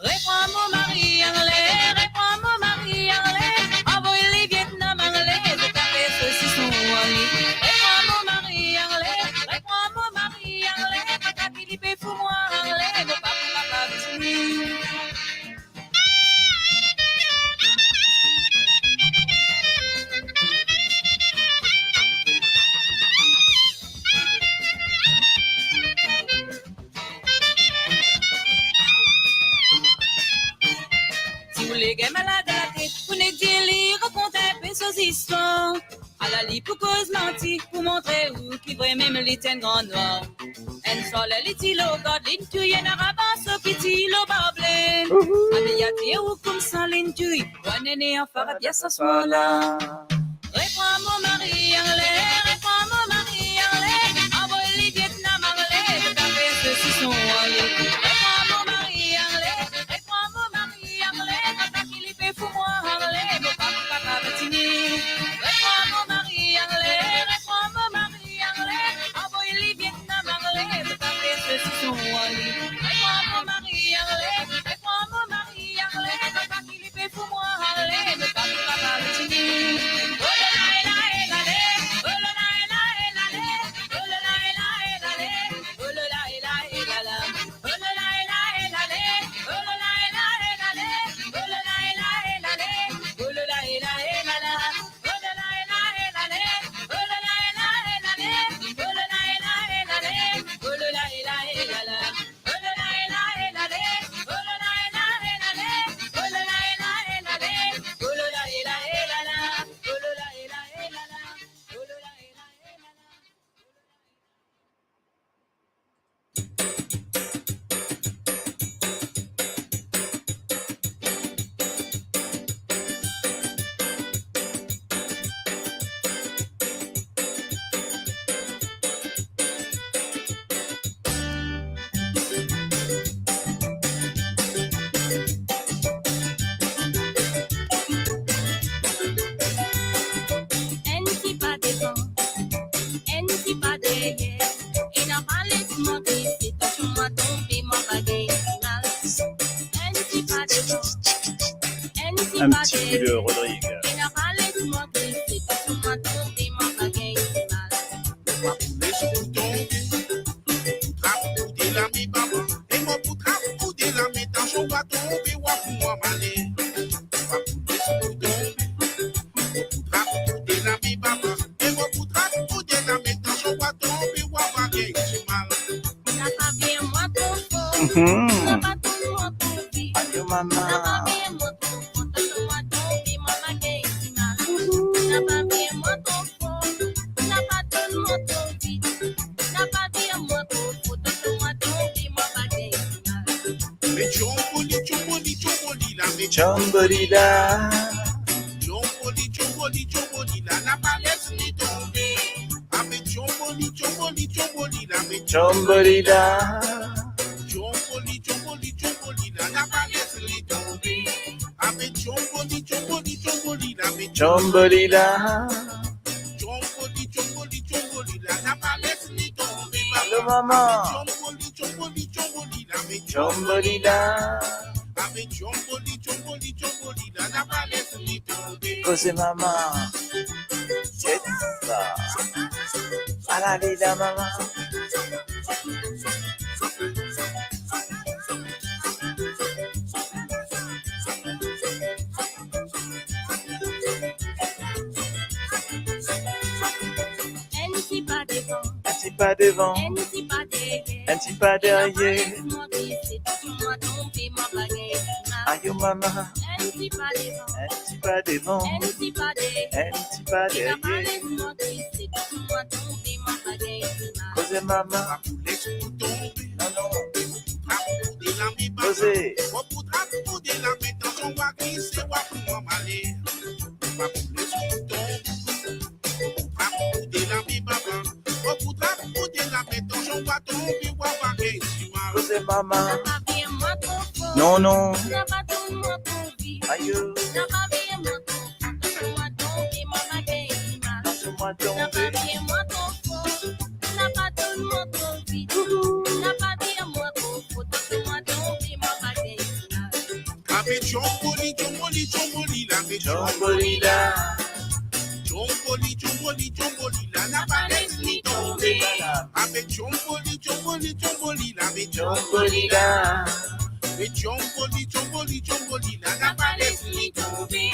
S5: Réponds mon mari anglais, réponds mon mari anglais, envoyez les Vietnam anglais, de café, saucisson, Ali. Réponds mon mari anglais, réponds mon mari anglais, papa Philippe, pour moi anglais, mon papa Virginie. Les gars malades à la tête, pour ne dire les raconter un peu ces histoires. À la lit pour cause mentie, pour montrer où qui vrai même les tiennes grand noir. En sol les tilo, god l'intuit, en arabe, so petit lo bable. Améliaté ou comme ça l'intuit, one année en fara bien s'asseoir là. Réponds mon mari anglais, réponds mon mari anglais, envoie les Vietnam anglais, de café, ceux-ci sont allés. Réponds mon mari anglais, réponds mon mari anglais, papa Philippe pour moi anglais, mon papa Bettini. Réponds mon mari anglais, réponds mon mari anglais, envoie les Vietnam anglais, de café, ceux-ci sont allés. Réponds mon mari anglais, réponds mon mari anglais, papa Philippe pour moi anglais, mon papa Bettini.
S3: Un petit peu de Rodrigue. Adieu maman. Chombolila,
S6: Chomboli, chomboli, chomboli, la napalès ni tombé. Avec chomboli, chomboli, chomboli, la met
S3: chombolila,
S6: chomboli, chomboli, chomboli, la napalès ni tombé. Avec chomboli, chomboli, chomboli, la met
S3: chombolila.
S6: chomboli, chomboli, chomboli, la napalès ni tombé.
S3: Allô maman,
S6: Chomboli, chomboli, chomboli, la met
S3: chombolila.
S6: avec chomboli, chomboli, chomboli, la napalès ni tombé.
S3: Cosé maman, c'est ça. À la vida maman. Un petit pas devant, un petit pas derrière. Aïe maman, un petit pas devant, un petit pas derrière. Cosé maman, non non, Cosé. Cosé maman, non non, Aïe,
S1: n'a pas bien moi ton faux, moi tomber, maman gagne mal.
S3: laisse-moi
S1: N'a pas
S3: tomber.
S1: bien moi ton faux, n'a pas tout le monde ton vide. N'a pas bien moi ton faux, moi tomber, maman gagne mal.
S6: Avec Chomboli, Chomboli, Chomboli, la avec
S3: Chomboli là,
S6: Chomboli, Chomboli, Chomboli, la n'a pas laissé tomber. Avec Chomboli, Chomboli, Chomboli, la avec
S3: Chomboli là,
S6: Avec Chomboli, Chomboli, Chomboli, la n'a pas laissé tomber.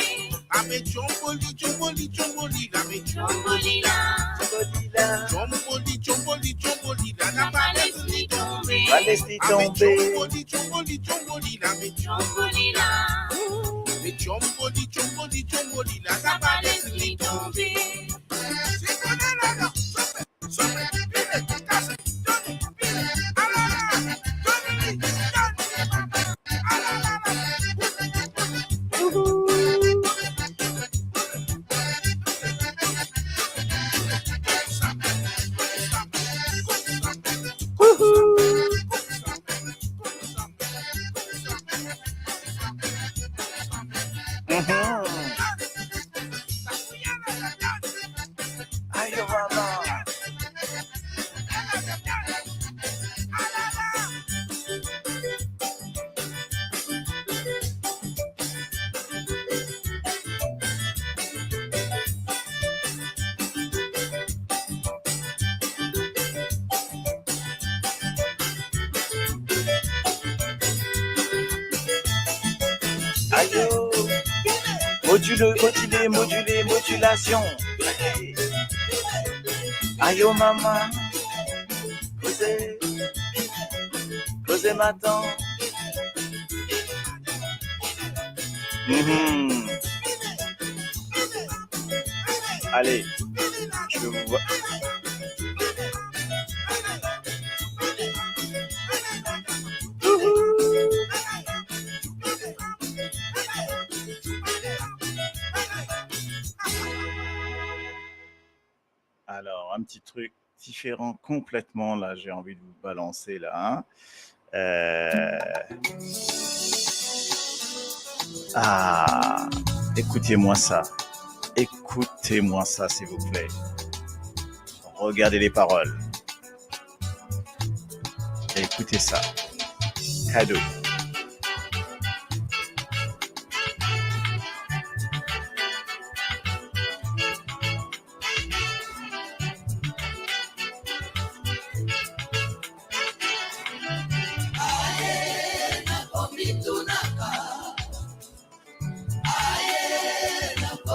S6: Avec Chomboli, Chomboli, Chomboli, la avec
S1: Chomboli là,
S3: Chomboli là,
S6: Chomboli, Chomboli, Chomboli, la n'a pas laissé tomber.
S3: va laisser
S6: Avec
S3: tomber.
S6: Chomboli, Chomboli, Chomboli, la avec
S1: Chomboli là,
S6: Avec Chomboli, Chomboli, Chomboli, la n'a pas laissé tomber. C'est qu'on est là, là. Somme, pile, casse, donne, pile, alors, donne-lui,
S3: Aïe, maman. Aïe, modulé, modulation. Aïe, maman, posez maintenant. Allez, je vous vois. Alors, un petit truc différent complètement, là, j'ai envie de vous balancer, là. Hein. Ah, écoutez-moi ça. Écoutez-moi ça, s'il vous plaît. Regardez les paroles. Écoutez ça. Cadeau.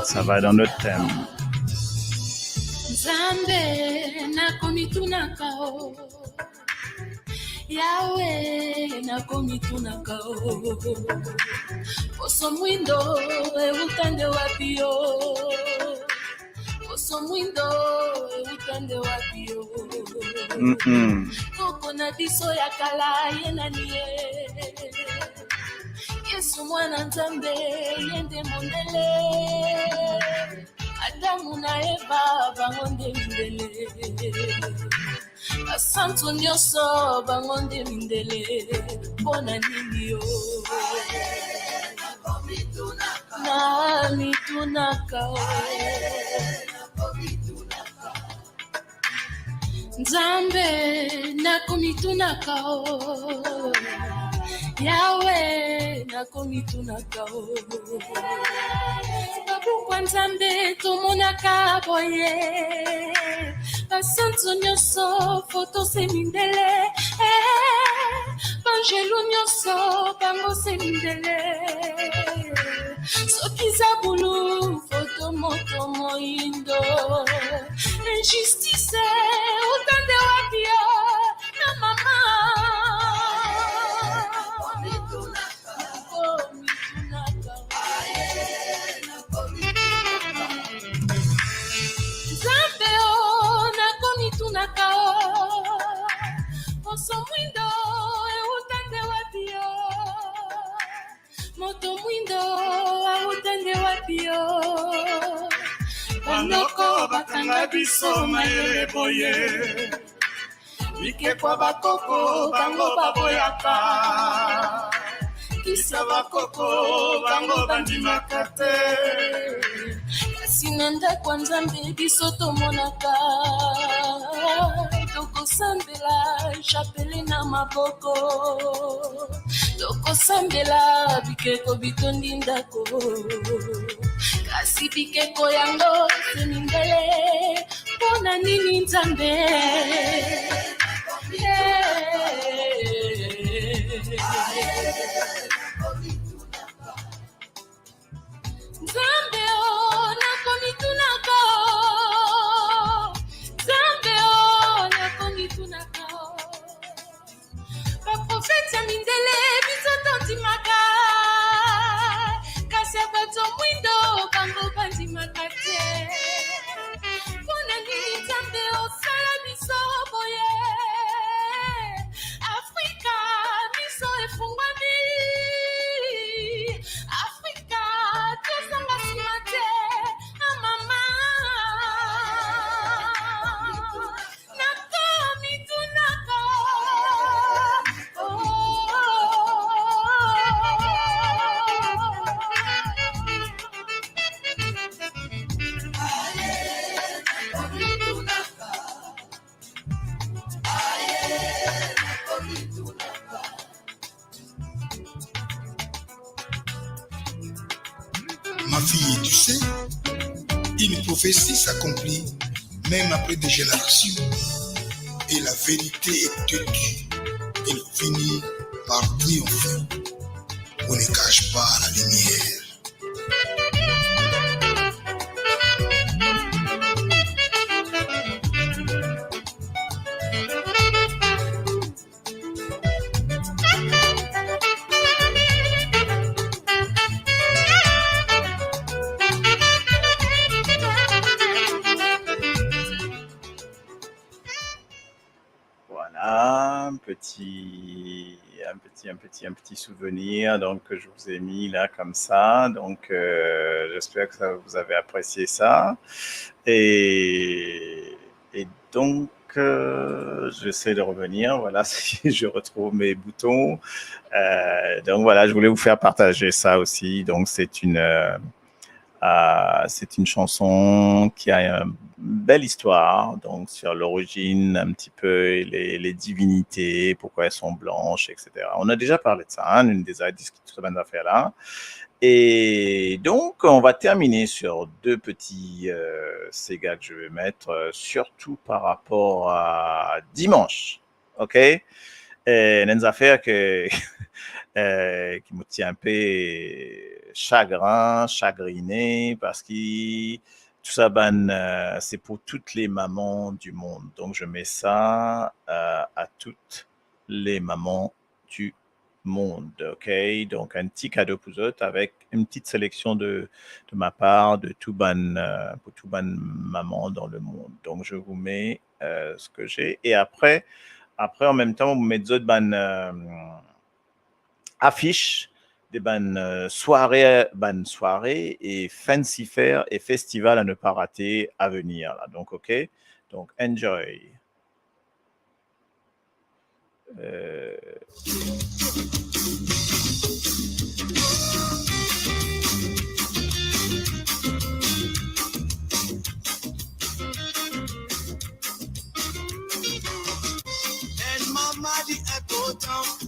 S3: Ça va dans notre thème.
S5: Nzambe nakomitunaka o Yahweh nakomitunaka o Poso mwindo utande wapi o Poso mwindo utande wapi o Koko na biso ya kala yenani Yesu mwana Nzambe yende mondele Adamu na Eva bangonde mindele Basantu nyonso bangonde mindele Bona nini yo Na mitunaka Nzambe nakomitunaka o Yahweh nakomitunaka o Babukwa Nzambe tomonaka boye Basantu nyonso foto se mindele Banjelu nyonso bango se mindele Soki zabulu foto moto moindo Injustice utande wapi yo na mama Nzambe o nakomitunaka o Poso mwindo utande wapi yo Moto mwindo utande wapi yo Bandoko bakanga biso mayele boye Bike kwa bakoko bango baboyaka bebisa bakoko bango bandimaka te kasi na ndako nzambe biso tomonaka tokosambela chapele na maboko tokosambela bikeko bitondi ndako kasi bikeko yango seningele mpona nini nzambe Nzambe o nakomitunaka Nzambe o nakomitunaka baprofeti ya mindele biso tondimaka kasi bato mwindo bango bandimaka te mpona nini Nzambe osala biso boye Afrika biso efungwami Afrika tozanga nsima te amama nakomitunaka
S6: Ma fille, tu sais, une prophétie s'accomplit même après des générations. Et la vérité est têtue. Elle finit par triompher. On ne cache pas la lumière.
S3: Un petit souvenir donc que je vous ai mis là comme ça. Donc j'espère que vous avez apprécié ça. Et donc j'essaie de revenir. Voilà, si je retrouve mes boutons. Donc voilà, je voulais vous faire partager ça aussi. Donc c'est une chanson qui a une belle histoire, donc sur l'origine, un petit peu les divinités, pourquoi elles sont blanches, etc. On a déjà parlé de ça, hein, une des affaires-là. Et donc, on va terminer sur deux petits Sega que je vais mettre, surtout par rapport à dimanche, ok? Et une affaire qui me tient un peu chagriné, parce que tout ça, c'est pour toutes les mamans du monde. Donc, je mets ça à toutes les mamans du monde, ok? Donc, un petit cadeau pour eux avec une petite sélection de ma part de tout pour tout maman dans le monde. Donc, je vous mets ce que j'ai. Et après, en même temps, vous mettez d'autres affiches des soirées et fancy fair et festivals à ne pas rater à venir là. Donc ok, donc enjoy.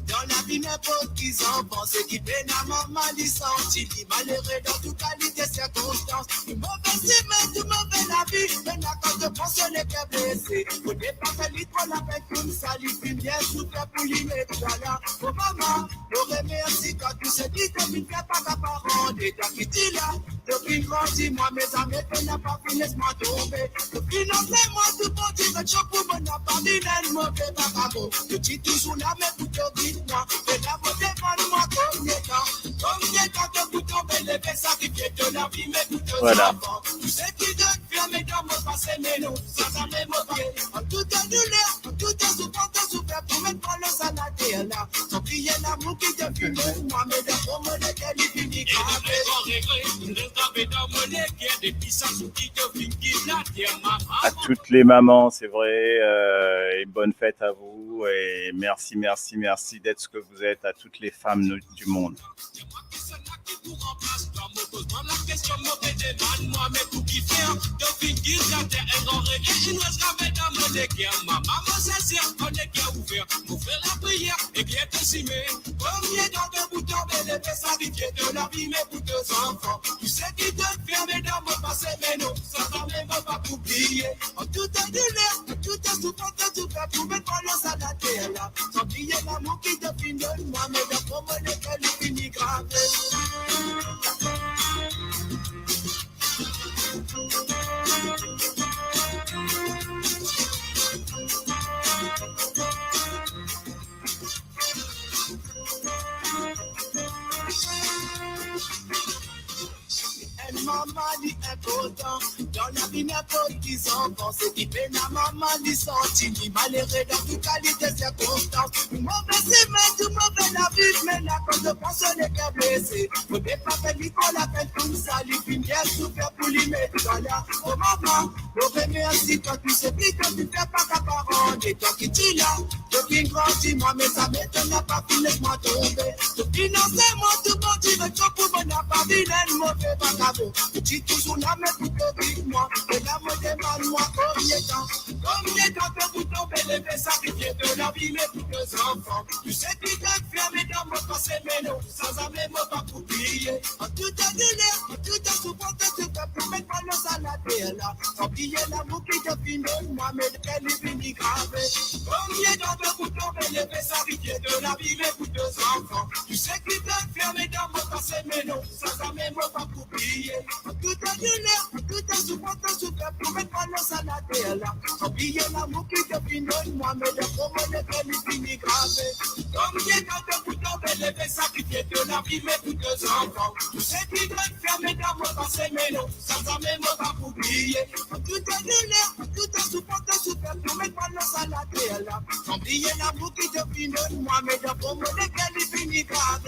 S7: Dans la vie, n'importe qui s'en pense, qui peine à maman, il sentit, il malheureux dans toute qualité, circonstance. Du mauvais semaine, du mauvais la vie, mais n'a quand de penser les cœurs blessés. Au départ, elle lit trop la peine comme ça, lui puis bien souffert pour lui mettre là. Oh maman, le remercie quand tu sais dit comme il ne fait pas ta parole. Et t'as quitté là, depuis grandi, moi, mes amis, elle n'a pas fini, laisse-moi tomber. Depuis non, c'est moi, tout bon, tu veux choc pour mon appart, il est le mauvais bababo. Tu dis toujours la même pour te dire, moi, et la beauté, moi, combien de temps que vous tombez, les faits sacrifiés de la vie, mais vous te enfants. Tu sais qui donne bien, mais dans mon passé, mais non, sans jamais mauvais. En tout douleur, en tout souffert, pour mettre dans le salade, là. Sans crier l'amour qui te fume, moi, mais de promo, lequel il finit.
S3: À toutes les mamans, c'est vrai, et bonne fête à vous, et merci d'être ce que vous êtes à toutes les femmes du monde.
S7: Tu sais qui te fait, mesdames, passer, mais non, ça va même pas oublier. En tout est douleur, en tout est souffrance, tout fait pour mettre balance à la terre là. Sans oublier l'amour qui te finit de moi, mais de promener qu'elle finit grave. Maman dit important, dans la vie n'importe qui s'enfonce, c'est qui peine à maman dit senti, malheureux dans toute qualité circonstance. Mauvais semaine, tout mauvais la vie, mais la cause de personne n'est qu'à blesser. Faut pas faire l'école, la peine comme ça, lui finit bien souffert pour lui mettre dans la. Oh maman, je remercie quand tu sais plus que tu fais pas ta parole, et toi qui tu là, je viens grandir, moi, mais ça m'étonne pas, puis laisse-moi tomber. Tout financer, moi, tout bon, tu veux tout pour mon appart, vilaine, mauvais vagabond. Tu toujours la même pour te dire moi, et la me demande moi combien de temps que vous tombez les sacrifiés de la vie, mais pour tes enfants. Tu sais qui t'a fermé dans mon passé, mais non, sans même pas oublier. En tout est douleur, en tout est souffrance, tu fais pour mettre balance à la terre là. Sans oublier l'amour qui te finit de moi, mais qu'elle est finie grave. Combien de temps que vous tombez les sacrifiés de la vie, mais pour tes enfants. Tu sais qui t'a fermé dans mon passé, mais non, sans même pas oublier. Tout est douleur, tout est souffrance, tout fait pour mettre balance à la terre là. Sans oublier l'amour qui te finit de moi, mais de promener qu'elle est finie grave. Combien de temps que vous tombez les sacrifiés de la vie, mais pour tes enfants. Tu sais qui doit fermer dans mon passé, mais non, sans même pas oublier. Tout est douleur, tout est souffrance, tout fait pour mettre balance à la terre là. Sans oublier l'amour qui te finit de moi, mais de promener qu'elle est finie grave.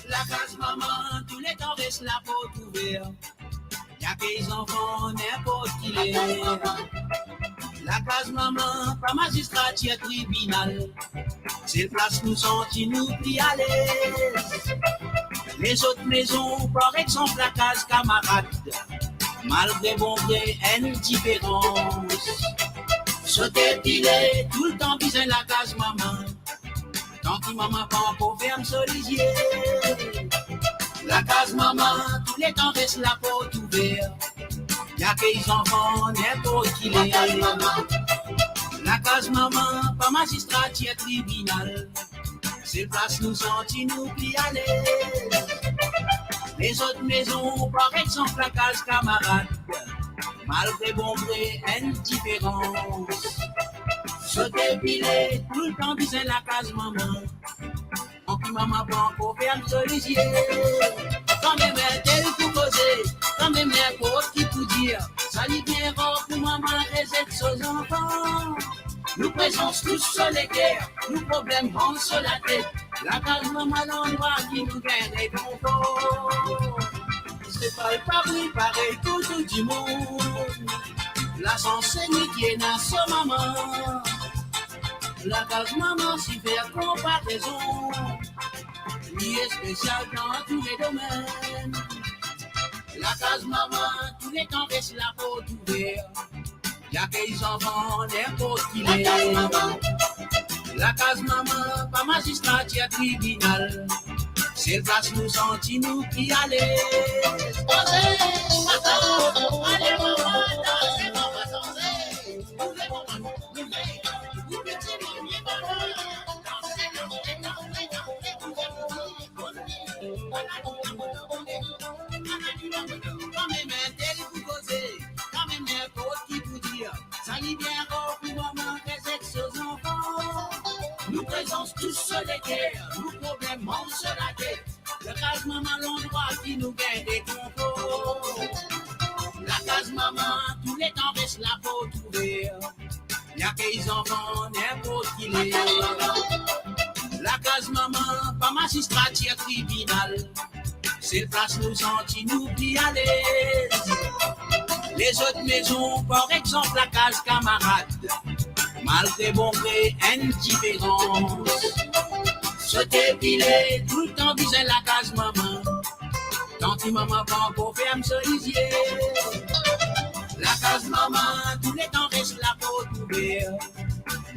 S8: La case maman, tous les temps reste la porte ouverte. Y'a des enfants, n'importe qui les. La case maman, pas magistrat, y'a tribunal. C'est le place nous sentis nous pris à l'aise. Les autres maisons, par exemple la case camarade, malgré bon gré, indifférence. Sauter pilé, tout le temps bisait la case maman. Tant que maman pas pour ferme solisier. La case maman, tous les temps reste la porte ouverte. Y'a des enfants, n'importe qui les. La case maman, pas magistrat, y'a tribunal. C'est place nous sentis nous plis à l'aise. Les autres maisons, par exemple la case camarade, malgré bon gré, indifférence. Se dépiler, tout le temps disait la case maman. En qui maman prend pour faire le solicier. Quand même elle pour causer, quand même elle pour qui pour dire. Ça lui bien rare pour maman réserve ses enfants. Nous présence tous sur les guerres, nous problèmes vont sur la tête. La case maman l'endroit qui nous gagne les conforts. C'est pas le pari, pareil tout du monde. La s'enseigne qui est dans sa maman. La case maman s'y fait comparaison. Lui est spécial dans tous les domaines. La case maman, tous les temps reste la porte ouverte. Y'a des enfants, n'importe qui les. La case maman, pas magistrat, y'a tribunal. C'est le place nous sentis nous qui allait. Allez maman, dansez, maman, dansez. Vous petit Quand même un tel pour causer, quand même n'importe qui pour dire, ça y bien encore pour maman, des ex-enfants. Nous présents tous sur les terres, nous problèmes sur la tête. La case maman, l'endroit qui nous gagne des conforts. La case maman, tous les temps reste là pour trouver. Y'a qu'ils enfants, n'importe qui les. La case maman, pas magistrature tribunal. C'est place nous sentis nous plus à l'aise. Les autres maisons, par exemple la case camarade, malgré bon gré, indifférence. Se dépiler, tout le temps disait la case maman. Tant que maman pas encore ferme ce lisier. La case maman, tous les temps reste la porte ouverte.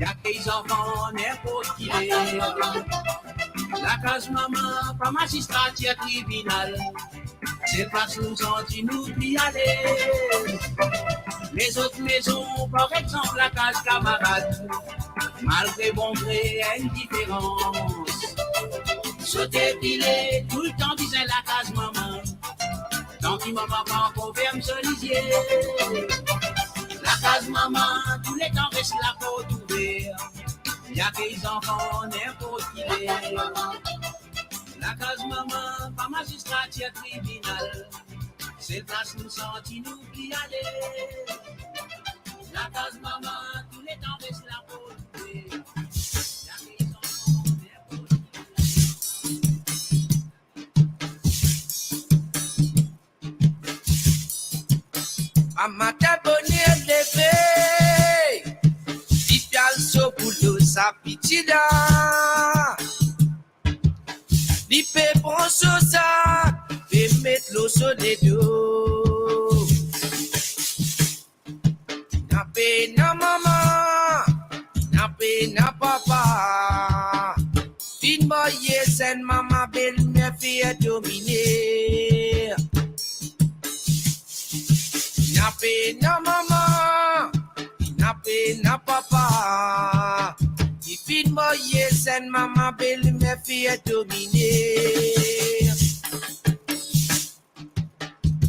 S8: Y'a des enfants, n'importe qui est. La case maman, pas magistrature tribunal. C'est place nous sentis nous plus à l'aise. Les autres maisons, par exemple la case camarade, malgré bon gré, indifférence. Se dépiler, tout le temps disait la case maman. Tant que maman pas encore ferme ce lisier. La case maman, tous les temps reste la porte ouverte. Y'a des enfants, n'importe qui est. La case maman, pas magistrature tribunal. C'est place nous sentis nous qui aller. La case maman, tous les temps reste la porte ouverte. Y'a des enfants, n'importe qui est.
S7: A matin bonheur levé, pipial so boulot sa pitida. Li pe prend so sa, pe mettre l'eau sur les dos. Na pe na maman, na pe na papa. Fin boye sen maman belle me fait dominer. Na pe na maman, na pe na papa. Di fin moye sen maman belle me fait dominer.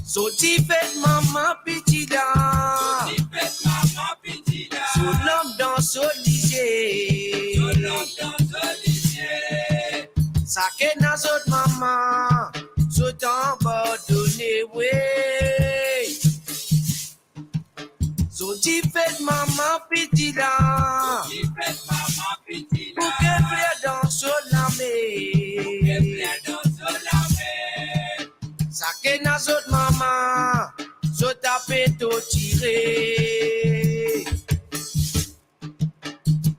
S7: So di fait maman petite dame. So di fait maman petite dame. So l'homme dans son lycée. So l'homme dans son lycée. Ça que na zot maman, so t'abandonné ouais. So di fait maman petite dame. So di fait maman petite dame. Pour qu'elle plaît dans son lamé. Pour qu'elle plaît dans son lamé. Ça que na zot maman, so tapé to tiré.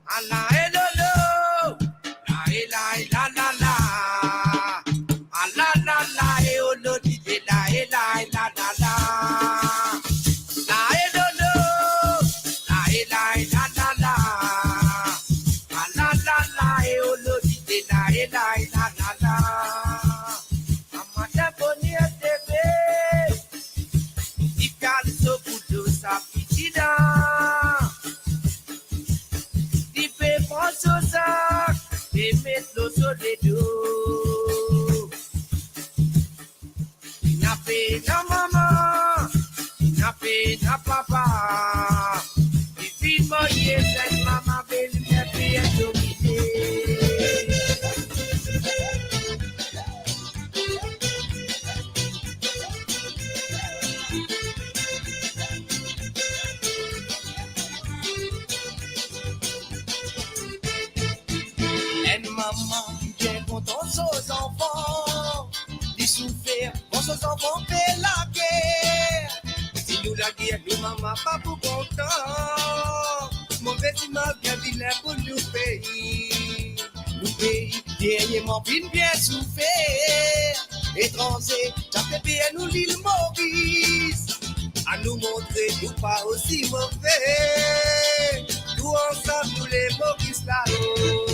S7: Allah et lolo, la la la. Allah la la et olo di la et la la la. Na mama, na pe na papa. If it was yes and mama baby me be to me. And mama, bien content aux enfants. Ils souffrent, bon aux enfants fait la guerre. Si nous la guerre, nous maman pas pour content. Mauvais image bien vilain pour nous pays. Nous pays, dernièrement bien souffert. Étrangers, ça fait bien nous l'île Maurice. À nous montrer, nous pas aussi mauvais. Nous ensemble, nous les Maurice là-haut.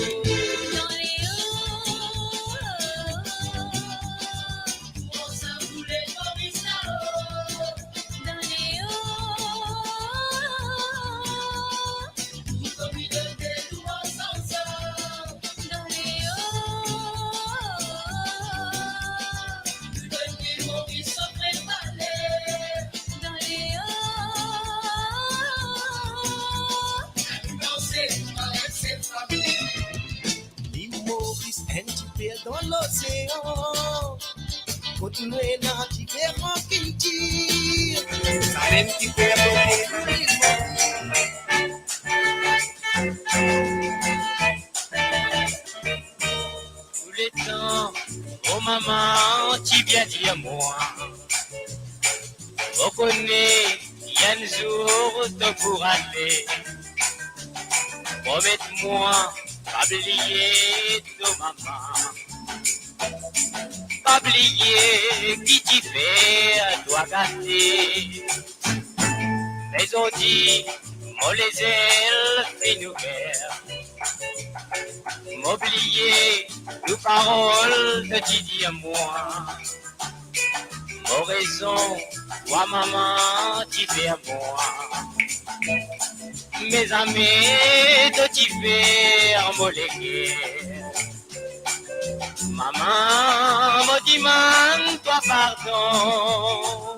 S7: navire dans l'océan. Continuer dans différents cultures. Ça même qui fait monter
S9: tous les temps, oh maman, tu viens dire moi. On connaît, il y a un jour de pour aller. Promette-moi, pas oublier ton maman. Pas oublier qui t'y fait, doit gâter. Mais on dit, moi les ailes fin ouvertes. M'oublier nos paroles de Didi à moi. Mon raison, toi maman, tu fais à moi. Mes amis, de tu fais à mon légué. Maman, me demande toi pardon.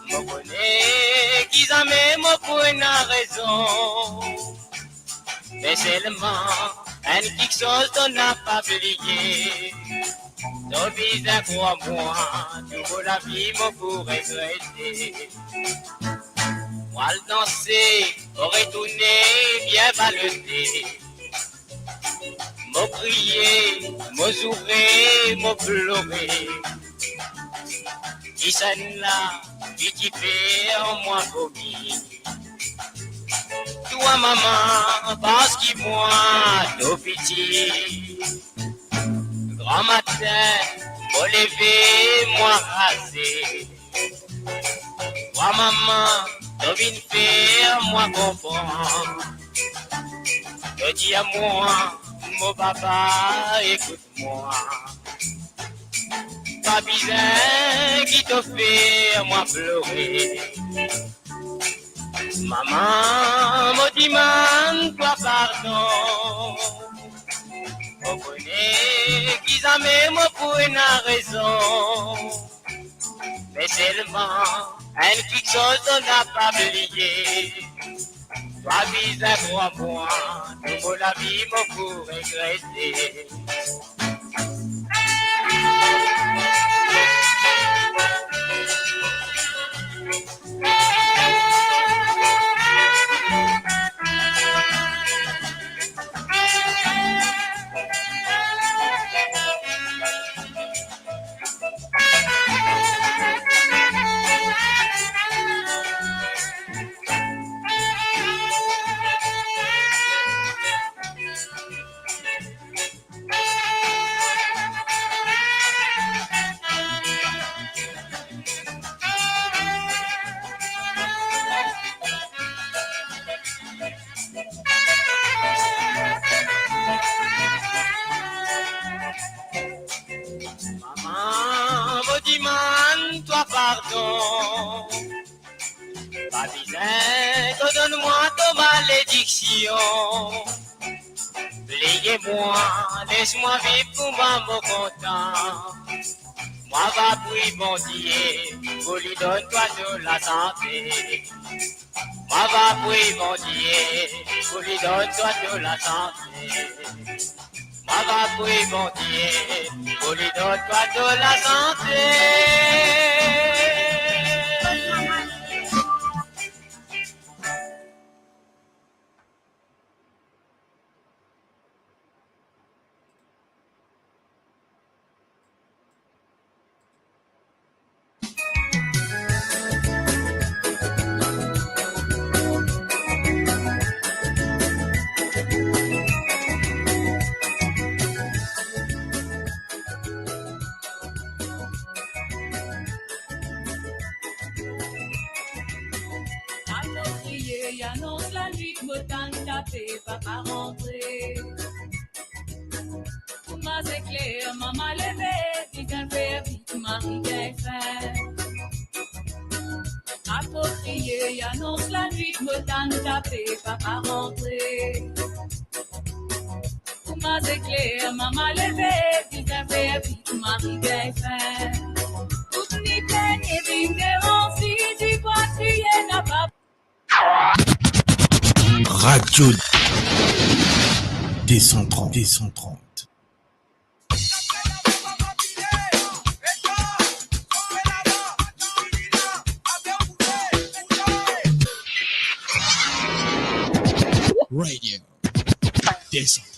S9: Me connais qu'ils aiment me pour une raison. Mais seulement, quelque chose qu'on n'a pas oublié. Ton visage crois-moi, toute la vie me pour regretter. Moi le danser, pour retourner bien baloter. Me prier, me sourire, me pleurer. Qui s'en là, qui fait en moi vomi. Toi maman, parce que moi, nos pitié. Grand matin, me lever, moi raser. Toi maman, tu viens faire moi comprendre. Tu dis à moi, mon papa, écoute-moi. Pas besoin qui te fait moi pleurer. Maman, me demande toi pardon. On connaît qu'ils aiment pour une raison. Mais seulement, quelque chose qu'on n'a pas oublié. Toi, visage à moi, tout la vie me pour regretter. Pardon, pas besoin, donne-moi ton malédiction. Pliez-moi, laisse-moi vivre pour maman content. Moi va prier bon Dieu, pour lui donne-toi de la santé. Moi va prier bon Dieu, pour lui donne-toi de la santé. Moi va prier bon Dieu, pour lui donne-toi de la santé.
S5: Annonce la nuit, me t'en tapé, papa rentré. Ma c'est clair, maman levé, dit un père, vite, Marie bien fait. Approprié, annonce la nuit, me t'en tapé, papa rentré. Ma c'est clair, maman levé, dit un père, vite, Marie bien fait. Toute ni peine et différence, si tu vois, tu y n'as pas.
S2: Radio D130. Radio. Décentralisé.